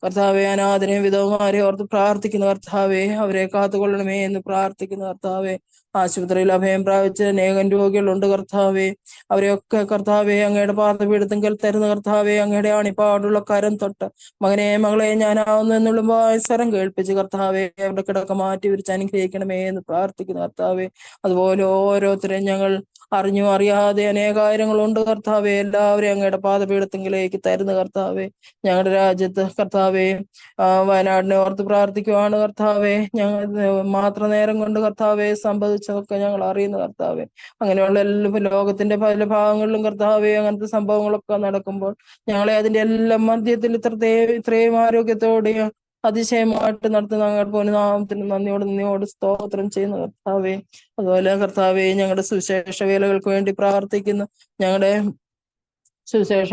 കർത്താവെ, അനാഥരെയും വിധവമാരെ ഓർത്ത് പ്രാർത്ഥിക്കുന്ന കർത്താവെ. അവരെ കാത്തുകൊള്ളണമേ എന്ന് പ്രാർത്ഥിക്കുന്ന കർത്താവെ. ആശുപത്രിയിൽ അഭയം പ്രാപിച്ച അനേകം രോഗികളുണ്ട് കർത്താവെ. അവരെയൊക്കെ കർത്താവെ അങ്ങയുടെ പാദപീഠത്തെങ്കിൽ തരുന്ന കർത്താവെ. അങ്ങയുടെ അണിപ്പാടുള്ള കരം തൊട്ട് മകനെ മകളെ ഞാനാവുന്നു എന്നുള്ള സ്വരം കേൾപ്പിച്ച് കർത്താവെ അവരുടെ കിടക്ക മാറ്റി വിരിച്ച് അനുഗ്രഹിക്കണമേ എന്ന് പ്രാർത്ഥിക്കുന്ന കർത്താവെ. അതുപോലെ ഓരോരുത്തരെയും ഞങ്ങൾ അറിഞ്ഞു അറിയാതെ അനേകാര്യങ്ങളുണ്ട് കർത്താവെ. എല്ലാവരെയും അങ്ങയുടെ പാദപീഠത്തെങ്കിലേക്ക് തരുന്ന കർത്താവെ. ഞങ്ങളുടെ രാജ്യത്ത് കർത്താവെ വയനാടിനെ ഓർത്ത് പ്രാർത്ഥിക്കുവാണ് കർത്താവെ. ഞങ്ങൾ മാത്ര നേരം കൊണ്ട് കർത്താവെ സംഭവിച്ചതൊക്കെ ഞങ്ങൾ അറിയുന്ന കർത്താവെ. അങ്ങനെയുള്ള എല്ലാ ലോകത്തിന്റെ പല ഭാഗങ്ങളിലും കർത്താവെ അങ്ങനത്തെ സംഭവങ്ങളൊക്കെ നടക്കുമ്പോൾ ഞങ്ങളെ അതിന്റെ എല്ലാം മധ്യത്തിൽ ഇത്രയും ആരോഗ്യത്തോടെ അതിശയമായിട്ട് നടത്തുന്ന ഞങ്ങളുടെ പൊന്നുനാമത്തിന് നന്ദിയോട് സ്തോത്രം ചെയ്യുന്ന കർത്താവെ. അതുപോലെ കർത്താവെ, ഞങ്ങളുടെ സുവിശേഷ വേലകൾക്ക് വേണ്ടി പ്രാർത്ഥിക്കുന്നു. ഞങ്ങളുടെ സുവിശേഷ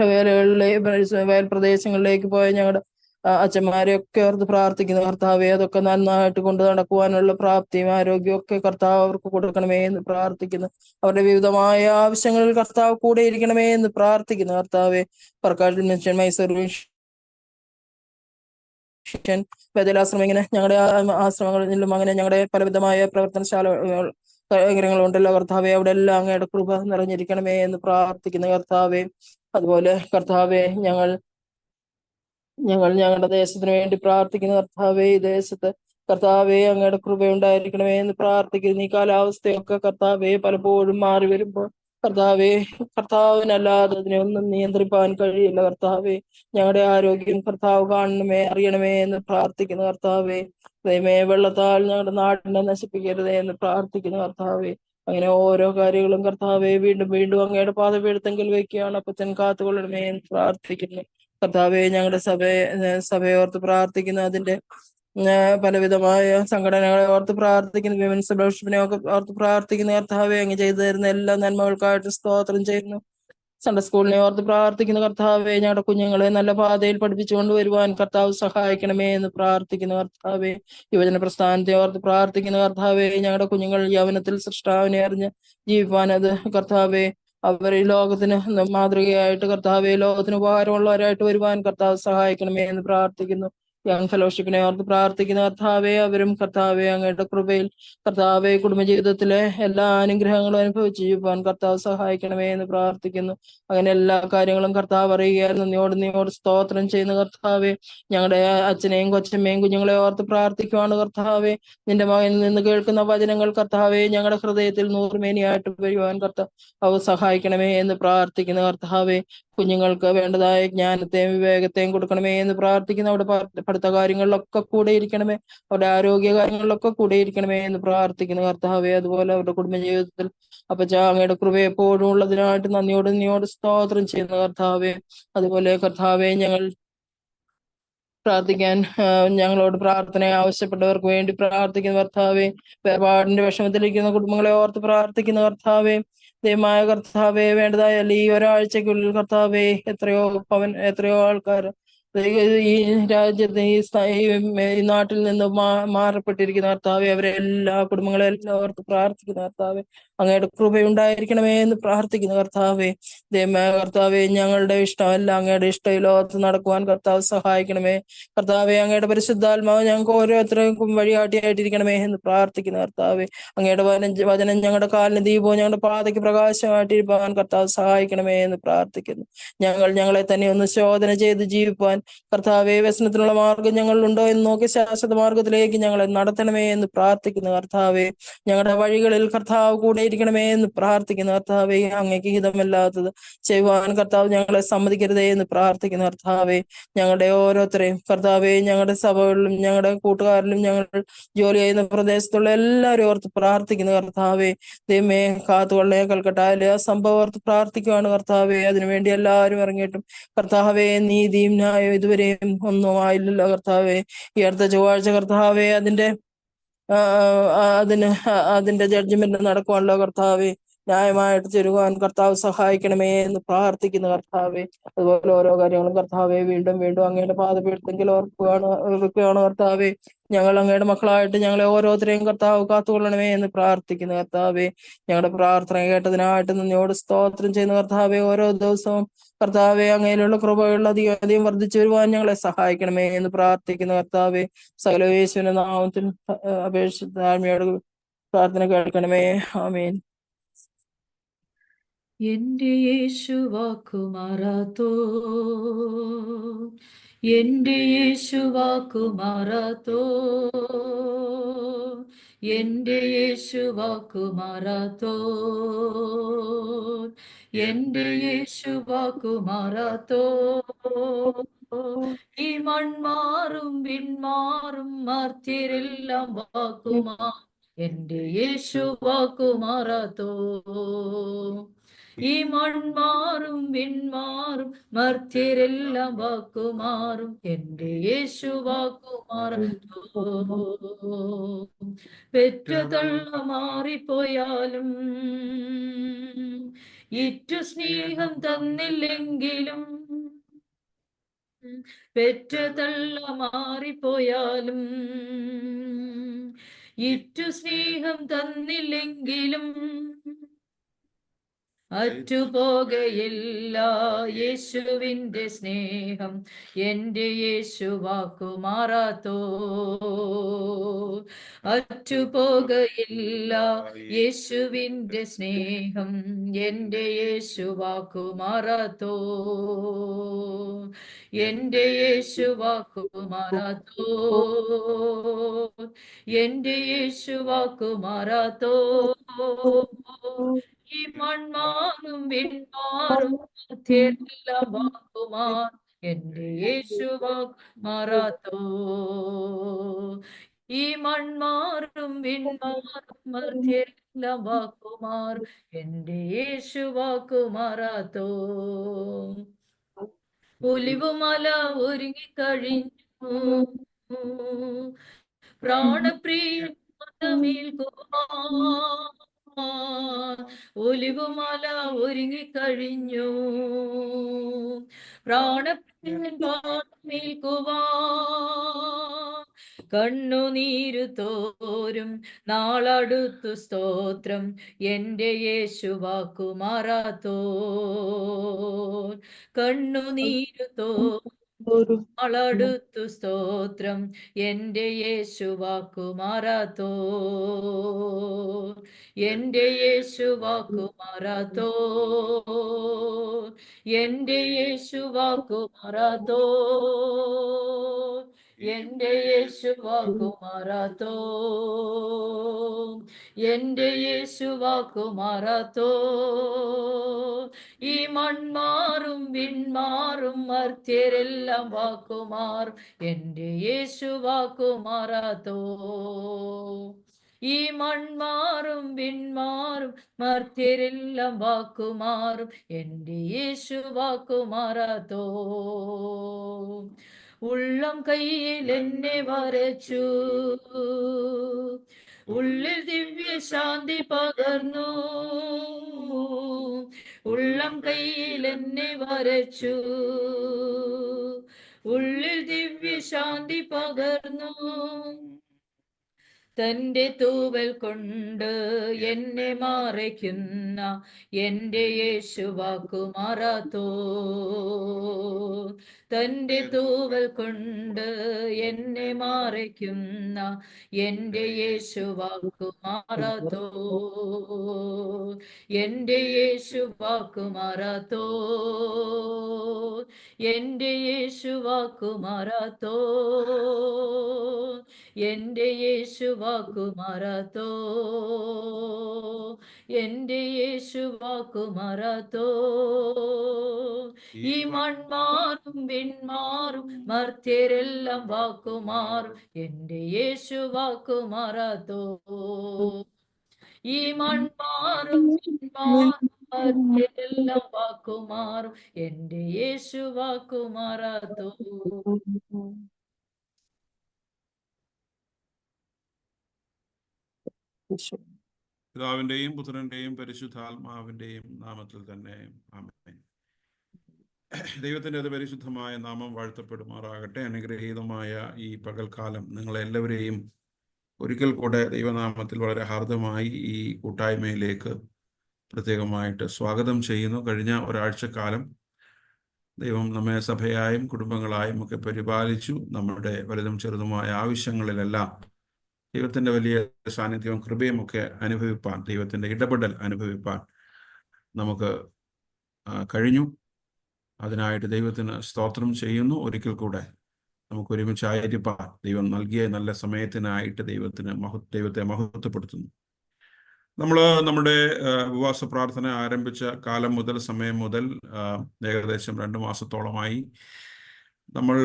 വയൽ പ്രദേശങ്ങളിലേക്ക് പോയ ഞങ്ങളുടെ അച്ഛന്മാരെയൊക്കെ ഓർത്ത് പ്രാർത്ഥിക്കുന്ന കർത്താവെ. അതൊക്കെ നന്നായിട്ട് കൊണ്ട് നടക്കുവാനുള്ള പ്രാപ്തിയും ആരോഗ്യവും ഒക്കെ കർത്താവ് അവർക്ക് കൊടുക്കണമേ എന്ന് പ്രാർത്ഥിക്കുന്നു. അവരുടെ വിവിധമായ ആവശ്യങ്ങളിൽ കർത്താവ് കൂടെ ഇരിക്കണമേ എന്ന് പ്രാർത്ഥിക്കുന്നു കർത്താവെ. പറക്കാട്ടിൽ മിഷൻ, മൈസൂർ മിഷൻ, ബദലാശ്രമം, ഇങ്ങനെ ഞങ്ങളുടെ ആശ്രമങ്ങളിലും അങ്ങനെ ഞങ്ങളുടെ പലവിധമായ പ്രവർത്തനശാലകളുണ്ടല്ലോ കർത്താവെ. അവിടെ എല്ലാം അങ്ങയുടെ കൃപ നിറഞ്ഞിരിക്കണമേ എന്ന് പ്രാർത്ഥിക്കുന്ന കർത്താവെ. അതുപോലെ കർത്താവെ, ഞങ്ങളുടെ ദേശത്തിന് വേണ്ടി പ്രാർത്ഥിക്കുന്ന കർത്താവെ. ഈ ദേശത്ത് കർത്താവെ അങ്ങയുടെ കൃപയുണ്ടായിരിക്കണമേ എന്ന് പ്രാർത്ഥിക്കുന്നു. ഈ കാലാവസ്ഥയൊക്കെ കർത്താവെ പലപ്പോഴും മാറി വരുമ്പോൾ കർത്താവിനല്ലാതെ അതിനെ ഒന്നും നിയന്ത്രിപ്പാൻ കഴിയില്ല കർത്താവെ. ഞങ്ങളുടെ ആരോഗ്യം കർത്താവ് കാണണമേ അറിയണമേ എന്ന് പ്രാർത്ഥിക്കുന്ന കർത്താവെ. ദൈവമേ, വെള്ളത്താൽ ഞങ്ങളുടെ നാടിനെ നശിപ്പിക്കരുതേ എന്ന് പ്രാർത്ഥിക്കുന്ന കർത്താവെ. അങ്ങനെ ഓരോ കാര്യങ്ങളും കർത്താവെ വീണ്ടും വീണ്ടും അങ്ങയുടെ പാദപീഠത്തെങ്കിൽ വയ്ക്കുകയാണ്. അപ്പച്ചൻ കാത്തുകൊള്ളണമേ എന്ന് പ്രാർത്ഥിക്കുന്നു കർത്താവെ. ഞങ്ങളുടെ സഭയോർത്ത് പ്രാർത്ഥിക്കുന്ന അതിന്റെ പലവിധമായ സംഘടനകളെ ഓർത്ത് പ്രാർത്ഥിക്കുന്നു. വിമൻസ് ഫെലോഷിപ്പിനെ ഒക്കെ ഓർത്ത് പ്രാർത്ഥിക്കുന്ന കർത്താവെ. അങ്ങ് ചെയ്തു തരുന്ന എല്ലാ നന്മകൾക്കായിട്ട് സ്തോത്രം ചെയ്യുന്നു. സൺഡേ സ്കൂളിനെ ഓർത്ത് പ്രാർത്ഥിക്കുന്ന കർത്താവെ. ഞങ്ങളുടെ കുഞ്ഞുങ്ങളെ നല്ല പാതയിൽ പഠിപ്പിച്ചുകൊണ്ട് വരുവാൻ കർത്താവ് സഹായിക്കണമേ എന്ന് പ്രാർത്ഥിക്കുന്ന കർത്താവെ. യുവജന പ്രസ്ഥാനത്തെ ഓർത്ത് പ്രാർത്ഥിക്കുന്ന കർത്താവെ. ഞങ്ങളുടെ കുഞ്ഞുങ്ങൾ യൗവനത്തിൽ സൃഷ്ടാവിനെ അറിഞ്ഞ് ജീവിപ്പാൻ അത് കർത്താവെ അവർ ഈ ലോകത്തിന് മാതൃകയായിട്ട് കർത്താവെ ലോകത്തിന് ഉപകാരമുള്ളവരായിട്ട് വരുവാൻ കർത്താവ് സഹായിക്കണമേ എന്ന് പ്രാർത്ഥിക്കുന്നു. യങ് ഫെലോഷിപ്പിനെ ഓർത്ത് പ്രാർത്ഥിക്കുന്ന കർത്താവെ. അവരും കർത്താവെ അങ്ങയുടെ കൃപയിൽ കർത്താവെ കുടുംബജീവിതത്തിലെ എല്ലാ അനുഗ്രഹങ്ങളും അനുഭവിച്ച് ജീവിപ്പാൻ കർത്താവ് സഹായിക്കണമേ എന്ന് പ്രാർത്ഥിക്കുന്നു. അങ്ങനെ എല്ലാ കാര്യങ്ങളും കർത്താവ് അറിയുകയായിരുന്നു. നീയോട് സ്തോത്രം ചെയ്യുന്ന കർത്താവെ. ഞങ്ങളുടെ അച്ഛനെയും കൊച്ചമ്മയും കുഞ്ഞുങ്ങളെ ഓർത്ത് പ്രാർത്ഥിക്കുവാണ് കർത്താവെ. നിന്റെ മകനിൽ നിന്ന് കേൾക്കുന്ന വചനങ്ങൾ കർത്താവെ ഞങ്ങളുടെ ഹൃദയത്തിൽ നൂറുമേനിയായിട്ട് വരുവാൻ കർത്താവ് സഹായിക്കണമേ എന്ന് പ്രാർത്ഥിക്കുന്ന കർത്താവെ. കുഞ്ഞുങ്ങൾക്ക് വേണ്ടതായ ജ്ഞാനത്തെയും വിവേകത്തെയും കൊടുക്കണമേ എന്ന് പ്രാർത്ഥിക്കുന്നു. അവിടെ പഠിത്ത കാര്യങ്ങളിലൊക്കെ കൂടെ ഇരിക്കണമേ. അവരുടെ ആരോഗ്യ കാര്യങ്ങളിലൊക്കെ കൂടെ ഇരിക്കണമേ എന്ന് പ്രാർത്ഥിക്കുന്നു കർത്താവെ. അതുപോലെ അവരുടെ കുടുംബജീവിതത്തിൽ അപ്പച്ചാ അങ്ങയുടെ കൃപ എപ്പോഴും ഉള്ളതിനായിട്ട് നന്ദിയോട് സ്തോത്രം ചെയ്യുന്ന കർത്താവെ. അതുപോലെ കർത്താവെ, പ്രാർത്ഥിക്കാൻ ഞങ്ങളോട് പ്രാർത്ഥന ആവശ്യപ്പെട്ടവർക്ക് വേണ്ടി പ്രാർത്ഥിക്കുന്ന കർത്താവെ, വേർപാടിന്റെ വിഷമത്തിലിരിക്കുന്ന കുടുംബങ്ങളെ ഓർത്ത് പ്രാർത്ഥിക്കുന്ന കർത്താവെ, ദൈവമായ കർത്താവെ, വേണ്ടതായാൽ ഈ ഒരാഴ്ചക്കുള്ളിൽ കർത്താവെ എത്രയോ ആൾക്കാർ ഈ രാജ്യത്ത് ഈ നാട്ടിൽ നിന്ന് മാറപ്പെട്ടിരിക്കുന്ന കർത്താവെ, അവരെ എല്ലാ കുടുംബങ്ങളെ എല്ലാം ഓർത്ത് പ്രാർത്ഥിക്കുന്ന കർത്താവെ, അങ്ങയുടെ കൃപയുണ്ടായിരിക്കണമേ എന്ന് പ്രാർത്ഥിക്കുന്ന കർത്താവെ, ദൈവമായ കർത്താവെ, ഞങ്ങളുടെ ഇഷ്ടമല്ല അങ്ങയുടെ ഇഷ്ടം ഈ ലോകത്ത് നടക്കുവാൻ കർത്താവ് സഹായിക്കണമേ. കർത്താവെ, അങ്ങയുടെ പരിശുദ്ധാത്മാവ് ഞങ്ങൾക്ക് ഓരോരുത്തർക്കും വഴികാട്ടിയായിട്ടിരിക്കണമേ എന്ന് പ്രാർത്ഥിക്കുന്ന കർത്താവെ, അങ്ങയുടെ വചനം ഞങ്ങളുടെ കാലിന് ദീപവും ഞങ്ങളുടെ പാതയ്ക്ക് പ്രകാശമായിട്ടിരിക്കാൻ കർത്താവ് സഹായിക്കണമേ എന്ന് പ്രാർത്ഥിക്കുന്നു. ഞങ്ങളെ തന്നെ ഒന്ന് ശോധന ചെയ്ത് ജീവിപ്പാൻ കർത്താവെ, വ്യസനത്തിനുള്ള മാർഗം ഞങ്ങളിലുണ്ടോ എന്ന് നോക്കി ശാശ്വത മാർഗത്തിലേക്ക് ഞങ്ങളെ നടത്തണമേ എന്ന് പ്രാർത്ഥിക്കുന്നു കർത്താവെ. ഞങ്ങളുടെ വഴികളിൽ കർത്താവ് കൂടെ ഇരിക്കണമേ എന്ന് പ്രാർത്ഥിക്കുന്നു കർത്താവെ. അങ്ങേക്ക് ഹിതമല്ലാത്തത് ചെയ്യുവാൻ കർത്താവ് ഞങ്ങളെ സമ്മതിക്കരുതേ എന്ന് പ്രാർത്ഥിക്കുന്നു കർത്താവെ. ഞങ്ങളുടെ ഓരോരുത്തരെയും കർത്താവെ, ഞങ്ങളുടെ സഭകളിലും ഞങ്ങളുടെ കൂട്ടുകാരിലും ഞങ്ങൾ ജോലി ചെയ്യുന്ന പ്രദേശത്തുള്ള എല്ലാവരും ഓർത്ത് പ്രാർത്ഥിക്കുന്നു കർത്താവെ. ദൈവമേ, കാത്തുകൊള്ളേ കൽക്കട്ടയിലെ ആ സംഭവം ഓർത്ത് പ്രാർത്ഥിക്കുവാണ് കർത്താവെ. അതിനുവേണ്ടി എല്ലാവരും ഇറങ്ങിയിട്ടും കർത്താവെ, നീതിയും ന്യായവും ഇതുവരെയും ഒന്നും ആയില്ലല്ലോ കർത്താവെ. ഈ അടുത്ത ചൊവ്വാഴ്ച കർത്താവെ, അതിന്റെ ജഡ്ജ്മെന്റ് നടക്കുവാണല്ലോ കർത്താവെ. ന്യായമായിട്ട് ചെരുവാൻ കർത്താവ് സഹായിക്കണമേ എന്ന് പ്രാർത്ഥിക്കുന്ന കർത്താവെ. അതുപോലെ ഓരോ കാര്യങ്ങളും കർത്താവെ വീണ്ടും വീണ്ടും അങ്ങയുടെ പാദപീഠത്തെങ്കിൽ ഓർക്കുകയാണ് കർത്താവെ. ഞങ്ങൾ അങ്ങയുടെ മക്കളായിട്ട് ഞങ്ങളെ ഓരോരുത്തരെയും കർത്താവ് കാത്തുകൊള്ളണമേ എന്ന് പ്രാർത്ഥിക്കുന്ന കർത്താവെ. ഞങ്ങളുടെ പ്രാർത്ഥന കേട്ടതിനായിട്ട് നന്ദിയോട് സ്തോത്രം ചെയ്യുന്ന കർത്താവെ. ഓരോ ദിവസവും കർത്താവെ, അങ്ങയിലുള്ള കൃപകൾ അധികം അധികം വർദ്ധിച്ചു വരുവാൻ ഞങ്ങളെ സഹായിക്കണമേ എന്ന് പ്രാർത്ഥിക്കുന്ന കർത്താവെ. സകല യേശുവിന്റെ നാമത്തിൽ അപേക്ഷിച്ച് താഴ്മയോട് പ്രാർത്ഥന കേൾക്കണമേ. ആമേൻ. എന്റെ യേശുവാക്കുമാറാത്തോ, എന്റെ യേശുവാക്കുമാറാത്തോ, എന്റെ യേശുവാക്കുമാറാത്തോ, എന്റെ യേശുവാക്കുമാറാത്തോ. ഈ മൺമാറും വിൺമാറും മർത്യരെല്ലാം വാക്കുമാ, എന്റെ യേശുവാക്കുമാറാത്തോ. ഈ മൺമാറും വിൺമാറും മർത്യരെല്ലാം വാക്കുമാറും, എന്റെ യേശു വാക്കുമാറാത്തോ. പെറ്റതള്ള മാറിപ്പോയാലും ഇറ്റു സ്നേഹം തന്നില്ലെങ്കിലും, പെറ്റതള്ള മാറിപ്പോയാലും ഇറ്റു സ്നേഹം തന്നില്ലെങ്കിലും അറ്റുപോകയില്ല യേശുവിൻ്റെ സ്നേഹം, എൻ്റെ യേശു വാക്കുമാറാത്തോ. അറ്റുപോകയില്ല യേശുവിൻ്റെ സ്നേഹം, എൻ്റെ യേശു വാക്കുമാറാത്തോ. എൻ്റെ യേശു വാക്കുമാറാത്തോ, എൻ്റെ യേശു വാക്കുമാറാത്തോ. ഈ മൺമാറും വിൺമാറും മർത്യരെല്ലാം വാക്കുമാർ, എൻ്റെ യേശു വാക്കുമാറാത്തോ. ഈ മൺമാറും വിൺമാറും മർത്യരെല്ലാം വാക്കുമാർ, എൻ്റെ യേശു വാക്കുമാറാത്തോ. ഒലിവുമല ഒരുങ്ങിക്കഴിഞ്ഞു, പ്രാണപ്രിയൻ ഒലിവുമല ഒരുങ്ങിക്കഴിഞ്ഞു, പ്രാണപ്രിയൻ പാദമേൽക്കുവാൻ. കണ്ണുനീരു തോരും നാളടുത്തു സ്തോത്രം, എൻ്റെ യേശു വാക്കുമാറാത്തോ. കണ്ണുനീരു തോരും നാളടുത്തു സ്തോത്രം, എൻ്റെ യേശു വാക്കുമാറാത്തോ. എൻ്റെ യേശു വാക്കുമാറാത്തോ, എൻ്റെ യേശു വാക്കുമാറാത്തോ, എൻ്റെ യേശു വാക്കുമാറാത്തോ, എൻ്റെ യേശു വാക്കുമാറാത്തോ. ഈ മൺമാറും വിൺമാറും മർത്യരെല്ലാം വാക്കുമാറും, എൻ്റെ യേശു വാക്കുമാറാത്തോ. ഈ മൺമാറും വിൺമാറും മർത്യരെല്ലാം വാക്കുമാറും, എൻ്റെ യേശു വാക്കുമാറാത്തോ. ഉള്ളം കയ്യിൽ എന്നെ വരച്ചു, ഉള്ളിൽ ദിവ്യശാന്തി പകർന്നു. ഉള്ളം കയ്യിൽ എന്നെ വരച്ചു, ഉള്ളിൽ ദിവ്യശാന്തി പകർന്നു. തന്റെ തൂവൽ കൊണ്ട് എന്നെ മറയ്ക്കുന്ന എൻ്റെ യേശുവാക്കു മാറാത്തോ. തന്റെ തൂവൽ കൊണ്ട് എന്നെ മറയ്ക്കുന്ന എൻ്റെ യേശുവാക്കു മാറാത്തോ. എൻ്റെ യേശുവാക്കു മാറാത്തോ. എൻ്റെ യേശുവാക്കു മാറാത്തോ. എൻ്റെ യേശുവാക്കു മാറാത്തോ. എൻ്റെ യേശുവാക്കു മാറാത്തോ. ഈ മൺമാറും വിൺമാറും മർത്യരെല്ലാം വാക്കുമാറും എൻ്റെ യേശുവാക്കു മാറാത്തോ. ഈ മൺമാറും വിൺമാറും മർത്യരെല്ലാം വാക്കുമാറും എൻ്റെ യേശുവാക്കു മാറാത്തോ. പിതാവിന്റെയും പുത്രന്റെയും പരിശുദ്ധാത്മാവിന്റെയും നാമത്തിൽ തന്നെ ആമേൻ. ദൈവത്തിന്റെ അതിപരിശുദ്ധമായ നാമം വാഴ്ത്തപ്പെടുമാറാകട്ടെ. അനുഗ്രഹീതമായ ഈ പകൽക്കാലം നിങ്ങളെല്ലാവരെയും ഒരിക്കൽ കൂടെ ദൈവനാമത്തിൽ വളരെ ഹാർദമായി ഈ കൂട്ടായ്മയിലേക്ക് പ്രത്യേകമായിട്ട് സ്വാഗതം ചെയ്യുന്നു. കഴിഞ്ഞ ഒരാഴ്ചക്കാലം ദൈവം നമ്മെ സഭയായും കുടുംബങ്ങളായും ഒക്കെ പരിപാലിച്ചു. നമ്മുടെ വലുതും ചെറുതുമായ ആവശ്യങ്ങളിലെല്ലാം ദൈവത്തിൻ്റെ വലിയ സാന്നിധ്യവും കൃപയും ഒക്കെ അനുഭവിപ്പാൻ, ദൈവത്തിൻ്റെ ഇടപെടൽ അനുഭവിപ്പാൻ നമുക്ക് കഴിഞ്ഞു. അതിനായിട്ട് ദൈവത്തിന് സ്തോത്രം ചെയ്യുന്നു. ഒരിക്കൽ കൂടെ നമുക്ക് ഒരുമിച്ചായിരിക്കാൻ ദൈവം നൽകിയ നല്ല സമയത്തിനായിട്ട് ദൈവത്തെ മഹത്വപ്പെടുത്തുന്നു. നമ്മൾ നമ്മുടെ ഉപവാസ പ്രാർത്ഥന ആരംഭിച്ച കാലം മുതൽ, സമയം മുതൽ ഏകദേശം 2 മാസത്തോളമായി നമ്മൾ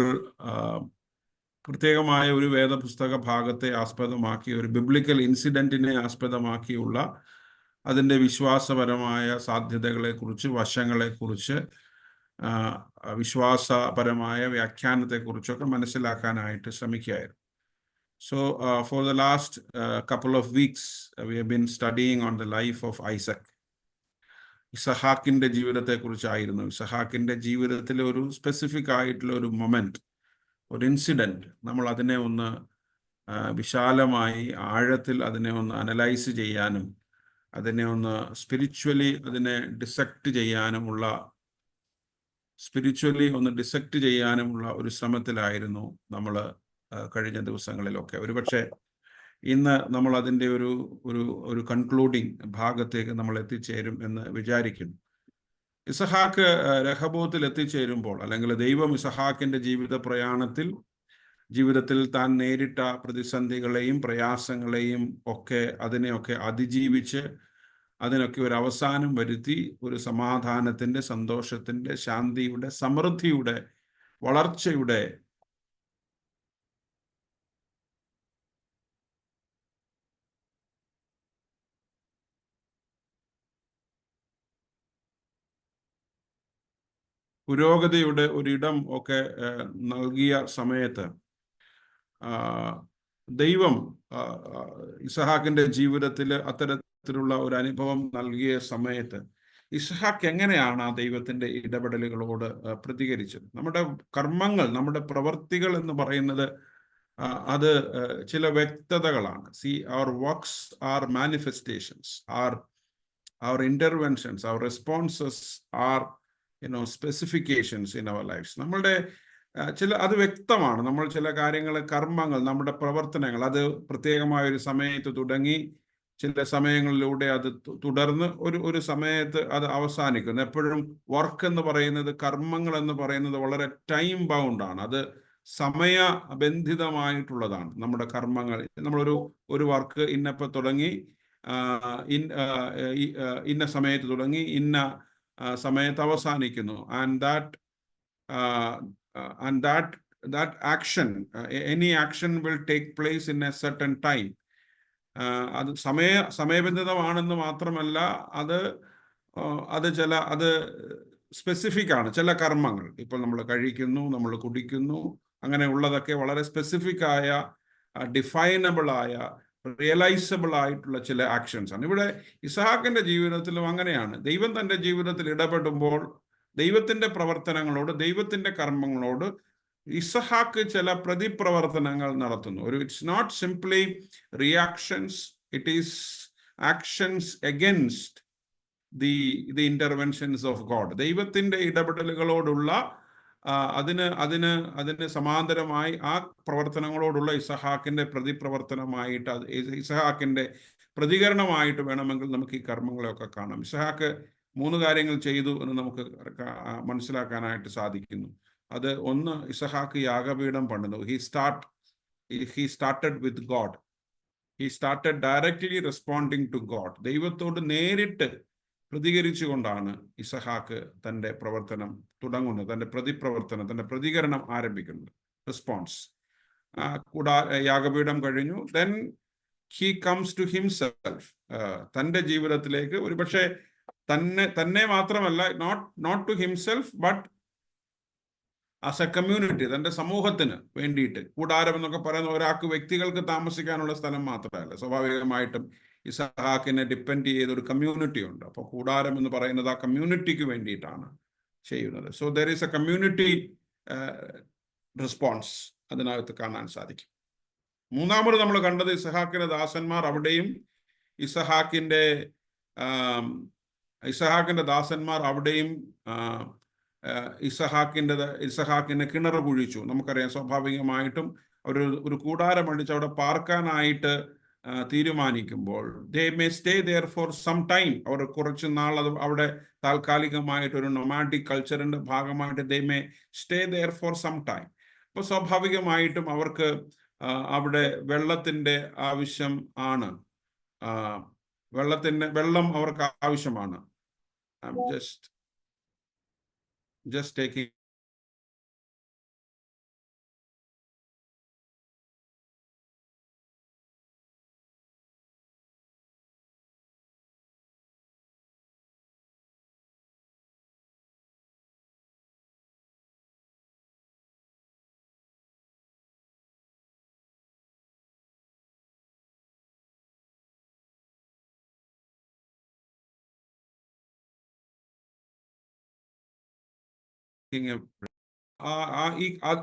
പ്രത്യേകമായ ഒരു വേദപുസ്തക ഭാഗത്തെ ആസ്പദമാക്കി, ഒരു ബിബ്ലിക്കൽ ഇൻസിഡൻറ്റിനെ ആസ്പദമാക്കിയുള്ള അതിൻ്റെ വിശ്വാസപരമായ സാധ്യതകളെക്കുറിച്ച്, വശങ്ങളെക്കുറിച്ച്, വിശ്വാസപരമായ വ്യാഖ്യാനത്തെക്കുറിച്ചൊക്കെ മനസ്സിലാക്കാനായിട്ട് ശ്രമിക്കുകയായിരുന്നു. So for the last couple of weeks we have been studying on the life of Isaac. ഇസഹാക്കിൻ്റെ ജീവിതത്തെക്കുറിച്ചായിരുന്നു. ഇസഹാക്കിൻ്റെ ജീവിതത്തിലെ ഒരു സ്പെസിഫിക് ആയിട്ടുള്ള ഒരു മൊമെന്റ്, ഒരു ഇൻസിഡൻറ്റ്, നമ്മൾ അതിനെ ഒന്ന് വിശാലമായി ആഴത്തിൽ അതിനെ ഒന്ന് അനലൈസ് ചെയ്യാനും അതിനെ ഒന്ന് സ്പിരിച്വലി ഡിസെക്റ്റ് ചെയ്യാനുമുള്ള ഒരു ശ്രമത്തിലായിരുന്നു നമ്മൾ കഴിഞ്ഞ ദിവസങ്ങളിലൊക്കെ. ഒരുപക്ഷെ ഇന്ന് നമ്മൾ അതിൻ്റെ ഒരു കൺക്ലൂഡിങ് ഭാഗത്തേക്ക് നമ്മൾ എത്തിച്ചേരും എന്ന് വിചാരിക്കുന്നു. ഇസഹാക്ക് രഹബോത്തിൽ എത്തിച്ചേരുമ്പോൾ, അല്ലെങ്കിൽ ദൈവം ഇസഹാക്കിൻ്റെ ജീവിതത്തിൽ താൻ നേരിട്ട പ്രതിസന്ധികളെയും പ്രയാസങ്ങളെയും അതിനെയൊക്കെ അതിജീവിച്ച് അതിനൊക്കെ ഒരു അവസാനം വരുത്തി ഒരു സമാധാനത്തിൻ്റെ, സന്തോഷത്തിൻ്റെ, ശാന്തിയുടെ, സമൃദ്ധിയുടെ, വളർച്ചയുടെ പുരോഗതിയുടെ ഒരിടം ഒക്കെ നൽകിയ സമയത്ത് ദൈവം ഇസഹാക്കിൻ്റെ ജീവിതത്തിൽ അത്തരത്തിലുള്ള ഒരു അനുഭവം നൽകിയ സമയത്ത് ഇസഹാക്ക് എങ്ങനെയാണ് ആ ദൈവത്തിൻ്റെ ഇടപെടലുകളോട് പ്രതികരിച്ചത്? നമ്മുടെ കർമ്മങ്ങൾ, നമ്മുടെ പ്രവർത്തികൾ എന്ന് പറയുന്നത് അത് ചില വ്യക്തതകളാണ്. our works are manifestations, our interventions, our responses are specifications in our lives. നമ്മളുടെ അത് വ്യക്തമാണ്. നമ്മൾ ചില കാര്യങ്ങൾ, കർമ്മങ്ങൾ, നമ്മുടെ പ്രവർത്തനങ്ങൾ അത് പ്രത്യേകമായ ഒരു സമയത്ത് തുടങ്ങി, ചില സമയങ്ങളിലൂടെ അത് തുടർന്ന് ഒരു സമയത്ത് അത് അവസാനിക്കുന്നു. എപ്പോഴും വർക്ക് എന്ന് പറയുന്നത്, കർമ്മങ്ങൾ എന്ന് പറയുന്നത് വളരെ ടൈം ബൗണ്ടാണ്. അത് സമയബന്ധിതമായിട്ടുള്ളതാണ്. നമ്മുടെ കർമ്മങ്ങൾ, നമ്മളൊരു വർക്ക് ഇന്നപ്പോൾ തുടങ്ങി, ഇന്ന സമയത്ത് തുടങ്ങി, ഇന്ന സമയത്ത് അവസാനിക്കുന്നു. And that action, any action will take place in a certain time. അത് സമയബന്ധിതമാണെന്ന് മാത്രമല്ല, അത് സ്പെസിഫിക് ആണ്. ചില കർമ്മങ്ങൾ, ഇപ്പോൾ നമ്മൾ കഴിക്കുന്നു, നമ്മൾ കുടിക്കുന്നു, അങ്ങനെ ഉള്ളതൊക്കെ വളരെ സ്പെസിഫിക് ആയ, ഡിഫൈനബിൾ ആയ, റിയലൈസബിൾ ആയിട്ടുള്ള ചില ആക്ഷൻസ് ആണ്. ഇവിടെ ഇസഹാക്കിന്റെ ജീവിതത്തിലും അങ്ങനെയാണ്. ദൈവം തൻ്റെ ജീവിതത്തിൽ ഇടപെടുമ്പോൾ ദൈവത്തിന്റെ പ്രവർത്തനങ്ങളോട്, ദൈവത്തിന്റെ കർമ്മങ്ങളോട് ഇസഹാക്ക് ചില പ്രതിപ്രവർത്തനങ്ങൾ നടത്തുന്നു. It's not simply reactions, it is actions against the interventions of God. ദൈവത്തിന്റെ ഇടപെടലുകളോടുള്ള അതിന് സമാന്തരമായി ആ പ്രവർത്തനങ്ങളോടുള്ള ഇസഹാക്കിന്റെ പ്രതിപ്രവർത്തനമായിട്ട്, ഇസഹാക്കിന്റെ പ്രതികരണമായിട്ട് വേണമെങ്കിൽ നമുക്ക് ഈ കർമ്മങ്ങളെയൊക്കെ കാണാം. ഇസഹാക്ക് 3 കാര്യങ്ങൾ ചെയ്തു എന്ന് നമുക്ക് മനസ്സിലാക്കാനായിട്ട് സാധിക്കുന്നു. അത് ഒന്ന്, ഇസഹാക്ക് യാഗപീഠം പണിതു. he started with God. He started directly responding to God. ദൈവത്തോട് നേരിട്ട് പ്രതികരിച്ചുകൊണ്ടാണ് ഇസഹാക്ക് തൻ്റെ പ്രവർത്തനം തുടങ്ങുന്നത്, തൻ്റെ പ്രതികരണം ആരംഭിക്കുന്നത്. റെസ്പോൺസ്. യാഗപീഠം കഴിഞ്ഞു. Then he comes to himself. തൻ്റെ ജീവിതത്തിലേക്ക്, ഒരുപക്ഷെ തന്നെ മാത്രമല്ല, not to himself but as a community, തൻ്റെ സമൂഹത്തിന് വേണ്ടിയിട്ട്. കൂടാരം എന്നൊക്കെ പറയുന്ന ഒരാൾക്ക്, വ്യക്തികൾക്ക് താമസിക്കാനുള്ള സ്ഥലം മാത്രമല്ല. സ്വാഭാവികമായിട്ടും ഇസഹാക്കിനെ ഡിപ്പെൻഡ് ചെയ്ത ഒരു കമ്മ്യൂണിറ്റി ഉണ്ട്. അപ്പോൾ കൂടാരം എന്ന് പറയുന്നത് ആ കമ്മ്യൂണിറ്റിക്ക് വേണ്ടിയിട്ടാണ് ചെയ്യുന്നത്. So there is A community response അതിനകത്ത് കാണാൻ സാധിക്കും. മൂന്നാമത് നമ്മൾ കണ്ടത് ഇസഹാക്കിന്റെ ദാസന്മാർ അവിടെയും ഇസഹാക്കിന്റെ ദാസന്മാർ അവിടെയും ഇസഹാക്കിന് കിണർ കുഴിച്ചു. നമുക്കറിയാം, സ്വാഭാവികമായിട്ടും ഒരു കൂടാരം അടിച്ച് അവിടെ പാർക്കാനായിട്ട് തീരുമാനിക്കുമ്പോൾ they may stay there for some time. അവർ കുറച്ച് നാൾ അവിടെ താൽക്കാലികമായിട്ട് ഒരു നൊമാഡിക് കൾച്ചറിന്റെ ഭാഗമായിട്ട് they may stay there for some time. അപ്പോൾ സ്വാഭാവികമായിട്ടും അവർക്ക് അവിടെ വെള്ളത്തിന്റെ ആവശ്യം ആണ്. വെള്ളം അവർക്ക് ആവശ്യമാണ്. just taking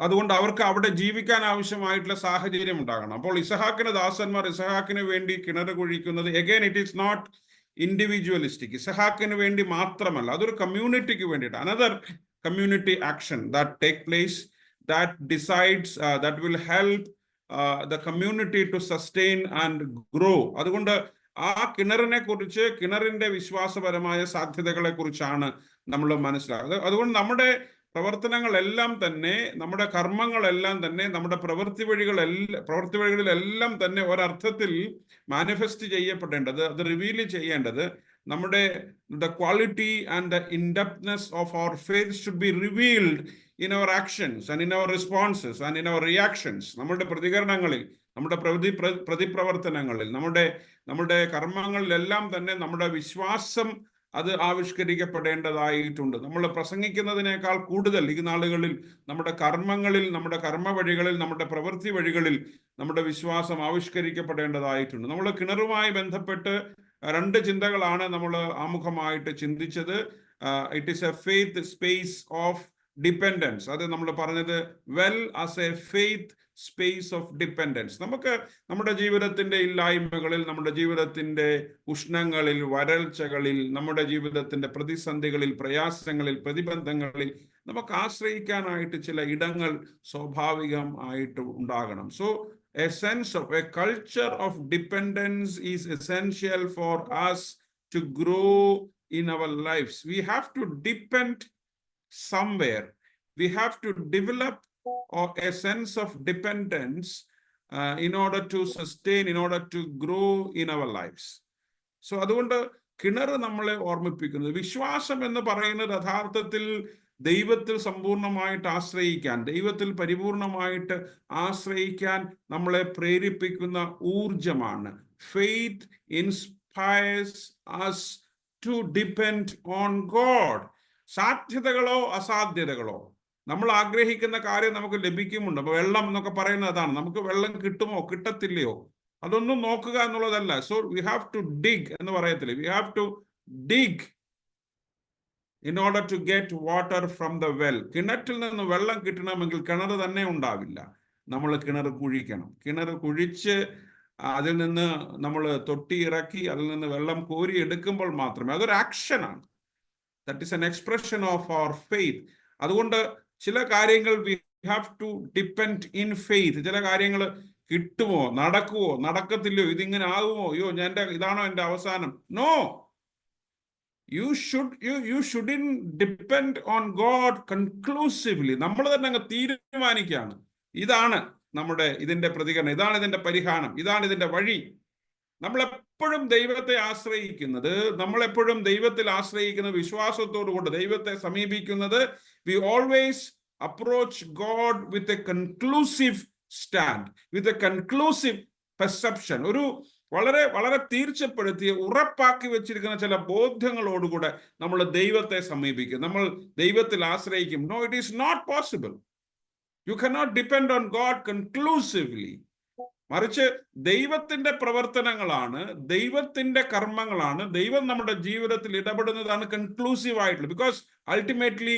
അതുകൊണ്ട് അവർക്ക് അവിടെ ജീവിക്കാൻ ആവശ്യമായിട്ടുള്ള സാഹചര്യം ഉണ്ടാകണം. അപ്പോൾ ഇസഹാക്കിന്റെ ദാസന്മാർ ഇസഹാക്കിന് വേണ്ടി കിണർ കുഴിക്കുന്നത്, again it is not individualistic. ഇസഹാക്കിന് വേണ്ടി മാത്രമല്ല, അതൊരു കമ്മ്യൂണിറ്റിക്ക് വേണ്ടിയിട്ട്. Another community action that take place, that decides, that will help the community to sustain and grow. അതുകൊണ്ട് ആ കിണറിനെ കുറിച്ച്, കിണറിന്റെ വിശ്വാസപരമായ സാധ്യതകളെ കുറിച്ചാണ് നമ്മൾ മനസ്സിലാക്കുന്നത്. അതുകൊണ്ട് നമ്മുടെ പ്രവർത്തനങ്ങളെല്ലാം തന്നെ, നമ്മുടെ കർമ്മങ്ങളെല്ലാം തന്നെ, നമ്മുടെ പ്രവൃത്തി വഴികളിലെല്ലാം തന്നെ ഒരർത്ഥത്തിൽ മാനിഫെസ്റ്റ് ചെയ്യപ്പെടേണ്ടത്, അത് റിവീൽ ചെയ്യേണ്ടത്, നമ്മുടെ the quality and the indepthness of our faith should be revealed in our actions and in our responses and in our reactions. നമ്മുടെ പ്രതികരണങ്ങളിൽ, നമ്മുടെ പ്രതിപ്രവർത്തനങ്ങളിൽ, നമ്മുടെ കർമ്മങ്ങളിലെല്ലാം തന്നെ നമ്മുടെ വിശ്വാസം അത് ആവിഷ്കരിക്കപ്പെടേണ്ടതായിട്ടുണ്ട്. നമ്മൾ പ്രസംഗിക്കുന്നതിനേക്കാൾ കൂടുതൽ ഈ നാളുകളിൽ നമ്മുടെ കർമ്മങ്ങളിൽ, നമ്മുടെ കർമ്മ വഴികളിൽ, നമ്മുടെ പ്രവൃത്തി വഴികളിൽ നമ്മുടെ വിശ്വാസം ആവിഷ്കരിക്കപ്പെടേണ്ടതായിട്ടുണ്ട്. നമ്മൾ കിണറുമായി ബന്ധപ്പെട്ട് 2 ചിന്തകളാണ് നമ്മൾ ആമുഖമായിട്ട് ചിന്തിച്ചത്. It is a faith space of dependence. അത് നമ്മൾ പറഞ്ഞത് well as A faith space of dependence. നമുക്ക് നമ്മുടെ ജീവിതത്തിന്റെ ഇല്ലായ്മകളിൽ, നമ്മുടെ ജീവിതത്തിന്റെ ഉഷ്ണങ്ങളിൽ, വരൾച്ചകളിൽ, നമ്മുടെ ജീവിതത്തിന്റെ പ്രതിസന്ധികളിൽ, പ്രയാസങ്ങളിൽ, പ്രതിബന്ധങ്ങളിൽ നമുക്ക് ആശ്രയിക്കാനായിട്ട് ചില ഇടങ്ങൾ സ്വാഭാവികമായിട്ട് ഉണ്ടാകണം. So a sense of a culture of dependence is essential for us to grow in our lives. We have to depend somewhere. We have to develop a sense of dependence in order to sustain, in order to grow in our lives. So അതുകൊണ്ട് കിണർ നമ്മളെ ഓർമ്മിപ്പിക്കുന്നത്, വിശ്വാസം എന്ന് പറയുന്നത് യഥാർത്ഥത്തിൽ ദൈവത്തിൽ സമ്പൂർണമായിട്ട് ആശ്രയിക്കാൻ, ദൈവത്തിൽ പരിപൂർണമായിട്ട് ആശ്രയിക്കാൻ നമ്മളെ പ്രേരിപ്പിക്കുന്ന ഊർജമാണ്. Faith inspires us to depend on God. സാധ്യതകളോ അസാധ്യതകളോ, നമ്മൾ ആഗ്രഹിക്കുന്ന കാര്യം നമുക്ക് ലഭിക്കുമുണ്ട്. അപ്പൊ വെള്ളം എന്നൊക്കെ പറയുന്നത് അതാണ്. നമുക്ക് വെള്ളം കിട്ടുമോ കിട്ടത്തില്ലയോ അതൊന്നും നോക്കുക എന്നുള്ളതല്ല. So we have to dig എന്ന് പറയത്തില്ലേ, we have to dig in order to get water from the well. കിണറ്റിൽ നിന്ന് വെള്ളം കിട്ടണമെങ്കിൽ കിണർ തന്നെ ഉണ്ടാവില്ല, നമ്മൾ കിണർ കുഴിക്കണം. കിണർ കുഴിച്ച് അതിൽ നിന്ന് നമ്മൾ തൊട്ടി ഇറക്കി അതിൽ നിന്ന് വെള്ളം കോരി എടുക്കുമ്പോൾ മാത്രമേ, അതൊരു ആക്ഷനാണ്. That is an expression of our faith. അതുകൊണ്ട് ചില കാര്യങ്ങൾ we have to depend in faith. ചില കാര്യങ്ങൾ കിട്ടുമോ, നടക്കുമോ, നടക്കത്തില്ലയോ, ഇതിങ്ങനെ ആകുമോ, അയ്യോ ഇതാണോ എൻ്റെ അവസാനം? No, you shouldn't depend on God conclusively. നമ്മൾ തന്നെ അങ്ങ് തീരുമാനിക്കുകയാണ്, ഇതാണ് ഇതിന്റെ പ്രതികരണം, ഇതാണ് ഇതിന്റെ പരിഹാരം, ഇതാണ് ഇതിന്റെ വഴി. നമ്മളെപ്പോഴും ദൈവത്തെ ആശ്രയിക്കുന്നത്, നമ്മളെപ്പോഴും ദൈവത്തിൽ ആശ്രയിക്കുന്നത് വിശ്വാസത്തോടു കൂടെ ദൈവത്തെ സമീപിക്കുന്നത്, we always approach God with a conclusive stand, with a conclusive perception. ഒരു വളരെ വളരെ തീർച്ചപ്പെടുത്തിയ ഉറപ്പാക്കി വെച്ചിരിക്കുന്ന ചില ബോധ്യങ്ങളോടുകൂടെ നമ്മൾ ദൈവത്തെ സമീപിക്കും, നമ്മൾ ദൈവത്തിൽ ആശ്രയിക്കും. No, it is not possible. You cannot depend on God conclusively. മറിച്ച് ദൈവത്തിന്റെ പ്രവർത്തനങ്ങളാണ്, ദൈവത്തിന്റെ കർമ്മങ്ങളാണ്, ദൈവം നമ്മുടെ ജീവിതത്തിൽ ഇടപെടുന്നതാണ് കൺക്ലൂസീവ് ആയിട്ടുള്ളത്. Because ultimately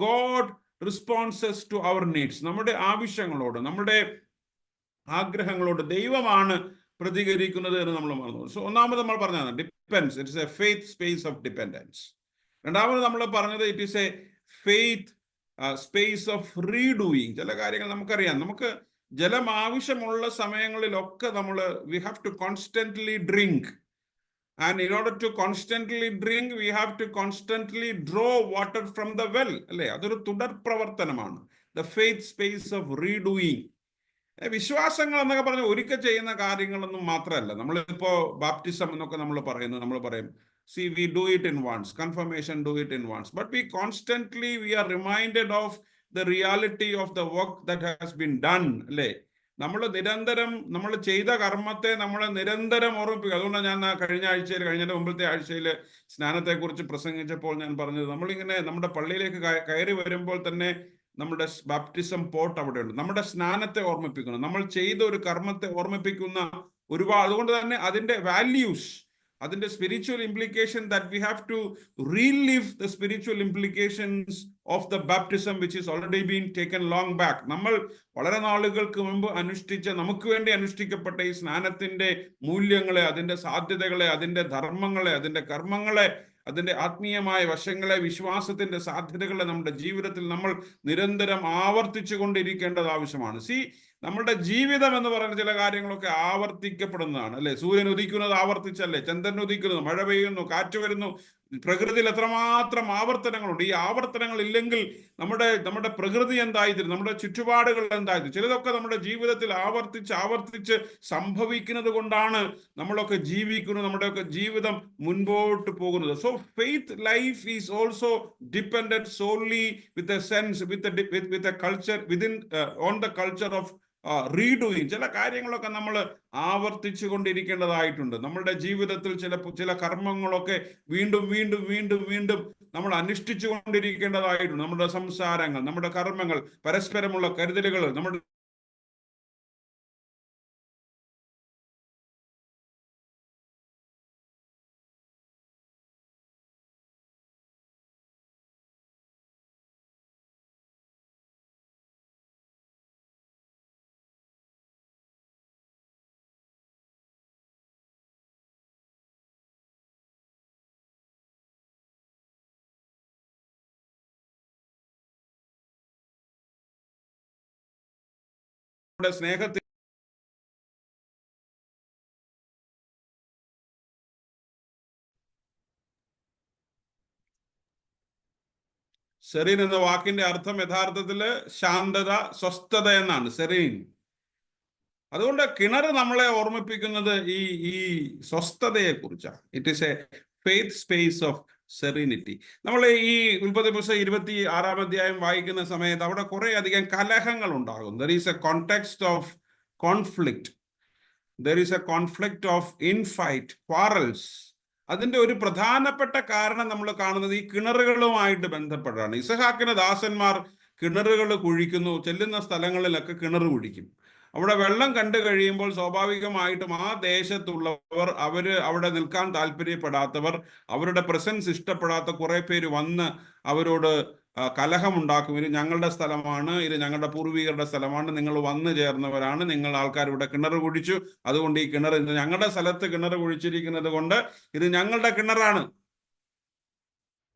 God responses to our needs. നമ്മുടെ ആവശ്യങ്ങളോട്, നമ്മുടെ ആഗ്രഹങ്ങളോട് ദൈവമാണ് പ്രതികരിക്കുന്നത് എന്ന് നമ്മൾ മറന്നു. സോ ഒന്നാമത് നമ്മൾ പറഞ്ഞതാണ് dependence, it's a faith space of dependence. രണ്ടാമത് നമ്മൾ പറഞ്ഞത് it is a faith space of redoing. ചില കാര്യങ്ങൾ നമുക്കറിയാം, നമുക്ക് ജലം ആവശ്യമുള്ള സമയങ്ങളിലൊക്കെ നമ്മൾ we have to constantly drink, and in order to constantly drink we have to constantly draw water from the well, അല്ലേ? അതൊരു തുടർ പ്രവർത്തനമാണ്, the faith space of redoing. വിശ്വാസങ്ങൾ എന്നൊക്കെ പറഞ്ഞാൽ ഒരിക്കൽ ചെയ്യുന്ന കാര്യങ്ങളൊന്നും മാത്രമല്ല. നമ്മളിപ്പോ ബാപ്റ്റിസം എന്നൊക്കെ നമ്മൾ പറയും see, we do it in once, confirmation do it in once, but we are reminded of the reality of the work that has been done, അല്ലേ? നമ്മൾ നിരന്തരം നമ്മൾ ചെയ്ത കർമ്മത്തെ നമ്മൾ നിരന്തരം ഓർമ്മിപ്പിക്കുക. അതുകൊണ്ടാണ് ഞാൻ കഴിഞ്ഞ മുമ്പത്തെ ആഴ്ചയിൽ സ്നാനത്തെ കുറിച്ച് പ്രസംഗിച്ചപ്പോൾ ഞാൻ പറഞ്ഞത്, നമ്മളിങ്ങനെ നമ്മുടെ പള്ളിയിലേക്ക് കയറി വരുമ്പോൾ തന്നെ നമ്മുടെ ബാപ്റ്റിസം പോട്ട് അവിടെയുണ്ട്. നമ്മുടെ സ്നാനത്തെ ഓർമ്മിപ്പിക്കുന്നു, നമ്മൾ ചെയ്ത ഒരു കർമ്മത്തെ ഓർമ്മിപ്പിക്കുന്ന ഒരുപാട്. അതുകൊണ്ട് തന്നെ അതിന്റെ വാല്യൂസ്, അതിന്റെ spiritual implication, that we have to relive the spiritual implications of the baptism which is already been taken long back. നമ്മൾ വളരെ നാളുകൾക്ക് മുമ്പ് നമുക്ക് വേണ്ടി അനുഷ്ഠിക്കപ്പെട്ട ഈ സ്നാനത്തിന്റെ മൂല്യങ്ങളെ, അതിന്റെ സാധ്യതകളെ, അതിന്റെ ധർമ്മങ്ങളെ, അതിന്റെ കർമ്മങ്ങളെ, അതിന്റെ ആത്മീയമായ വശങ്ങളെ, വിശ്വാസത്തിന്റെ സാധ്യതകളെ നമ്മുടെ ജീവിതത്തിൽ നമ്മൾ നിരന്തരം ആവർത്തിച്ചു കൊണ്ടിരിക്കേണ്ടത് ആവശ്യമാണ്. നമ്മുടെ ജീവിതം എന്ന് പറയുന്ന ചില കാര്യങ്ങളൊക്കെ ആവർത്തിക്കപ്പെടുന്നതാണ്, അല്ലെ? സൂര്യൻ ഉദിക്കുന്നത് ആവർത്തിച്ചല്ലേ, ചന്ദ്രൻ ഉദിക്കുന്നത്, മഴ പെയ്യുന്നു, കാറ്റ് വരുന്നു, പ്രകൃതിയിൽ എത്രമാത്രം ആവർത്തനങ്ങളുണ്ട്. ഈ ആവർത്തനങ്ങൾ ഇല്ലെങ്കിൽ നമ്മുടെ പ്രകൃതി എന്തായിത്തീരും, നമ്മുടെ ചുറ്റുപാടുകൾ എന്തായിത്തീരും. ചിലതൊക്കെ നമ്മുടെ ജീവിതത്തിൽ ആവർത്തിച്ച് സംഭവിക്കുന്നത് കൊണ്ടാണ് നമ്മളൊക്കെ ജീവിക്കുന്നത്, നമ്മുടെയൊക്കെ ജീവിതം മുൻപോട്ട് പോകുന്നത്. So faith life is also dependent solely with a sense, with a culture within on the culture of redoing. ചില കാര്യങ്ങളൊക്കെ നമ്മൾ ആവർത്തിച്ചു കൊണ്ടിരിക്കേണ്ടതായിട്ടുണ്ട്. നമ്മളുടെ ജീവിതത്തിൽ ചില കർമ്മങ്ങളൊക്കെ വീണ്ടും വീണ്ടും വീണ്ടും വീണ്ടും നമ്മൾ അനുഷ്ഠിച്ചു കൊണ്ടിരിക്കേണ്ടതായിട്ടുണ്ട്. നമ്മുടെ സംസാരങ്ങൾ, നമ്മുടെ കർമ്മങ്ങൾ, പരസ്പരമുള്ള കരുതലുകൾ, നമ്മുടെ സ്നേഹത്തിൽ സെറീൻ എന്ന വാക്കിന്റെ അർത്ഥം യഥാർത്ഥത്തില് ശാന്തത, സ്വസ്ഥത എന്നാണ്, സെറീൻ. അതുകൊണ്ട് കിണർ നമ്മളെ ഓർമ്മിപ്പിക്കുന്നത് ഈ സ്വസ്ഥതയെ കുറിച്ചാണ്. It is a faith space of സെറീനിറ്റി. നമ്മൾ ഈ ഉൽപ്പത്തി പുസ്തകം 26-ാം അധ്യായം വായിക്കുന്ന സമയത്ത് അവിടെ കുറെ അധികം കലഹങ്ങൾ ഉണ്ടാകും. There is a context of conflict, there is a conflict of infight, quarrels. അതിന്റെ ഒരു പ്രധാനപ്പെട്ട കാരണം നമ്മൾ കാണുന്നത് ഈ കിണറുകളുമായിട്ട് ബന്ധപ്പെട്ടാണ്. ഇസഹാക്കിന് ദാസന്മാർ കിണറുകൾ കുഴിക്കുന്നു, ചെല്ലുന്ന സ്ഥലങ്ങളിലൊക്കെ കിണർ കുഴിക്കും. അവിടെ വെള്ളം കണ്ടു കഴിയുമ്പോൾ സ്വാഭാവികമായിട്ടും ആ ദേശത്തുള്ളവർ, അവിടെ നിൽക്കാൻ താല്പര്യപ്പെടാത്തവർ, അവരുടെ പ്രസൻസ് ഇഷ്ടപ്പെടാത്ത കുറെ പേര് വന്ന് അവരോട് കലഹമുണ്ടാക്കും. ഇത് ഞങ്ങളുടെ സ്ഥലമാണ്, ഇത് ഞങ്ങളുടെ പൂർവികരുടെ സ്ഥലമാണ്, നിങ്ങൾ വന്നു ചേർന്നവരാണ്, നിങ്ങൾ ആൾക്കാർ ഇവിടെ കിണർ കുഴിച്ചു, അതുകൊണ്ട് ഈ കിണർ ഞങ്ങളുടെ സ്ഥലത്ത് കിണർ കുഴിച്ചിരിക്കുന്നത് കൊണ്ട് ഇത് ഞങ്ങളുടെ കിണറാണ്.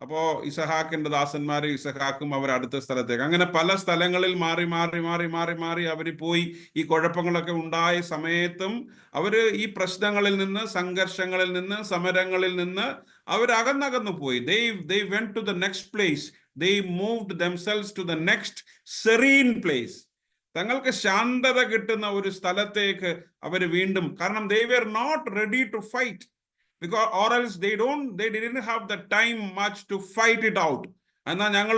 അപ്പോ ഇസഹാക്കിന്റെ ദാസന്മാരും ഇസഹാക്കും അവർ അടുത്ത സ്ഥലത്തേക്ക്, അങ്ങനെ പല സ്ഥലങ്ങളിൽ മാറി മാറി മാറി മാറി മാറി അവർ പോയി. ഈ കുഴപ്പങ്ങളൊക്കെ ഉണ്ടായ സമയത്തും അവര് ഈ പ്രശ്നങ്ങളിൽ നിന്ന്, സംഘർഷങ്ങളിൽ നിന്ന്, സമരങ്ങളിൽ നിന്ന് അവർ അകന്നകന്നു പോയി. They went to the next place. They moved themselves to the next serene place. തങ്ങൾക്ക് ശാന്തത കിട്ടുന്ന ഒരു സ്ഥലത്തേക്ക് അവർ വീണ്ടും, കാരണം they were not ready to fight. Because or else they didn't have the time much to fight it out. എന്നാ ഞങ്ങൾ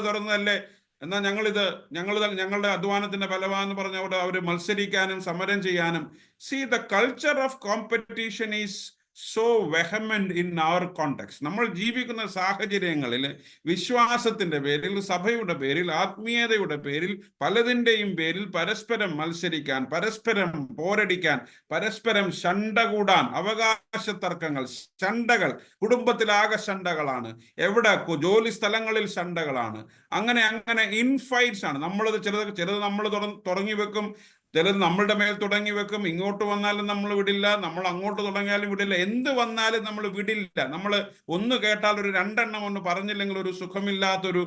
തുറന്നതല്ലേ, എന്നാ ഞങ്ങളുടെ അധ്വാനത്തിന്റെ ഫലമാണെന്ന് പറഞ്ഞ അവിടെ അവർ മത്സരിക്കാനും സമരം ചെയ്യാനും. See, the culture of competition is so vehement in our context. നമ്മൾ ജീവിക്കുന്ന സാഹചര്യങ്ങളിൽ വിശ്വാസത്തിന്റെ പേരിൽ, സഭയുടെ പേരിൽ, ആത്മീയതയുടെ പേരിൽ, പലതിൻ്റെയും പേരിൽ പരസ്പരം മത്സരിക്കാൻ, പരസ്പരം പോരടിക്കാൻ, പരസ്പരം ശണ്ട കൂടാൻ, അവകാശ തർക്കങ്ങൾ, ശണ്ടകൾ, കുടുംബത്തിലാകെ ശണ്ടകളാണ്, എവിടെ ജോലി സ്ഥലങ്ങളിൽ ശണ്ടകളാണ്. അങ്ങനെ ഇൻഫൈറ്റ്സ് ആണ്. ചിലത് നമ്മൾ തുടങ്ങി വെക്കും, ചിലത് നമ്മളുടെ മേൽ തുടങ്ങി വെക്കും. ഇങ്ങോട്ട് വന്നാലും നമ്മൾ വിടില്ല, നമ്മൾ അങ്ങോട്ട് തുടങ്ങിയാലും വിടില്ല, എന്ത് വന്നാലും നമ്മൾ വിടില്ല. നമ്മൾ ഒന്ന് കേട്ടാൽ ഒരു രണ്ടെണ്ണം ഒന്ന് പറഞ്ഞില്ലെങ്കിൽ ഒരു സുഖമില്ലാത്തൊരു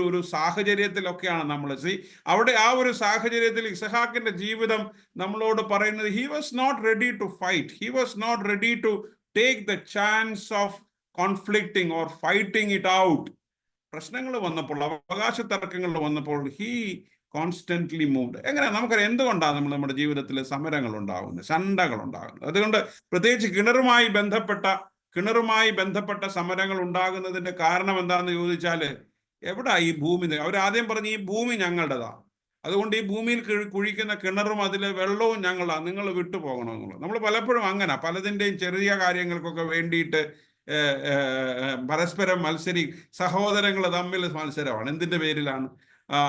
ഒരു സാഹചര്യത്തിലൊക്കെയാണ് നമ്മൾ. അവിടെ ആ ഒരു സാഹചര്യത്തിൽ ഇസഹാക്കിന്റെ ജീവിതം നമ്മളോട് പറയുന്നത്, he was not ready to fight, he was not ready to take the chance of conflicting or fighting it out. പ്രശ്നങ്ങൾ വന്നപ്പോൾ, അവകാശ തർക്കങ്ങൾ വന്നപ്പോൾ ഹി കോൺസ്റ്റന്റ്ലി മൂവ്ഡ്. എങ്ങനെ നമുക്കറിയാം എന്തുകൊണ്ടാണ് നമ്മുടെ ജീവിതത്തിൽ സമരങ്ങൾ ഉണ്ടാകുന്നത്, ശണ്ടകൾ ഉണ്ടാകുന്നത്? അതുകൊണ്ട് പ്രത്യേകിച്ച് കിണറുമായി ബന്ധപ്പെട്ട സമരങ്ങൾ ഉണ്ടാകുന്നതിന്റെ കാരണം എന്താണെന്ന് ചോദിച്ചാൽ, എവിടാ ഈ ഭൂമി? അവരാദ്യം പറഞ്ഞ് ഈ ഭൂമി ഞങ്ങളുടേതാ, അതുകൊണ്ട് ഈ ഭൂമിയിൽ കുഴിക്കുന്ന കിണറും അതിലെ വെള്ളവും ഞങ്ങളാ, നിങ്ങൾ വിട്ടുപോകണമെന്നുള്ളത്. നമ്മൾ പലപ്പോഴും അങ്ങനെ പലതിൻ്റെയും ചെറിയ കാര്യങ്ങൾക്കൊക്കെ വേണ്ടിയിട്ട് പരസ്പരം സഹോദരങ്ങൾ തമ്മിൽ മത്സരമാണ്. എന്തിന്റെ പേരിലാണ്?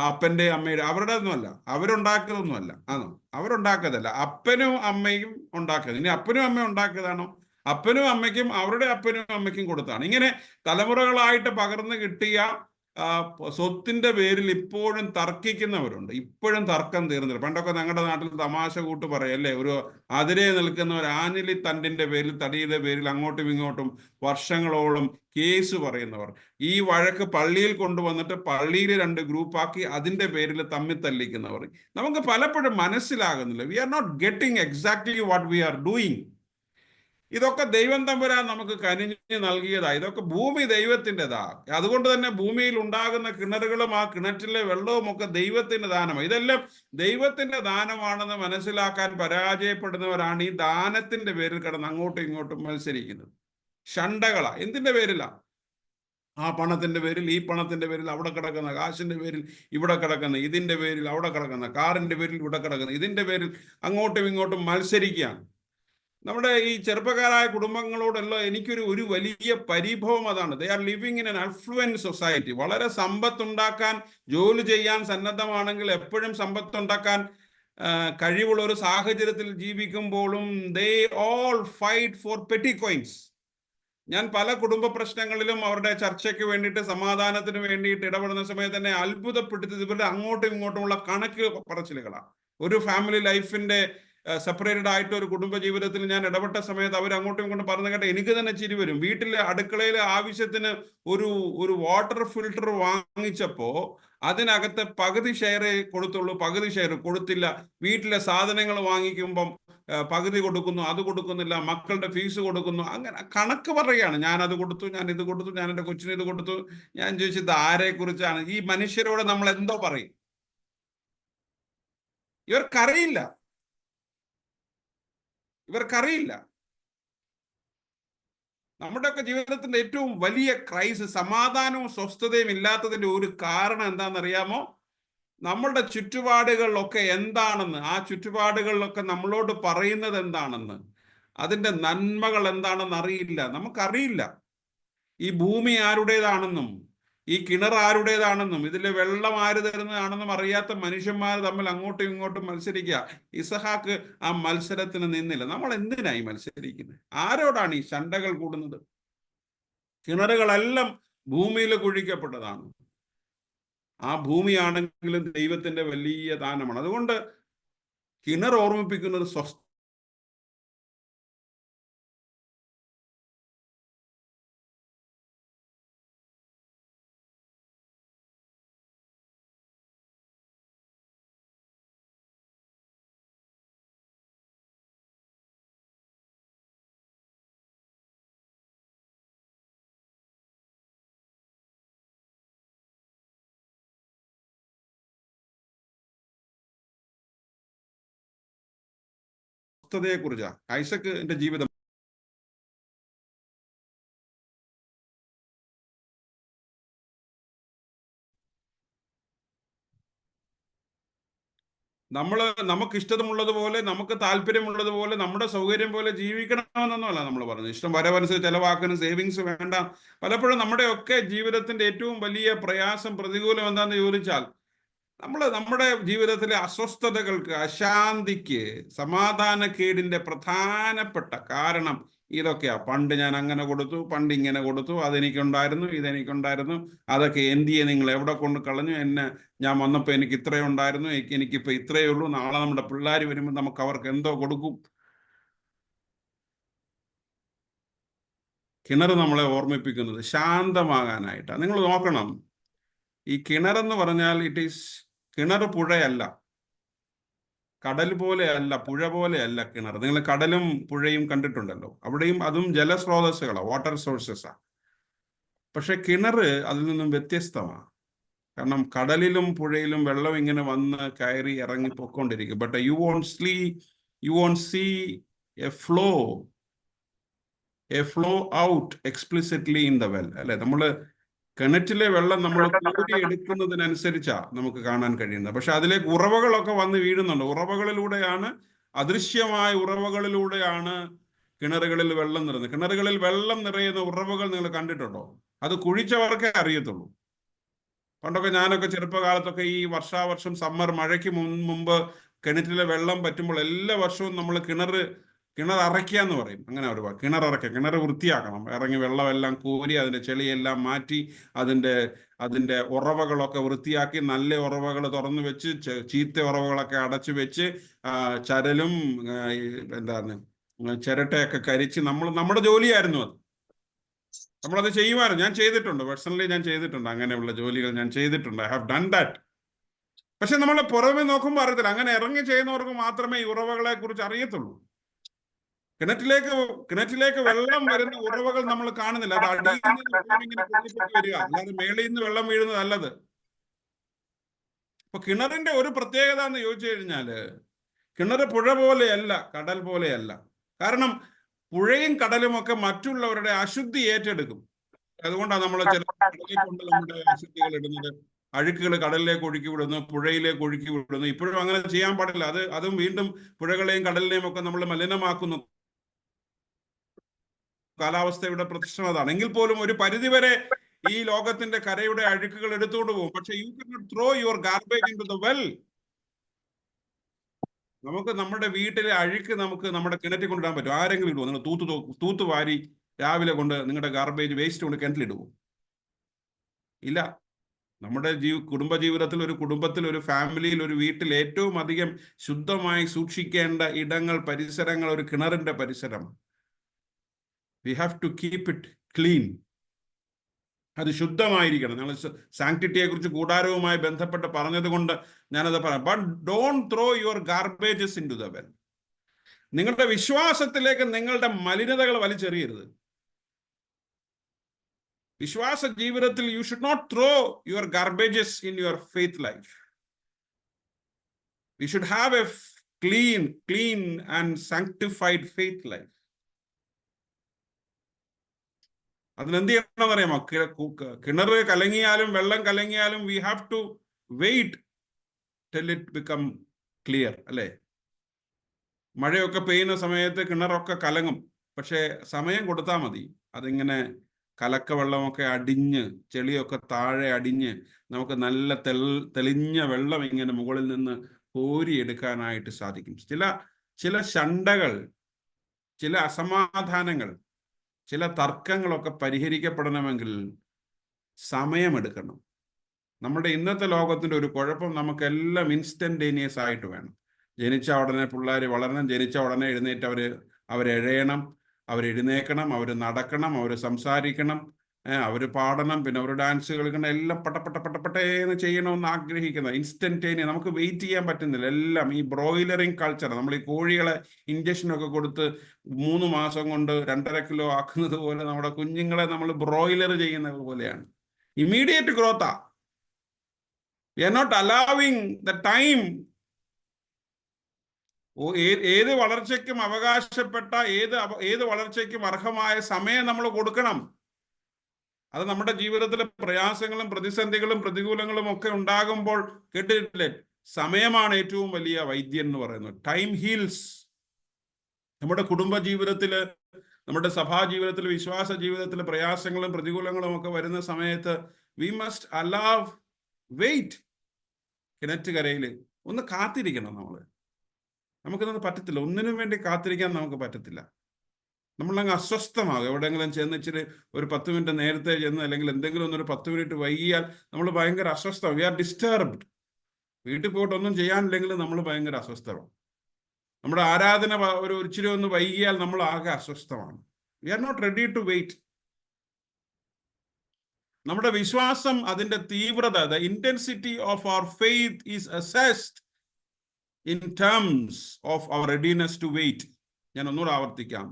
അപ്പന്റെ അമ്മയുടെ, അവരുടെ ഒന്നുമല്ല, അവരുണ്ടാക്കിയതൊന്നുമല്ല, ആണോ? അവരുണ്ടാക്കിയതല്ല, അപ്പനും അമ്മയും ഉണ്ടാക്കിയത്. ഇനി അപ്പനും അമ്മയും ഉണ്ടാക്കിയതാണോ? അപ്പനും അമ്മയ്ക്കും അവരുടെ അപ്പനും അമ്മയ്ക്കും കൊടുത്താണ്. ഇങ്ങനെ തലമുറകളായിട്ട് പകർന്നു കിട്ടിയ സ്വത്തിന്റെ പേരിൽ ഇപ്പോഴും തർക്കിക്കുന്നവരുണ്ട്. ഇപ്പോഴും തർക്കം തീർന്നില്ല. പണ്ടൊക്കെ ഞങ്ങളുടെ നാട്ടിൽ തമാശ കൂട്ട് പറയല്ലേ, ഒരു അതിരെ നിൽക്കുന്ന ഒരു ആഞ്ഞിലി തണ്ടിന്റെ പേരിൽ, തടിയുടെ പേരിൽ അങ്ങോട്ടും ഇങ്ങോട്ടും വർഷങ്ങളോളം കേസ് പറയുന്നവർ. ഈ വഴക്ക് പള്ളിയിൽ കൊണ്ടുവന്നിട്ട് പള്ളിയിൽ 2 ഗ്രൂപ്പാക്കി അതിന്റെ പേരിൽ തമ്മിൽ തല്ലിക്കുന്നവർ. നമുക്ക് പലപ്പോഴും മനസ്സിലാകുന്നില്ല. We are not getting exactly what we are doing. ഇതൊക്കെ ദൈവം തമ്പുരാൻ നമുക്ക് കനിഞ്ഞ് നൽകിയതാ. ഇതൊക്കെ ഭൂമി ദൈവത്തിൻ്റെതാ. അതുകൊണ്ട് തന്നെ ഭൂമിയിൽ ഉണ്ടാകുന്ന കിണറുകളും ആ കിണറ്റിലെ വെള്ളവും ഒക്കെ ദൈവത്തിന്റെ ദാനമാണ്. ഇതെല്ലാം ദൈവത്തിന്റെ ദാനമാണെന്ന് മനസ്സിലാക്കാൻ പരാജയപ്പെടുന്നവരാണ് ഈ ദാനത്തിന്റെ പേരിൽ കിടന്ന് അങ്ങോട്ടും ഇങ്ങോട്ടും മത്സരിക്കുന്നത്. ഷണ്ടകളാ. എന്തിന്റെ പേരിലാ? ആ പണത്തിന്റെ പേരിൽ, ഈ പണത്തിന്റെ പേരിൽ, അവിടെ കിടക്കുന്ന കാശിന്റെ പേരിൽ, ഇവിടെ കിടക്കുന്ന ഇതിന്റെ പേരിൽ, അവിടെ കിടക്കുന്ന കാറിന്റെ പേരിൽ, ഇവിടെ കിടക്കുന്ന ഇതിന്റെ പേരിൽ അങ്ങോട്ടും ഇങ്ങോട്ടും മത്സരിക്കുകയാണ്. നമ്മുടെ ഈ ചെറുപ്പക്കാരായ കുടുംബങ്ങളോടെല്ലാം എനിക്കൊരു വലിയ പരിഭവം അതാണ്. They are living in N affluent society. വളരെ സമ്പത്തുണ്ടാക്കാൻ, ജോലി ചെയ്യാൻ സന്നദ്ധമാണെങ്കിൽ എപ്പോഴും സമ്പത്തുണ്ടാക്കാൻ കഴിവുള്ള ഒരു സാഹചര്യത്തിൽ ജീവിക്കുമ്പോഴും they all fight for petty coins. ഞാൻ പല കുടുംബ പ്രശ്നങ്ങളിലും അവരുടെ ചർച്ചയ്ക്ക് വേണ്ടിയിട്ട്, സമാധാനത്തിന് വേണ്ടിയിട്ട് ഇടപെടുന്ന സമയത്ത് തന്നെ അത്ഭുതപ്പെടുത്തിയത് ഇവരുടെ അങ്ങോട്ടും ഇങ്ങോട്ടുമുള്ള കണക്ക് പറച്ചിലുകളാണ്. ഒരു ഫാമിലി ലൈഫിന്റെ സെപ്പറേറ്റഡ് ആയിട്ട് ഒരു കുടുംബ ജീവിതത്തിൽ ഞാൻ ഇടപെട്ട സമയത്ത് അവർ അങ്ങോട്ടും ഇങ്ങോട്ടും പറഞ്ഞു കേട്ടെ എനിക്ക് തന്നെ ചിരി വരും. വീട്ടിലെ അടുക്കളയിലെ ആവശ്യത്തിന് ഒരു വാട്ടർ ഫിൽട്ടർ വാങ്ങിച്ചപ്പോ അതിനകത്ത് പകുതി ഷെയറേ കൊടുത്തുള്ളൂ, പകുതി ഷെയർ കൊടുത്തില്ല. വീട്ടിലെ സാധനങ്ങൾ വാങ്ങിക്കുമ്പം പകുതി കൊടുക്കുന്നു, അത് കൊടുക്കുന്നില്ല, മക്കളുടെ ഫീസ് കൊടുക്കുന്നു. അങ്ങനെ കണക്ക് പറയുകയാണ്. ഞാൻ അത് കൊടുത്തു, ഞാൻ ഇത് കൊടുത്തു, ഞാൻ എൻ്റെ കൊച്ചിന് ഇത് കൊടുത്തു. ഞാൻ ചോദിച്ചത് ആരെ കുറിച്ചാണ്? ഈ മനുഷ്യരോട് നമ്മൾ എന്തോ പറയും? ഇവർക്കറിയില്ല. നമ്മുടെയൊക്കെ ജീവിതത്തിന്റെ ഏറ്റവും വലിയ ക്രൈസിസ്, സമാധാനവും സ്വസ്ഥതയും ഇല്ലാത്തതിന്റെ ഒരു കാരണം എന്താണെന്നറിയാമോ? നമ്മളുടെ ചുറ്റുപാടുകളിലൊക്കെ എന്താണെന്ന്, ആ ചുറ്റുപാടുകളിലൊക്കെ നമ്മളോട് പറയുന്നത് എന്താണെന്ന്, അതിന്റെ നന്മകൾ എന്താണെന്ന് അറിയില്ല. നമുക്കറിയില്ല ഈ ഭൂമി ആരുടേതാണെന്നും, ഈ കിണർ ആരുടേതാണെന്നും ഇതിലെ വെള്ളം ആര് തരുന്നതാണെന്നും അറിയാത്ത മനുഷ്യന്മാർ തമ്മിൽ അങ്ങോട്ടും ഇങ്ങോട്ടും മത്സരിക്കുക. ഇസഹാക്ക് ആ മത്സരത്തിന് നിന്നില്ല. നമ്മൾ എന്തിനായി മത്സരിക്കുന്നത്? ആരോടാണ് ഈ ശണ്ടകൾ കൂടുന്നത്? കിണറുകളെല്ലാം ഭൂമിയിൽ കുഴിക്കപ്പെട്ടതാണ്. ആ ഭൂമിയാണെങ്കിലും ദൈവത്തിന്റെ വലിയ ദാനമാണ്. അതുകൊണ്ട് കിണർ ഓർമ്മിപ്പിക്കുന്നത് സ്വസ്ഥതയെക്കുറിച്ചാണ്. ഐസക്കിന്റെ ജീവിതം നമുക്ക് ഇഷ്ടമുള്ളതുപോലെ, നമുക്ക് താല്പര്യമുള്ളതുപോലെ, നമ്മുടെ സൗകര്യം പോലെ ജീവിക്കണമെന്നൊന്നുമല്ല നമ്മൾ പറഞ്ഞത്. ഇഷ്ടം വരവനുസരിച്ച് ചെലവാക്കാനും സേവിങ്സ് വേണ്ട. പലപ്പോഴും നമ്മുടെയൊക്കെ ജീവിതത്തിന്റെ ഏറ്റവും വലിയ പ്രയാസം, പ്രതികൂലം എന്താണെന്ന് ചോദിച്ചാൽ നമ്മുടെ ജീവിതത്തിലെ അസ്വസ്ഥതകൾക്ക്, അശാന്തിക്ക്, സമാധാനക്കേടിന്റെ പ്രധാനപ്പെട്ട കാരണം ഇതൊക്കെയാ. പണ്ട് ഞാൻ അങ്ങനെ കൊടുത്തു, പണ്ട് ഇങ്ങനെ കൊടുത്തു, അതെനിക്കുണ്ടായിരുന്നു, ഇതെനിക്കുണ്ടായിരുന്നു, അതൊക്കെ എന്തിയെ നിങ്ങൾ എവിടെ കൊണ്ട് കളഞ്ഞു, ഞാൻ വന്നപ്പോൾ എനിക്ക് ഇത്രയേ ഉണ്ടായിരുന്നു, എനിക്കിപ്പോൾ ഇത്രയേ ഉള്ളൂ. നാളെ നമ്മുടെ പിള്ളേർ വരുമ്പോൾ നമുക്ക് അവർക്ക് എന്തോ കൊടുക്കും. കിണർ നമ്മളെ ഓർമ്മിപ്പിക്കുന്നത് ശാന്തമാകാനായിട്ടാണ്. നിങ്ങൾ നോക്കണം, ഈ കിണറെന്ന് പറഞ്ഞാൽ കിണർ പുഴയല്ല, കടൽ പോലെയല്ല, പുഴ പോലെയല്ല കിണർ. നിങ്ങൾ കടലും പുഴയും കണ്ടിട്ടുണ്ടല്ലോ, അവിടെയും അതും ജലസ്രോതസ്സുകളാണ്, വാട്ടർ സോഴ്സസാണ്. പക്ഷെ കിണർ അതിൽ നിന്നും വ്യത്യസ്തമാണ്. കാരണം കടലിലും പുഴയിലും വെള്ളം ഇങ്ങനെ വന്ന് കയറി ഇറങ്ങി പൊയ്ക്കൊണ്ടിരിക്കും. But you won't see a flow out explicitly in the well, അല്ലെ? നമ്മള് കിണറ്റിലെ വെള്ളം നമ്മൾ കോരി എടുക്കുന്നതിനനുസരിച്ചാ നമുക്ക് കാണാൻ കഴിയുന്നത്. പക്ഷെ അതിലേക്ക് ഉറവകളൊക്കെ വന്ന് വീഴുന്നുണ്ട്. ഉറവകളിലൂടെയാണ്, അദൃശ്യമായ ഉറവകളിലൂടെയാണ് കിണറുകളിൽ വെള്ളം നിറയുന്നത്. കിണറുകളിൽ വെള്ളം നിറയുന്ന ഉറവകൾ നിങ്ങൾ കണ്ടിട്ടുണ്ടോ? അത് കുഴിച്ചവർക്കേ അറിയത്തുള്ളൂ. പണ്ടൊക്കെ ഞാനൊക്കെ ചെറുപ്പകാലത്തൊക്കെ ഈ വർഷാവർഷം സമ്മർ മഴയ്ക്ക് മുമ്പ് കിണറ്റിലെ വെള്ളം പറ്റുമ്പോൾ എല്ലാ വർഷവും നമ്മൾ കിണർ അറയ്ക്കുക എന്ന് പറയും. അങ്ങനെ ഒരു കിണർ അറയ്ക്കുക, കിണർ വൃത്തിയാക്കണം, ഇറങ്ങി വെള്ളമെല്ലാം കോരി അതിൻ്റെ ചെളിയെല്ലാം മാറ്റി അതിൻ്റെ ഉറവകളൊക്കെ വൃത്തിയാക്കി നല്ല ഉറവകൾ തുറന്നു വെച്ച് ചീത്ത ഉറവകളൊക്കെ അടച്ചു വെച്ച് ചരലും ചിരട്ടയൊക്കെ കരിച്ച് നമ്മുടെ ജോലിയായിരുന്നു അത്. നമ്മളത് ചെയ്യുമായിരുന്നു. ഞാൻ ചെയ്തിട്ടുണ്ട്, പേഴ്സണലി ഞാൻ ചെയ്തിട്ടുണ്ട്, അങ്ങനെയുള്ള ജോലികൾ ഞാൻ ചെയ്തിട്ടുണ്ട്. I have done that. പക്ഷെ നമ്മൾ പുറമെ നോക്കുമ്പോൾ അറിയത്തില്ല. അങ്ങനെ ഇറങ്ങി ചെയ്യുന്നവർക്ക് മാത്രമേ ഈ ഉറവകളെ കുറിച്ച് അറിയത്തുള്ളൂ. കിണറ്റിലേക്ക് വെള്ളം വരുന്ന ഉറവകൾ നമ്മൾ കാണുന്നില്ല. അത് അടിയിൽ നിന്ന് ഇങ്ങനെ പൊട്ടിപ്പൊട്ടി വരിക, അല്ലാതെ മേളിൽ നിന്ന് വെള്ളം വീഴുന്നതല്ലത്. അപ്പൊ കിണറിന്റെ ഒരു പ്രത്യേകത എന്ന് ചോദിച്ചു കഴിഞ്ഞാല്, കിണർ പുഴ പോലെയല്ല, കടൽ പോലെയല്ല. കാരണം പുഴയും കടലും ഒക്കെ മറ്റുള്ളവരുടെ അശുദ്ധി ഏറ്റെടുക്കും. അതുകൊണ്ടാണ് നമ്മൾ ചില കടലിലേക്ക് നമ്മുടെ അശുദ്ധികൾ ഇടുന്നത്, അഴുക്കുകൾ കടലിലേക്ക് ഒഴുക്കി വിടുന്നു, പുഴയിലേക്ക് ഒഴുക്കി വിടുന്നു. ഇപ്പോഴും അങ്ങനെ ചെയ്യാൻ പാടില്ല. അതും വീണ്ടും പുഴകളെയും കടലിനെയും ഒക്കെ നമ്മൾ മലിനമാക്കുന്നു. കാലാവസ്ഥയുടെ പ്രശ്നം അതാണ്. എങ്കിൽ പോലും ഒരു പരിധിവരെ ഈ ലോകത്തിന്റെ കരയുടെ അഴുക്കുകൾ എടുത്തുകൊണ്ട് പോകും. പക്ഷെ you cannot throw your garbage in to the well. നമുക്ക് നമ്മുടെ വീട്ടിലെ അഴുക്ക് നമുക്ക് നമ്മുടെ കിണറ്റിൽ കൊണ്ടിടാൻ പറ്റും? ആരെങ്കിലും ഇടുവോ? നിങ്ങൾ തൂത്തുവാരി രാവിലെ കൊണ്ട് നിങ്ങളുടെ ഗാർബേജ് വേസ്റ്റ് കൊണ്ട് കിണറ്റിലിടുവോ? ഇല്ല. നമ്മുടെ കുടുംബജീവിതത്തിൽ, ഒരു കുടുംബത്തിൽ, ഒരു ഫാമിലിയിൽ, ഒരു വീട്ടിൽ ഏറ്റവും അധികം ശുദ്ധമായി സൂക്ഷിക്കേണ്ട ഇടങ്ങൾ, പരിസരങ്ങൾ ഒരു കിണറിന്റെ പരിസരം. We have to keep it clean. അത് ശുദ്ധമായിരിക്കണം. ഞങ്ങൾ സാങ്ക്ടിറ്റിയെ കുറിച്ച് കൂടാരവുമായി ബന്ധപ്പെട്ട് പറഞ്ഞത് കൊണ്ട് ഞാനത് പറയാം. But don't throw your garbages in to the well. നിങ്ങളുടെ വിശ്വാസത്തിലേക്ക് നിങ്ങളുടെ മലിനതകൾ വലിച്ചെറിയരുത്. വിശ്വാസ ജീവിതത്തിൽ you should not throw your garbages in your faith life. We should have a clean and sanctified faith life. അതിനെന്ത് ചെയ്യണമെന്ന് അറിയാമോ? കിണർ കലങ്ങിയാലും വെള്ളം കലങ്ങിയാലും we have to wait till it become clear, അല്ലേ? മഴയൊക്കെ പെയ്യുന്ന സമയത്ത് കിണറൊക്കെ കലങ്ങും. പക്ഷെ സമയം കൊടുത്താൽ മതി. അതിങ്ങനെ കലക്കവെള്ളമൊക്കെ അടിഞ്ഞ് ചെളിയൊക്കെ താഴെ അടിഞ്ഞ് നമുക്ക് നല്ല തെളിഞ്ഞ വെള്ളം ഇങ്ങനെ മുകളിൽ നിന്ന് കോരിയെടുക്കാനായിട്ട് സാധിക്കും. ചില ശണ്ടകൾ, ചില അസമാധാനങ്ങൾ, ചില തർക്കങ്ങളൊക്കെ പരിഹരിക്കപ്പെടണമെങ്കിൽ സമയമെടുക്കണം. നമ്മുടെ ഇന്നത്തെ ലോകത്തിൻ്റെ ഒരു കുഴപ്പം, നമുക്കെല്ലാം ഇൻസ്റ്റന്റേനിയസ് ആയിട്ട് വേണം. ജനിച്ച ഉടനെ പിള്ളേർ വളരണം, ജനിച്ച ഉടനെ എഴുന്നേറ്റ് അവരെഴയണം, അവരെഴുന്നേക്കണം, അവർ നടക്കണം, അവർ സംസാരിക്കണം, അവർ പാടണം, പിന്നെ അവർ ഡാൻസ് കളിക്കണം, എല്ലാം പട്ടേന്ന് ചെയ്യണമെന്ന് ആഗ്രഹിക്കുന്ന ഇൻസ്റ്റന്റേനിയസ്. നമുക്ക് വെയിറ്റ് ചെയ്യാൻ പറ്റുന്നില്ല. എല്ലാം ഈ ബ്രോയിലറിങ് കൾച്ചർ, നമ്മൾ ഈ കോഴികളെ ഇഞ്ചക്ഷനൊക്കെ കൊടുത്ത് 3 മാസം കൊണ്ട് 2.5 കിലോ ആക്കുന്നത് പോലെ നമ്മുടെ കുഞ്ഞുങ്ങളെ നമ്മൾ ബ്രോയിലർ ചെയ്യുന്നത് പോലെയാണ്. Immediate ഗ്രോത്താ. We are not allowing the time. ഏത് വളർച്ചയ്ക്കും അവകാശപ്പെട്ട ഏത് വളർച്ചയ്ക്കും അർഹമായ സമയം നമ്മൾ കൊടുക്കണം. അത് നമ്മുടെ ജീവിതത്തിലെ പ്രയാസങ്ങളും പ്രതിസന്ധികളും പ്രതികൂലങ്ങളും ഒക്കെ ഉണ്ടാകുമ്പോൾ കേട്ടിട്ടില്ലേ, സമയമാണ് ഏറ്റവും വലിയ വൈദ്യൻ എന്ന് പറയുന്നത്. Time heels. നമ്മുടെ കുടുംബ ജീവിതത്തില്, നമ്മുടെ സഭാ ജീവിതത്തിൽ, വിശ്വാസ ജീവിതത്തിൽ പ്രയാസങ്ങളും പ്രതികൂലങ്ങളും ഒക്കെ വരുന്ന സമയത്ത് വി മസ്റ്റ് അലൗ വെയിറ്റ്. കിണറ്റുകരയിൽ ഒന്ന് കാത്തിരിക്കണം. നമുക്കിതൊന്നും പറ്റത്തില്ല. ഒന്നിനും വേണ്ടി കാത്തിരിക്കാൻ നമുക്ക് പറ്റത്തില്ല. നമ്മളങ്ങ് അസ്വസ്ഥമാകും. എവിടെയെങ്കിലും ചെന്ന് ഇച്ചിരി ഒരു 10 മിനിറ്റ് നേരത്തെ ചെന്ന്, അല്ലെങ്കിൽ എന്തെങ്കിലും ഒന്നൊരു 10 മിനിറ്റ് വൈകിയാൽ നമ്മൾ ഭയങ്കര അസ്വസ്ഥ. V R disturbed. വീട്ടിൽ പോയിട്ടൊന്നും ചെയ്യാനില്ലെങ്കിൽ നമ്മൾ ഭയങ്കര അസ്വസ്ഥമാണ്. നമ്മുടെ ആരാധന ഒരു ഇച്ചിരി ഒന്ന് വൈകിയാൽ നമ്മൾ ആകെ അസ്വസ്ഥമാണ്. We are not ready to wait. നമ്മുടെ വിശ്വാസം, അതിന്റെ തീവ്രത, the intensity of our faith is assessed in terms of our readiness to wait. ഞാൻ ഒന്നുകൂടെ ആവർത്തിക്കാം.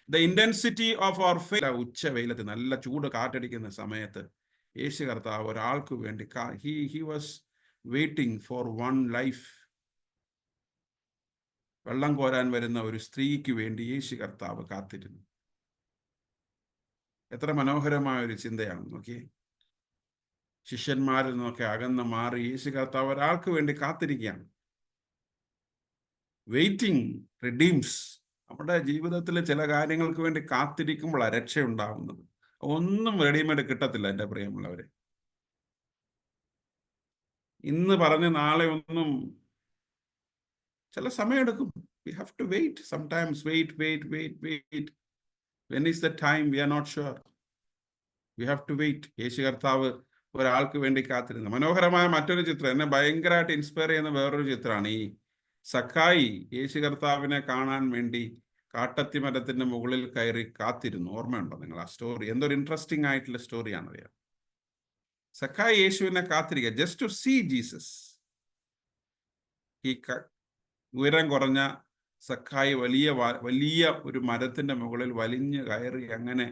The intensity of our faith. ഉച്ചവെയിലത്ത് നല്ല ചൂട് കാറ്റടിക്കുന്ന സമയത്ത് യേശു കർത്താവ് ഒരാൾക്ക് വേണ്ടി he was waiting for one life. വെള്ളം കോരാൻ വരുന്ന ഒരു സ്ത്രീക്ക് വേണ്ടി യേശു കർത്താവ് കാത്തിരുന്നു. എത്ര മനോഹരമായ ഒരു ചിന്തയാണ് നോക്കിയേ. ശിഷ്യന്മാരിൽ നിന്നൊക്കെ അകന്ന് മാറി യേശു കർത്താവ് ഒരാൾക്ക് വേണ്ടി കാത്തിരിക്കുകയാണ്. Waiting redeems. നമ്മുടെ ജീവിതത്തിലെ ചില കാര്യങ്ങൾക്ക് വേണ്ടി കാത്തിരിക്കുമ്പോഴാണ് രക്ഷയുണ്ടാവുന്നത്. ഒന്നും റെഡിമെയ്ഡ് കിട്ടത്തില്ല എൻ്റെ പ്രിയമുള്ളവരെ. ഇന്ന് പറഞ്ഞ് നാളെ ഒന്നും, ചില സമയമെടുക്കും. We have to wait. Sometimes wait. When is the time? We are not sure. We have to wait. യേശു കർത്താവ് ഒരാൾക്ക് വേണ്ടി കാത്തിരുന്നു. മനോഹരമായ മറ്റൊരു ചിത്രം, എന്നെ ഭയങ്കരമായിട്ട് ഇൻസ്പയർ ചെയ്യുന്ന വേറൊരു ചിത്രമാണ്. ഈ സക്കായി യേശു കർത്താവിനെ കാണാൻ വേണ്ടി കാട്ടത്തി മരത്തിന്റെ മുകളിൽ കയറി കാത്തിരുന്നു. ഓർമ്മയുണ്ടോ നിങ്ങൾ ആ സ്റ്റോറി? എന്തൊരു ഇൻട്രസ്റ്റിംഗ് ആയിട്ടുള്ള സ്റ്റോറിയാണ് അറിയാം. സക്കായി യേശുവിനെ കാത്തിരിക്കുക, ജസ്റ്റ് ടു സീ ജീസസ്. ഈ ഉയരം കുറഞ്ഞ സക്കായി വലിയ ഒരു മരത്തിന്റെ മുകളിൽ വലിഞ്ഞു കയറി അങ്ങനെ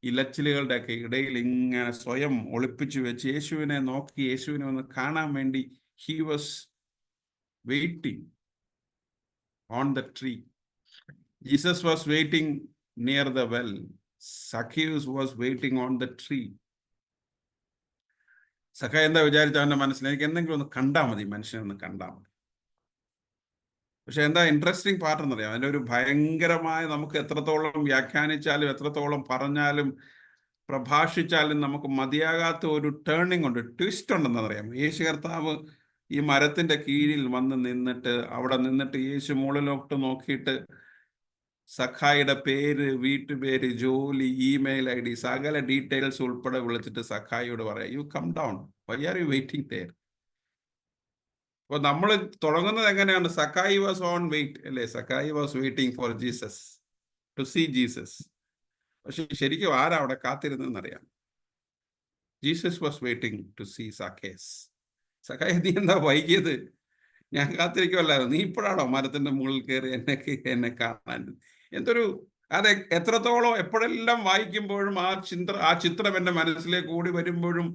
ഇലച്ചിലുകളുടെ ഒക്കെ ഇടയിൽ ഇങ്ങനെ സ്വയം ഒളിപ്പിച്ചു വെച്ച് യേശുവിനെ നോക്കി, യേശുവിനെ ഒന്ന് കാണാൻ വേണ്ടി he was waiting on the tree. Jesus was waiting near the well. Zacchaeus was waiting on the tree. സഖായി എന്താ വിചാരിച്ച അവന്റെ മനസ്സിൽ, എനിക്ക് എന്തെങ്കിലും ഒന്ന് കണ്ടാൽ മതി, മനുഷ്യനൊന്ന് കണ്ടാൽ മതി. പക്ഷെ എന്താ ഇൻട്രസ്റ്റിംഗ് പാർട്ട് എന്നറിയാം, അതിൻ്റെ ഒരു ഭയങ്കരമായ, നമുക്ക് എത്രത്തോളം വ്യാഖ്യാനിച്ചാലും എത്രത്തോളം പറഞ്ഞാലും പ്രഭാഷിച്ചാലും നമുക്ക് മതിയാകാത്ത ഒരു ടേണിംഗ് ഉണ്ട്, ട്വിസ്റ്റ് ഉണ്ടെന്നറിയാം. യേശു കർത്താവ് ഈ മരത്തിന്റെ കീഴിൽ വന്ന് നിന്നിട്ട് അവിടെ നിന്നിട്ട് യേശു മുകളിലോട്ട് നോക്കിയിട്ട് സഖായിയുടെ പേര്, വീട്ടുപേര്, ജോലി, ഇമെയിൽ ID, സകല ഡീറ്റെയിൽസ് ഉൾപ്പെടെ വിളിച്ചിട്ട് സഖായിയോട് പറയാം, you come down, why are you waiting there. അപ്പോൾ നമ്മൾ തുടങ്ങുന്നത് എങ്ങനെയാണ്? സഖായി വാസ് ഓൺ വെയിറ്റ് അല്ലേ? Sakhai was waiting for Jesus, to see Jesus. പക്ഷെ ശരിക്കും ആരാ അവിടെ കാത്തിരുന്നറിയാം? Jesus was waiting to see Zacchaeus. Sakhai, നീ എന്താ വൈകിയത്? ഞാൻ കാത്തിരിക്കുമല്ലായിരുന്നു, നീ ഇപ്പോഴാണോ മരത്തിന്റെ മുകളിൽ കയറി എന്നെ കാണാൻ? എന്തൊരു അത് എത്രത്തോളം എപ്പോഴെല്ലാം വായിക്കുമ്പോഴും ആ ചിത്രം എൻ്റെ മനസ്സിലേക്ക് കൂടി വരുമ്പോഴും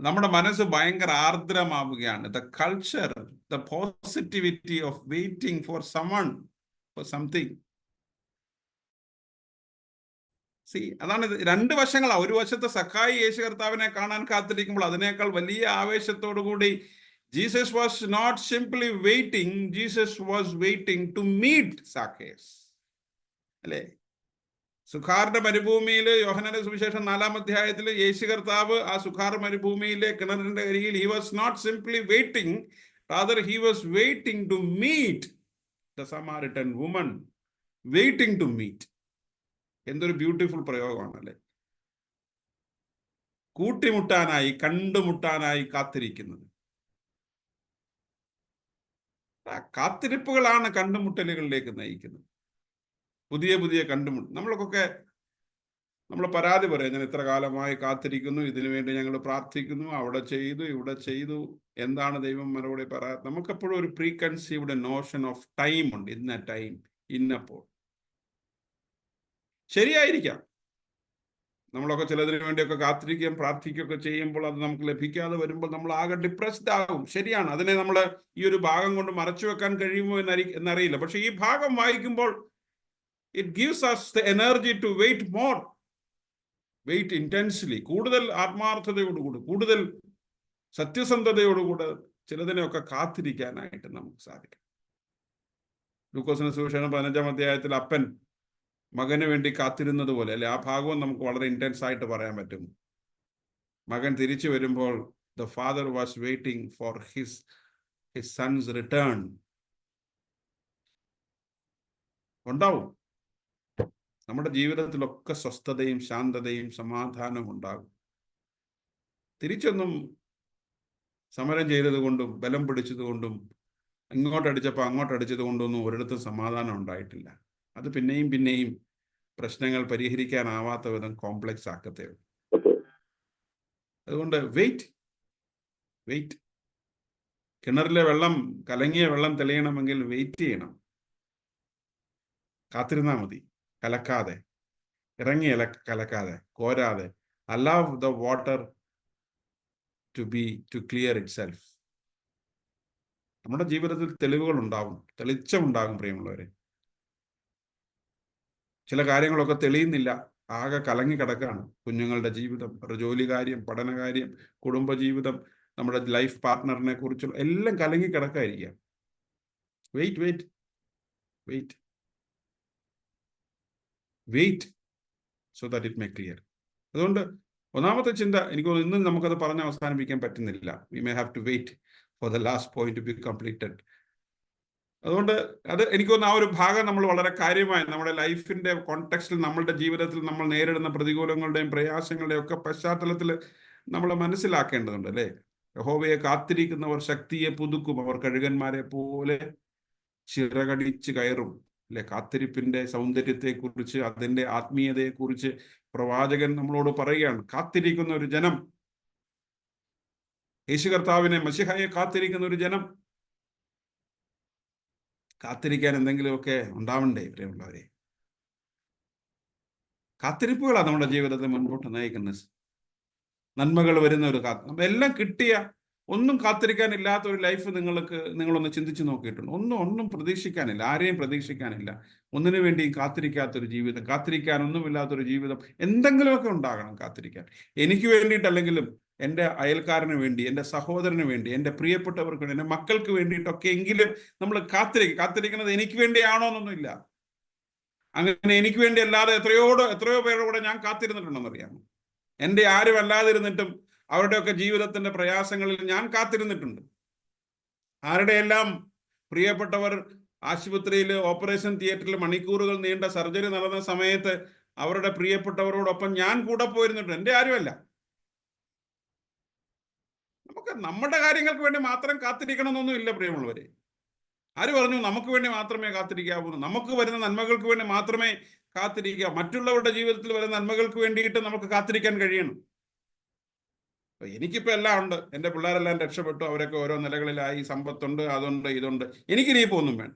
നമ്മുടെ മനസ്സ് ഭയങ്കര ആർദ്രമാവുകയാണ്. The culture, the positivity of waiting for someone, for something. അതാണ് രണ്ട് വശങ്ങളാണ്. ഒരു വശത്ത് സഖായി യേശു കർത്താവിനെ കാണാൻ കാത്തിരിക്കുമ്പോൾ അതിനേക്കാൾ വലിയ ആവേശത്തോടു കൂടി Jesus was not simply waiting, Jesus was waiting to meet Zacchaeus. അല്ലേ? സുഖാറിന്റെ മരുഭൂമിയിൽ യോഹന്നാന്റെ സുവിശേഷം 4-ാം അധ്യായത്തിൽ യേശു കർത്താവ് ആ സുഖാർ മരുഭൂമിയിലെ കിണറിന്റെ അരികിൽ he was not simply waiting, rather he was waiting to meet the Samaritan woman. Waiting to meet. എന്തൊരു ബ്യൂട്ടിഫുൾ പ്രയോഗമാണല്ലേ. കൂട്ടിമുട്ടാനായി, കണ്ടുമുട്ടാനായി കാത്തിരിക്കുന്നത്. കാത്തിരിപ്പുകളാണ് കണ്ടുമുട്ടലുകളിലേക്ക് നയിക്കുന്നത്. പുതിയ പുതിയ നമ്മളൊക്കെ നമ്മൾ പരാതി പറയും, ഞാൻ ഇത്ര കാലമായി കാത്തിരിക്കുന്നു, ഇതിനു വേണ്ടി ഞങ്ങൾ പ്രാർത്ഥിക്കുന്നു, അവിടെ ചെയ്തു, ഇവിടെ ചെയ്തു, എന്താണ് ദൈവം മറുപടി പറയാ? നമുക്കെപ്പോഴും ഒരു pre conceived Notion of time ഉണ്ട്. ഇന്ന ടൈം, ഇന്നപ്പോൾ. ശരിയായിരിക്കാം, നമ്മളൊക്കെ ചിലതിനു വേണ്ടിയൊക്കെ കാത്തിരിക്കുകയും പ്രാർത്ഥിക്കുകയൊക്കെ ചെയ്യുമ്പോൾ അത് നമുക്ക് ലഭിക്കാതെ വരുമ്പോൾ നമ്മൾ ആകെ ഡിപ്രസ്ഡ് ആകും. ശരിയാണ്, അതിനെ നമ്മൾ ഈ ഒരു ഭാഗം കൊണ്ട് മറച്ചു വെക്കാൻ കഴിയുമോ എന്നറിയില്ല. പക്ഷെ ഈ ഭാഗം വായിക്കുമ്പോൾ it gives us the energy to wait more, wait intensely, കൂടുതൽ ആത്മാർത്ഥതയോടുകൂടി, കൂടുതൽ സത്യസന്ധതയോടുകൂടി ചിലതിനെയൊക്കെ കാത്തിരിക്കാനായിട്ട് നമുക്ക് സാധിക്കും. ലൂക്കോസിന്റെ സുവിശേഷം 15-ാം അധ്യായത്തിൽ അപ്പൻ മകന് വേണ്ടി കാത്തിരുന്നത് പോലെ, അല്ലെ? ആ ഭാഗവും നമുക്ക് വളരെ ഇന്റൻസ് ആയിട്ട് പറയാൻ പറ്റും. മകൻ തിരിച്ചു വരുമ്പോൾ the father was waiting for his son's return. ഉണ്ടാവും. നമ്മുടെ ജീവിതത്തിലൊക്കെ സ്വസ്ഥതയും ശാന്തതയും സമാധാനവും ഉണ്ടാകും. തിരിച്ചൊന്നും സമരം ചെയ്തത് കൊണ്ടും ബലം പിടിച്ചത് കൊണ്ടും ഇങ്ങോട്ടടിച്ചപ്പോൾ അങ്ങോട്ടടിച്ചത് കൊണ്ടൊന്നും ഒരിടത്തും സമാധാനം ഉണ്ടായിട്ടില്ല. അത് പിന്നെയും പിന്നെയും പ്രശ്നങ്ങൾ പരിഹരിക്കാനാവാത്ത വിധം കോംപ്ലക്സ് ആക്കത്തേ ഉള്ളൂ. അതുകൊണ്ട് വെയിറ്റ്. കിണറിലെ വെള്ളം, കലങ്ങിയ വെള്ളം തെളിയണമെങ്കിൽ വെയിറ്റ് ചെയ്യണം. കാത്തിരുന്നാൽ മതി. കലക്കാതെ, ഇറങ്ങി കലക്കാതെ, കോരാതെ. allow the water to clear itself. നമ്മുടെ ജീവിതത്തിൽ തെളിവുകൾ ഉണ്ടാവും, തെളിച്ചമുണ്ടാകും പ്രിയമുള്ളവരെ. ചില കാര്യങ്ങളൊക്കെ തെളിയുന്നില്ല, ആകെ കലങ്ങി കിടക്കാണ്. കുഞ്ഞുങ്ങളുടെ ജീവിതം, ജോലി കാര്യം, പഠനകാര്യം, കുടുംബജീവിതം, നമ്മുടെ ലൈഫ് പാർട്ട്ണറിനെ കുറിച്ചുള്ള എല്ലാം കലങ്ങി കിടക്കായിരിക്കാം. Wait so that it may clear. അതുകൊണ്ട് ഒന്നാമത്തെ ചിന്ത, എനിക്ക് ഇന്നും നമുക്കത് പറഞ്ഞ് അവസാനിപ്പിക്കാൻ പറ്റുന്നില്ല. We may have to wait for the last point to be completed. അതുകൊണ്ട് അത് എനിക്ക് തോന്നുന്നു ആ ഒരു ഭാഗം നമ്മൾ വളരെ കാര്യമായി നമ്മുടെ ലൈഫിന്റെ കോണ്ടെക്സ്റ്റിൽ, നമ്മളുടെ ജീവിതത്തിൽ നമ്മൾ നേരിടുന്ന പ്രതികൂലങ്ങളുടെയും പ്രയാസങ്ങളുടെയും ഒക്കെ പശ്ചാത്തലത്തിൽ നമ്മൾ മനസ്സിലാക്കേണ്ടതുണ്ട്, അല്ലേ? യഹോവയെ കാത്തിരിക്കുന്നവർ ശക്തിയെ പുതുക്കും, അവർ കഴുകന്മാരെ പോലെ ചിറകടിച്ച് കയറും. അല്ലെ? കാത്തിരിപ്പിന്റെ സൗന്ദര്യത്തെക്കുറിച്ച്, അതിന്റെ ആത്മീയതയെക്കുറിച്ച് പ്രവാചകൻ നമ്മളോട് പറയുകയാണ്. കാത്തിരിക്കുന്ന ഒരു ജനം, യേശു കർത്താവിനെ, മശിഹയെ കാത്തിരിക്കുന്ന ഒരു ജനം. കാത്തിരിക്കാൻ എന്തെങ്കിലുമൊക്കെ ഉണ്ടാവണ്ടേ പ്രിയമുള്ളവരെ? കാത്തിരിപ്പുകളാണ് നമ്മുടെ ജീവിതത്തെ മുൻപോട്ട് നയിക്കുന്നത്. നന്മകൾ വരുന്ന ഒരു എല്ലാം കിട്ടിയ, ഒന്നും കാത്തിരിക്കാനില്ലാത്ത ഒരു ലൈഫ് നിങ്ങളൊന്ന് ചിന്തിച്ചു നോക്കിയിട്ടുണ്ട്? ഒന്നും പ്രതീക്ഷിക്കാനില്ല, ആരെയും പ്രതീക്ഷിക്കാനില്ല, ഒന്നിനു വേണ്ടിയും കാത്തിരിക്കാത്തൊരു ജീവിതം, കാത്തിരിക്കാനൊന്നുമില്ലാത്തൊരു ജീവിതം. എന്തെങ്കിലുമൊക്കെ ഉണ്ടാകണം കാത്തിരിക്കാൻ. എനിക്ക് വേണ്ടിയിട്ടല്ലെങ്കിലും എൻ്റെ അയൽക്കാരന് വേണ്ടി, എൻ്റെ സഹോദരന് വേണ്ടി, എൻ്റെ പ്രിയപ്പെട്ടവർക്ക് വേണ്ടി, എൻ്റെ മക്കൾക്ക് വേണ്ടിയിട്ടൊക്കെ എങ്കിലും നമ്മൾ കാത്തിരിക്കുന്നത് എനിക്ക് വേണ്ടിയാണോ എന്നൊന്നുമില്ല. അങ്ങനെ എനിക്ക് വേണ്ടി അല്ലാതെ എത്രയോ പേരോടെ ഞാൻ കാത്തിരുന്നിട്ടുണ്ടെന്നറിയാമോ? എൻ്റെ ആരും അല്ലാതിരുന്നിട്ടും അവരുടെയൊക്കെ ജീവിതത്തിന്റെ പ്രയാസങ്ങളിൽ ഞാൻ കാത്തിരുന്നിട്ടുണ്ട്. ആരുടെയെല്ലാം പ്രിയപ്പെട്ടവർ ആശുപത്രിയിൽ, ഓപ്പറേഷൻ തിയേറ്ററിൽ മണിക്കൂറുകൾ നീണ്ട സർജറി നടന്ന സമയത്ത് അവരുടെ പ്രിയപ്പെട്ടവരോടൊപ്പം ഞാൻ കൂടെ പോയിരുന്നിട്ടുണ്ട്. എൻ്റെ ആരുമല്ല. നമുക്ക് നമ്മുടെ കാര്യങ്ങൾക്ക് വേണ്ടി മാത്രം കാത്തിരിക്കണമെന്നൊന്നും ഇല്ല പ്രിയമുള്ളവരെ. ആര് പറഞ്ഞു നമുക്ക് വേണ്ടി മാത്രമേ കാത്തിരിക്കാവൂ? നമുക്ക് വരുന്ന നന്മകൾക്ക് വേണ്ടി മാത്രമേ കാത്തിരിക്കുക. മറ്റുള്ളവരുടെ ജീവിതത്തിൽ വരുന്ന നന്മകൾക്ക് വേണ്ടിയിട്ട് നമുക്ക് കാത്തിരിക്കാൻ കഴിയണം. എനിക്കിപ്പോൾ എല്ലാം ഉണ്ട്, എൻ്റെ പിള്ളേരെല്ലാം രക്ഷപ്പെട്ടു, അവരൊക്കെ ഓരോ നിലകളിലായി, സമ്പത്തുണ്ട്, അതുണ്ട്, ഇതുണ്ട്, എനിക്കിനിയിപ്പോൾ ഒന്നും വേണ്ട.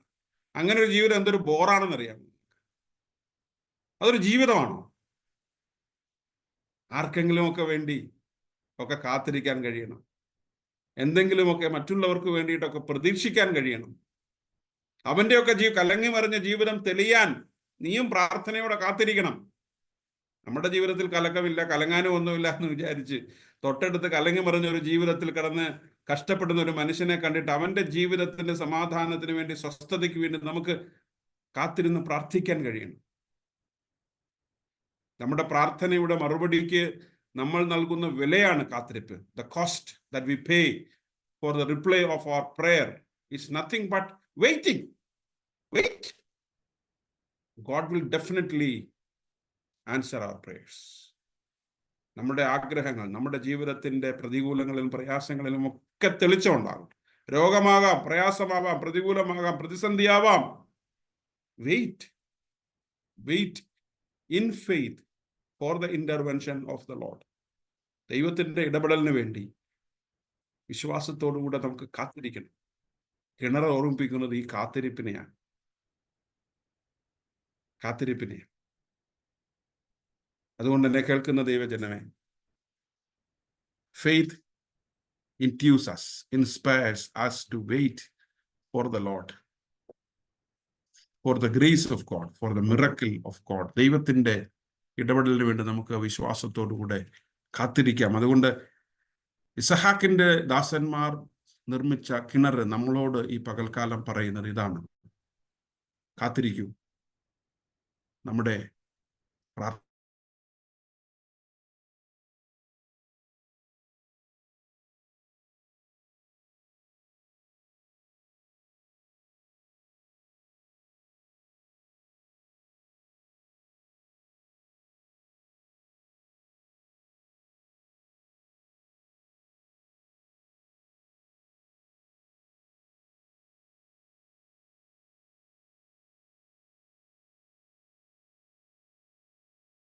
അങ്ങനെ ഒരു ജീവിതം എന്തൊരു ബോറാണെന്നറിയാം. അതൊരു ജീവിതമാണോ? ആർക്കെങ്കിലുമൊക്കെ വേണ്ടി ഒക്കെ കാത്തിരിക്കാൻ കഴിയണം, എന്തെങ്കിലുമൊക്കെ മറ്റുള്ളവർക്ക് വേണ്ടിയിട്ടൊക്കെ പ്രതീക്ഷിക്കാൻ കഴിയണം. അവന്റെയൊക്കെ കലങ്ങി മറിഞ്ഞ ജീവിതം തെളിയാൻ നീയും പ്രാർത്ഥനയോടെ കാത്തിരിക്കണം. നമ്മുടെ ജീവിതത്തിൽ കലക്കമില്ല, കലങ്ങാനും ഒന്നുമില്ല എന്ന് വിചാരിച്ച് തൊട്ടടുത്ത് കലങ്ങി മറിഞ്ഞ ഒരു ജീവിതത്തിൽ കിടന്ന് കഷ്ടപ്പെടുന്ന ഒരു മനുഷ്യനെ കണ്ടിട്ട് അവന്റെ ജീവിതത്തിന്റെ സമാധാനത്തിന് വേണ്ടി, സ്വസ്ഥതയ്ക്ക് വേണ്ടി നമുക്ക് കാത്തിരുന്ന് പ്രാർത്ഥിക്കാൻ കഴിയണം. നമ്മുടെ പ്രാർത്ഥനയുടെ മറുപടിക്ക് നമ്മൾ നൽകുന്ന വിലയാണ് കാത്തിരിപ്പ്. The cost that we pay for the reply of our prayer is nothing but waiting. Wait. God will definitely answer our prayers. നമ്മുടെ ആഗ്രഹങ്ങൾ, നമ്മുടെ ജീവിതത്തിന്റെ പ്രതികൂലങ്ങളിലും പ്രയാസങ്ങളിലും ഒക്കെ തെളിച്ചമുണ്ടാകും. രോഗമാകാം, പ്രയാസമാവാം, പ്രതികൂലമാകാം, പ്രതിസന്ധിയാവാം. Wait in faith for the intervention of the Lord. ദൈവത്തിന്റെ ഇടപെടലിന് വേണ്ടി വിശ്വാസത്തോടുകൂടെ നമുക്ക് കാത്തിരിക്കണം. കിണർ ഓർമ്മിപ്പിക്കുന്നത് ഈ കാത്തിരിപ്പിനെയാണ്. അതുകൊണ്ട് എന്നെ കേൾക്കുന്ന ദൈവജനമേ, faith inspires us to wait for the Lord, for the grace of God, for the miracle of God. ദൈവത്തിന്റെ ഇടപെടലിന് വേണ്ടി നമുക്ക് വിശ്വാസത്തോടുകൂടെ കാത്തിരിക്കാം. അതുകൊണ്ട് ഇസഹാക്കിന്റെ ദാസന്മാർ നിർമ്മിച്ച കിണർ നമ്മളോട് ഈ പകൽക്കാലം പറയുന്നത് ഇതാണ്: കാത്തിരിക്കൂ. നമ്മുടെ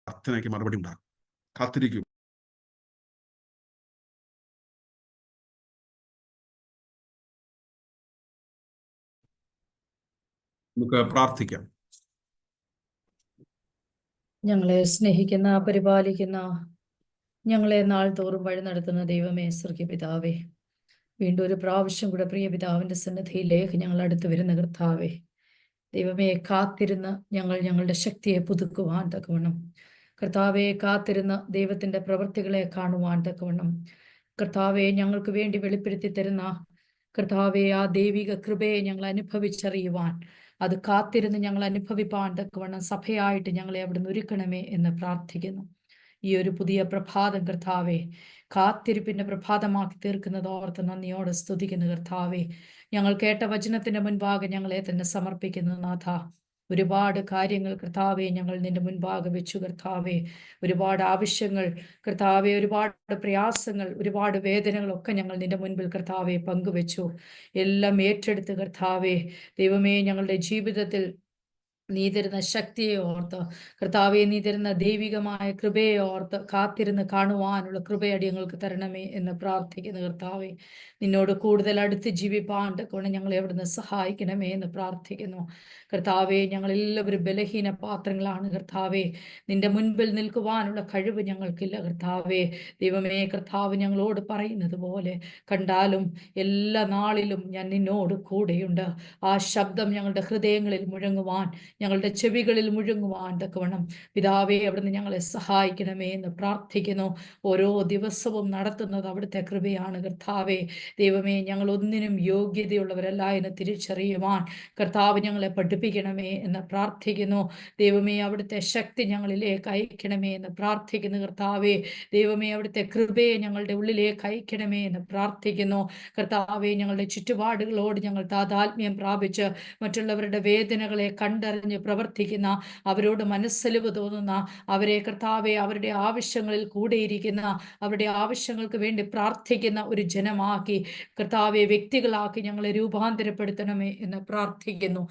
പ്രാർത്ഥനയ്ക്ക് മറുപടി ഉണ്ടാകും. കാത്തിരിക്കും. നമുക്ക് പ്രാർത്ഥിക്കാം. ഞങ്ങളെ സ്നേഹിക്കുന്ന, പരിപാലിക്കുന്ന, ഞങ്ങളെ നാൾ തോറും വഴി നടത്തുന്ന ദൈവമേ, സ്വർഗ്ഗപിതാവേ, വീണ്ടും ഒരു പ്രാവശ്യം കൂടെ പ്രിയ പിതാവിന്റെ സന്നിധിയിലേക്ക് ഞങ്ങൾ അടുത്ത് വരുന്ന കർത്താവേ, ദൈവമേ, കാത്തിരുന്ന് ഞങ്ങളുടെ ശക്തിയെ പുതുക്കുവാൻ തക്കവണ്ണം, കർത്താവെ, കാത്തിരുന്ന് ദൈവത്തിന്റെ പ്രവൃത്തികളെ കാണുവാൻ തക്കവണ്ണം, കർത്താവെ, ഞങ്ങൾക്ക് വേണ്ടി വെളിപ്പെടുത്തി തരുന്ന കർത്താവെ, ആ ദൈവിക കൃപയെ ഞങ്ങൾ അനുഭവിച്ചറിയുവാൻ, അത് കാത്തിരുന്ന് ഞങ്ങൾ അനുഭവിപ്പാൻ തക്കവണ്ണം സഭയായിട്ട് ഞങ്ങളെ അവിടുന്ന് ഒരുക്കണമേ എന്ന് പ്രാർത്ഥിക്കുന്നു. ഈ ഒരു പുതിയ പ്രഭാതം കർത്താവെ, കാത്തിരിപ്പിന്റെ പ്രഭാതമാക്കി തീർക്കുന്നത് ഓർത്ത് നന്ദിയോടെ സ്തുതിക്കുന്നു കർത്താവെ. ഞങ്ങൾ കേട്ട വചനത്തിന്റെ മുൻപാകെ ഞങ്ങളെ തന്നെ സമർപ്പിക്കുന്നു നാഥ. ഒരുപാട് കാര്യങ്ങൾ കർത്താവെ ഞങ്ങൾ നിന്റെ മുൻപാകെ വെച്ചു കർത്താവെ. ഒരുപാട് ആവശ്യങ്ങൾ കർത്താവെ, ഒരുപാട് പ്രയാസങ്ങൾ, ഒരുപാട് വേദനകളൊക്കെ ഞങ്ങൾ നിന്റെ മുൻപിൽ കർത്താവെ പങ്കുവെച്ചു. എല്ലാം ഏറ്റെടുത്ത് കർത്താവെ, ദൈവമേ, ഞങ്ങളുടെ ജീവിതത്തിൽ നീ തരുന്ന ശക്തിയെ ഓർത്ത് കർത്താവെ, നീ തരുന്ന ദൈവികമായ കൃപയെ ഓർത്ത് കാത്തിരുന്ന് കാണുവാനുള്ള കൃപയടി ഞങ്ങൾക്ക് തരണമേ എന്ന് പ്രാർത്ഥിക്കുന്നു കർത്താവെ. നിന്നോട് കൂടുതൽ അടുത്ത് ജീവിപ്പാൻ കൊണ്ട് ഞങ്ങളെ അവിടുന്ന് സഹായിക്കണമേ എന്ന് പ്രാർത്ഥിക്കുന്നു കർത്താവെ. ഞങ്ങളെല്ലാവരും ബലഹീന പാത്രങ്ങളാണ് കർത്താവെ. നിന്റെ മുൻപിൽ നിൽക്കുവാനുള്ള കഴിവ് ഞങ്ങൾക്കില്ല കർത്താവെ. ദൈവമേ, കർത്താവ് ഞങ്ങളോട് പറയുന്നത് പോലെ, കണ്ടാലും എല്ലാ നാളിലും ഞാൻ നിന്നോട് കൂടെയുണ്ട്. ആ ശബ്ദം ഞങ്ങളുടെ ഹൃദയങ്ങളിൽ മുഴങ്ങുവാൻ, ഞങ്ങളുടെ ചെവികളിൽ മുഴങ്ങുവാൻ തക്കവണ്ണം പിതാവേ, അവിടുന്ന് ഞങ്ങളെ സഹായിക്കണമേ എന്ന് പ്രാർത്ഥിക്കുന്നു. ഓരോ ദിവസവും നടത്തുന്നത് അവിടുത്തെ കൃപയാണ് കർത്താവേ. ദൈവമേ, ഞങ്ങൾ ഒന്നിനും യോഗ്യതയുള്ളവരല്ല എന്ന് തിരിച്ചറിയുവാൻ കർത്താവ് ഞങ്ങളെ പഠിപ്പിക്കണമേ എന്ന് പ്രാർത്ഥിക്കുന്നു. ദൈവമേ, അവിടുത്തെ ശക്തി ഞങ്ങളിലേക്ക് അയക്കണമേ എന്ന് പ്രാർത്ഥിക്കുന്നു കർത്താവേ. ദൈവമേ, അവിടുത്തെ കൃപയെ ഞങ്ങളുടെ ഉള്ളിലേക്ക് അയക്കണമേ എന്ന് പ്രാർത്ഥിക്കുന്നു കർത്താവേ. ഞങ്ങളുടെ ചുറ്റുപാടുകളോട് ഞങ്ങൾ താതാത്മ്യം പ്രാപിച്ച് മറ്റുള്ളവരുടെ വേദനകളെ കണ്ടറിഞ്ഞ് പ്രവർത്തിക്കുന്ന, അവരോട് മനസ്സലിവ് തോന്നുന്ന, അവരെ കർത്താവെ അവരുടെ ആവശ്യങ്ങളിൽ കൂടെയിരിക്കുന്ന, അവരുടെ ആവശ്യങ്ങൾക്ക് വേണ്ടി പ്രാർത്ഥിക്കുന്ന ഒരു ജനമാക്കി കർത്താവെ, വ്യക്തികളാക്കി ഞങ്ങളെ രൂപാന്തരപ്പെടുത്തണമേ എന്ന് പ്രാർത്ഥിക്കുന്നു.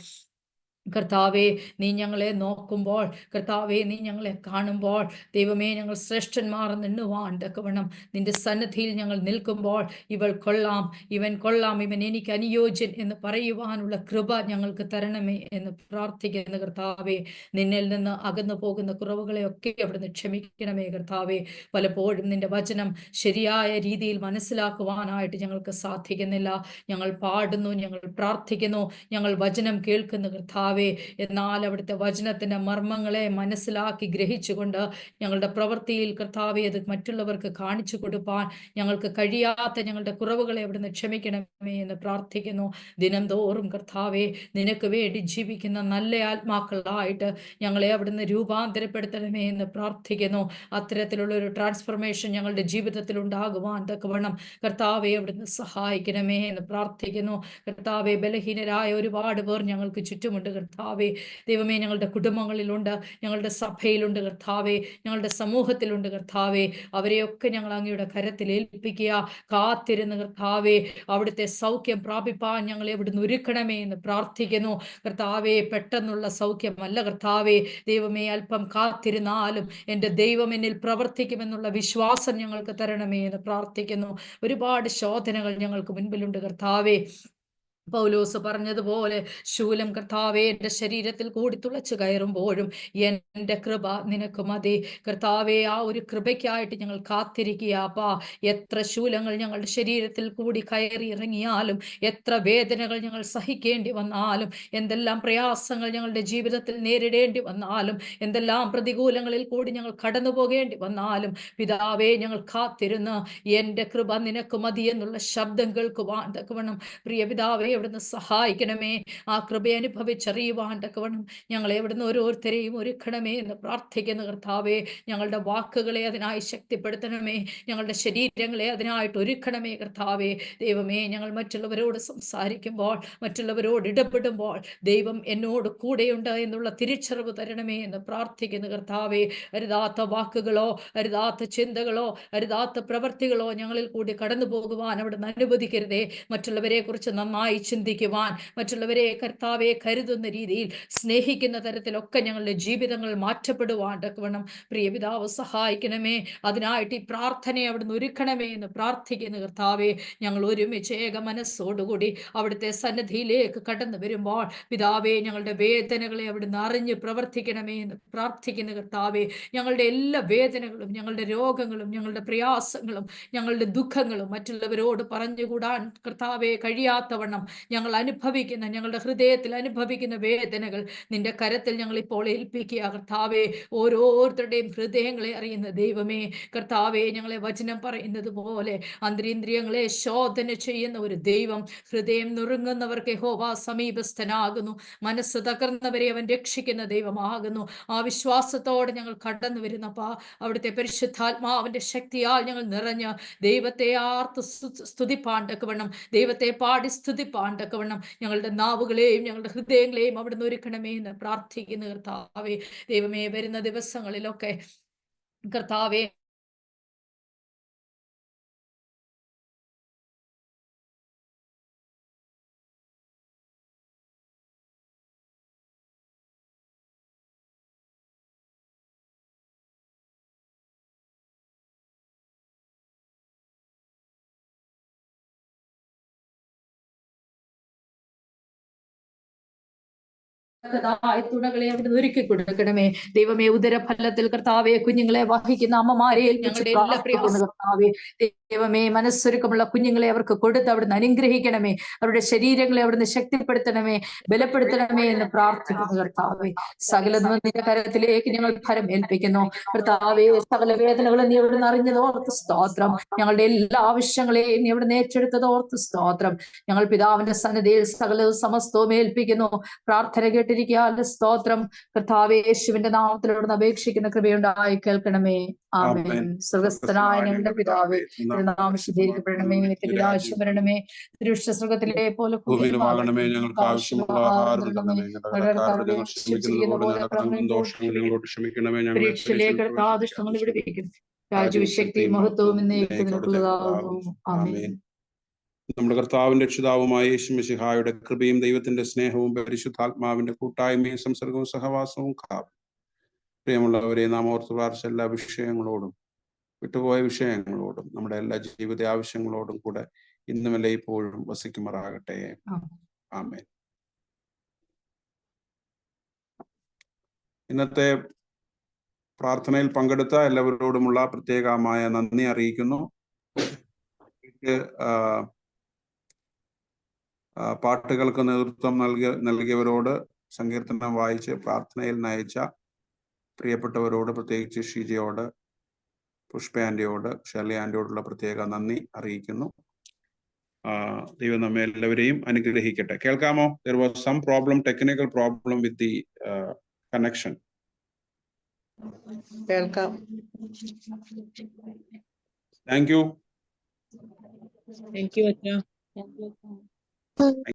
കർത്താവെ, നീ ഞങ്ങളെ നോക്കുമ്പോൾ, കർത്താവെ, നീ ഞങ്ങളെ കാണുമ്പോൾ, ദൈവമേ, ഞങ്ങൾ ശ്രേഷ്ഠന്മാർ എന്നുവാൻ തക്കവണ്ണം നിന്റെ സന്നിധിയിൽ ഞങ്ങൾ നിൽക്കുമ്പോൾ, ഇവൾ കൊള്ളാം, ഇവൻ കൊള്ളാം, ഇവൻ എനിക്ക് അനുയോജ്യൻ എന്ന് പറയുവാനുള്ള കൃപ ഞങ്ങൾക്ക് തരണമേ എന്ന് പ്രാർത്ഥിക്കുന്ന കർത്താവെ, നിന്നിൽ നിന്ന് അകന്നു പോകുന്ന കുറവുകളെയൊക്കെ അവിടുന്ന് ക്ഷമിക്കണമേ കർത്താവെ. പലപ്പോഴും നിന്റെ വചനം ശരിയായ രീതിയിൽ മനസ്സിലാക്കുവാനായിട്ട് ഞങ്ങൾക്ക് സാധിക്കുന്നില്ല. ഞങ്ങൾ പാടുന്നു, ഞങ്ങൾ പ്രാർത്ഥിക്കുന്നു, ഞങ്ങൾ വചനം കേൾക്കുന്നു കർത്താവെ. എന്നാൽ അവിടുത്തെ വചനത്തിന്റെ മർമ്മങ്ങളെ മനസ്സിലാക്കി ഗ്രഹിച്ചുകൊണ്ട് ഞങ്ങളുടെ പ്രവൃത്തിയിൽ കർത്താവെ അത് മറ്റുള്ളവർക്ക് കാണിച്ചു കൊടുപ്പാൻ ഞങ്ങൾക്ക് കഴിയാത്ത ഞങ്ങളുടെ കുറവുകളെ അവിടുന്ന് ക്ഷമിക്കണമേ എന്ന് പ്രാർത്ഥിക്കുന്നു. ദിനം തോറും കർത്താവെ, നിനക്ക് വേണ്ടി ജീവിക്കുന്ന നല്ല ആത്മാക്കളായിട്ട് ഞങ്ങളെ അവിടുന്ന് രൂപാന്തരപ്പെടുത്തണമേ എന്ന് പ്രാർത്ഥിക്കുന്നു. അത്തരത്തിലുള്ള ഒരു ട്രാൻസ്ഫർമേഷൻ ഞങ്ങളുടെ ജീവിതത്തിൽ ഉണ്ടാകുവാൻ തക്കവണ്ണം കർത്താവെ അവിടുന്ന് സഹായിക്കണമേ എന്ന് പ്രാർത്ഥിക്കുന്നു. കർത്താവെ, ബലഹീനരായ ഒരുപാട് പേർ ഞങ്ങൾക്ക് ചുറ്റുമുണ്ട് കർത്താവെ. ദൈവമേ, ഞങ്ങളുടെ കുടുംബങ്ങളിലുണ്ട്, ഞങ്ങളുടെ സഭയിലുണ്ട് കർത്താവെ, ഞങ്ങളുടെ സമൂഹത്തിലുണ്ട് കർത്താവെ. അവരെയൊക്കെ ഞങ്ങൾ അങ്ങയുടെ കരത്തിൽ ഏൽപ്പിക്കുക. കാത്തിരുന്ന് കർത്താവെ അവിടുത്തെ സൗഖ്യം പ്രാപിപ്പാൻ ഞങ്ങളെ അവിടുന്ന് ഒരുക്കണമേ എന്ന് പ്രാർത്ഥിക്കുന്നു കർത്താവെ. പെട്ടെന്നുള്ള സൗഖ്യമല്ല കർത്താവെ. ദൈവമേ, അല്പം കാത്തിരുന്നാലും എൻ്റെ ദൈവം എന്നിൽ പ്രവർത്തിക്കുമെന്നുള്ള വിശ്വാസം ഞങ്ങൾക്ക് തരണമേ എന്ന് പ്രാർത്ഥിക്കുന്നു. ഒരുപാട് ശോധനകൾ ഞങ്ങൾക്ക് മുൻപിലുണ്ട് കർത്താവെ. പൗലോസ് പറഞ്ഞതുപോലെ ശൂലം കർത്താവെ എൻ്റെ ശരീരത്തിൽ കൂടി തുളച്ചു കയറുമ്പോഴും എൻ്റെ കൃപ നിനക്ക് മതി കർത്താവെ. ആ ഒരു കൃപയ്ക്കായിട്ട് ഞങ്ങൾ കാത്തിരിക്കുക അപ്പാ. എത്ര ശൂലങ്ങൾ ഞങ്ങളുടെ ശരീരത്തിൽ കൂടി കയറി ഇറങ്ങിയാലും, എത്ര വേദനകൾ ഞങ്ങൾ സഹിക്കേണ്ടി വന്നാലും, എന്തെല്ലാം പ്രയാസങ്ങൾ ഞങ്ങളുടെ ജീവിതത്തിൽ നേരിടേണ്ടി വന്നാലും, എന്തെല്ലാം പ്രതികൂലങ്ങളിൽ കൂടി ഞങ്ങൾ കടന്നു പോകേണ്ടി വന്നാലും, പിതാവേ, ഞങ്ങൾ കാത്തിരുന്ന് എൻ്റെ കൃപ നിനക്ക് മതി എന്നുള്ള ശബ്ദം കേൾക്കുവാൻ തക്കവണ്ണം പ്രിയ പിതാവേ അവിടുന്ന് സഹായിക്കണമേ. ആ കൃപ അനുഭവിച്ചറിയുവാൻ തക്കവണ്ണം ഞങ്ങളെ അവിടുന്ന് ഓരോരുത്തരെയും ഒരുക്കണമേ എന്ന് പ്രാർത്ഥിക്കുന്ന കർത്താവേ. ഞങ്ങളുടെ വാക്കുകളെ അതിനായി ശക്തിപ്പെടുത്തണമേ, ഞങ്ങളുടെ ശരീരങ്ങളെ അതിനായിട്ട് ഒരുക്കണമേ കർത്താവേ. ദൈവമേ, ഞങ്ങൾ മറ്റുള്ളവരോട് സംസാരിക്കുമ്പോൾ, മറ്റുള്ളവരോട് ഇടപെടുമ്പോൾ ദൈവം എന്നോട് കൂടെയുണ്ട് എന്നുള്ള തിരിച്ചറിവ് തരണമേ എന്ന് പ്രാർത്ഥിക്കുന്ന കർത്താവേ. അരുതാത്ത വാക്കുകളോ, അരുതാത്ത ചിന്തകളോ, അരുതാത്ത പ്രവൃത്തികളോ ഞങ്ങളിൽ കൂടി കടന്നു പോകുവാൻ അവിടുന്ന് അനുവദിക്കരുതേ. മറ്റുള്ളവരെ കുറിച്ച് നന്നായി ചിന്തിക്കുവാൻ, മറ്റുള്ളവരെ കർത്താവെ കരുതുന്ന രീതിയിൽ സ്നേഹിക്കുന്ന തരത്തിലൊക്കെ ഞങ്ങളുടെ ജീവിതങ്ങൾ മാറ്റപ്പെടുവാൻ തക്കവണ്ണം പ്രിയ പിതാവ് സഹായിക്കണമേ. അതിനായിട്ട് ഈ പ്രാർത്ഥനയെ അവിടുന്ന് ഒരുക്കണമേ എന്ന് പ്രാർത്ഥിക്കുന്ന കർത്താവെ. ഞങ്ങൾ ഒരുമിച്ച് ഏക മനസ്സോടുകൂടി അവിടുത്തെ സന്നിധിയിലേക്ക് കടന്നു വരുമ്പോൾ പിതാവെ, ഞങ്ങളുടെ വേദനകളെ അവിടുന്ന് അറിഞ്ഞ് പ്രവർത്തിക്കണമേ എന്ന് പ്രാർത്ഥിക്കുന്ന കർത്താവെ. ഞങ്ങളുടെ എല്ലാ വേദനകളും, ഞങ്ങളുടെ രോഗങ്ങളും, ഞങ്ങളുടെ പ്രയാസങ്ങളും, ഞങ്ങളുടെ ദുഃഖങ്ങളും മറ്റുള്ളവരോട് പറഞ്ഞുകൂടാൻ കർത്താവെ കഴിയാത്തവണ്ണം ഞങ്ങൾ അനുഭവിക്കുന്ന, ഞങ്ങളുടെ ഹൃദയത്തിൽ അനുഭവിക്കുന്ന വേദനകൾ നിന്റെ കരത്തിൽ ഞങ്ങൾ ഇപ്പോൾ ഏൽപ്പിക്കുക കർത്താവെ. ഓരോരുത്തരുടെയും ഹൃദയങ്ങളെ അറിയുന്ന ദൈവമേ കർത്താവെ, ഞങ്ങളെ വചനം പറയുന്നത് പോലെ അന്തരീന്ദ്രിയങ്ങളെ ശോധന ചെയ്യുന്ന ഒരു ദൈവം. ഹൃദയം നുറുങ്ങുന്നവർക്ക് യഹോവ സമീപസ്ഥനാകുന്നു, മനസ്സ് തകർന്നവരെ അവൻ രക്ഷിക്കുന്ന ദൈവമാകുന്നു. ആ വിശ്വാസത്തോടെ ഞങ്ങൾ കടന്നു വരുന്നപ്പാ, അവിടുത്തെ പരിശുദ്ധാത്മാവിന്റെ ശക്തിയാൽ ഞങ്ങൾ നിറഞ്ഞ് ദൈവത്തെ ആർത്ത് സ്തുതിപ്പാൻ തക്കവണ്ണം, ദൈവത്തെ പാടി സ്തുതിപ്പാൻ തക്കവണ്ണം ഞങ്ങളുടെ നാവുകളെയും ഞങ്ങളുടെ ഹൃദയങ്ങളെയും അവിടുന്ന് ഒരുക്കണമേ എന്ന് പ്രാർത്ഥിക്കുന്ന കർത്താവേ. ദൈവമേ, വരുന്ന ദിവസങ്ങളിലൊക്കെ കർത്താവേ തുണകളെ അവിടുന്ന് ഒരുക്കി കൊടുക്കണമേ ദൈവമേ. ഉദരഫലത്തിൽ കർത്താവെ കുഞ്ഞുങ്ങളെ വഹിക്കുന്ന അമ്മമാരെ ഞങ്ങളുടെ എല്ലാ പ്രയാസങ്ങളും കർത്താവെ ദൈവമേ, മനസ്സൊരുക്കമുള്ള കുഞ്ഞുങ്ങളെ അവർക്ക് കൊടുത്ത് അവിടുന്ന് അനുഗ്രഹിക്കണമേ. അവരുടെ ശരീരങ്ങളെ അവിടുന്ന് ശക്തിപ്പെടുത്തണമേ, ബലപ്പെടുത്തണമേ എന്ന് പ്രാർത്ഥിക്കുന്നു കർത്താവെ. സകലതും നിന്റെ കരത്തിലേക്ക് ഞങ്ങൾ ഫലം ഏൽപ്പിക്കുന്നു കർത്താവെ. സകല വേദനകളും നീ അവിടുന്ന് അറിഞ്ഞത് ഓർത്ത് സ്തോത്രം. ഞങ്ങളുടെ എല്ലാ ആവശ്യങ്ങളെയും നീ അവിടുന്ന് ഏറ്റെടുത്തത് ഓർത്ത് സ്തോത്രം. ഞങ്ങൾ പിതാവിന്റെ സന്നിധിയിൽ സകലവും സമസ്തവും ഏൽപ്പിക്കുന്നു. പ്രാർത്ഥന കേട്ടിരിക്കുക സ്തോത്രം കർത്താവേ. യേശുവിന്റെ നാമത്തിൽ അവിടുന്ന് അപേക്ഷിക്കുന്ന കൃപയുണ്ടായി കേൾക്കണമേ. ആമേൻ. സ്വർഗ്ഗസ്ഥനായ ഞങ്ങളുടെ പിതാവേ, നാമം ശുദ്ധീകരിക്കപ്പെടണമേ, തിരുരാജ്യം വരണമേ, തിരുവിഷ്ടസ്വർഗ്ഗത്തിലെ പോലെ ഭൂമിയിലുമാകണമേ. ഞങ്ങൾക്ക് ആവശ്യമുള്ള ആഹാരം തരണമേ. പരീക്ഷയിലേക്ക് ദുഷ്ടങ്ങൾ വിടുവിക്കും. രാജ്യശക്തി മഹത്വവും എന്നേക്കുള്ളതാകുന്നു. ആമേൻ. നമ്മുടെ കർത്താവിന്റെ രക്ഷിതാവുമായ യേശു മിശിഹായുടെ കൃപയും ദൈവത്തിന്റെ സ്നേഹവും പരിശുദ്ധാത്മാവിന്റെ കൂട്ടായ്മയും സംസർഗവും സഹവാസവും കാവും. പ്രിയമുള്ളവരെ, നാം ഓർത്ത് പ്രാർത്ഥിച്ച എല്ലാ വിഷയങ്ങളോടും വിട്ടുപോയ വിഷയങ്ങളോടും നമ്മുടെ എല്ലാ ജീവിത ആവശ്യങ്ങളോടും കൂടെ ഇന്നുമല്ല ഇപ്പോഴും വസിക്കുമാറാകട്ടെ. ആമേൻ. ഇന്നത്തെ പ്രാർത്ഥനയിൽ പങ്കെടുത്ത എല്ലാവരോടുമുള്ള പ്രത്യേകമായ നന്ദി അറിയിക്കുന്നു. പാട്ടുകൾക്ക് നേതൃത്വം നൽകിയവരോട്, സങ്കീർത്തനം വായിച്ച് പ്രാർത്ഥനയിൽ നയിച്ച പ്രിയപ്പെട്ടവരോട്, പ്രത്യേകിച്ച് ഷീജയോട്, പുഷ്പ ആന്റിയോട്, ഷെർലി ആന്റിയോടുള്ള പ്രത്യേക നന്ദി അറിയിക്കുന്നു. ദൈവം നമ്മെ എല്ലാവരെയും അനുഗ്രഹിക്കട്ടെ. കേൾക്കാമോ? There was some technical problem with the connection. കേൾക്കാം. Thank you. Thank you, Acha.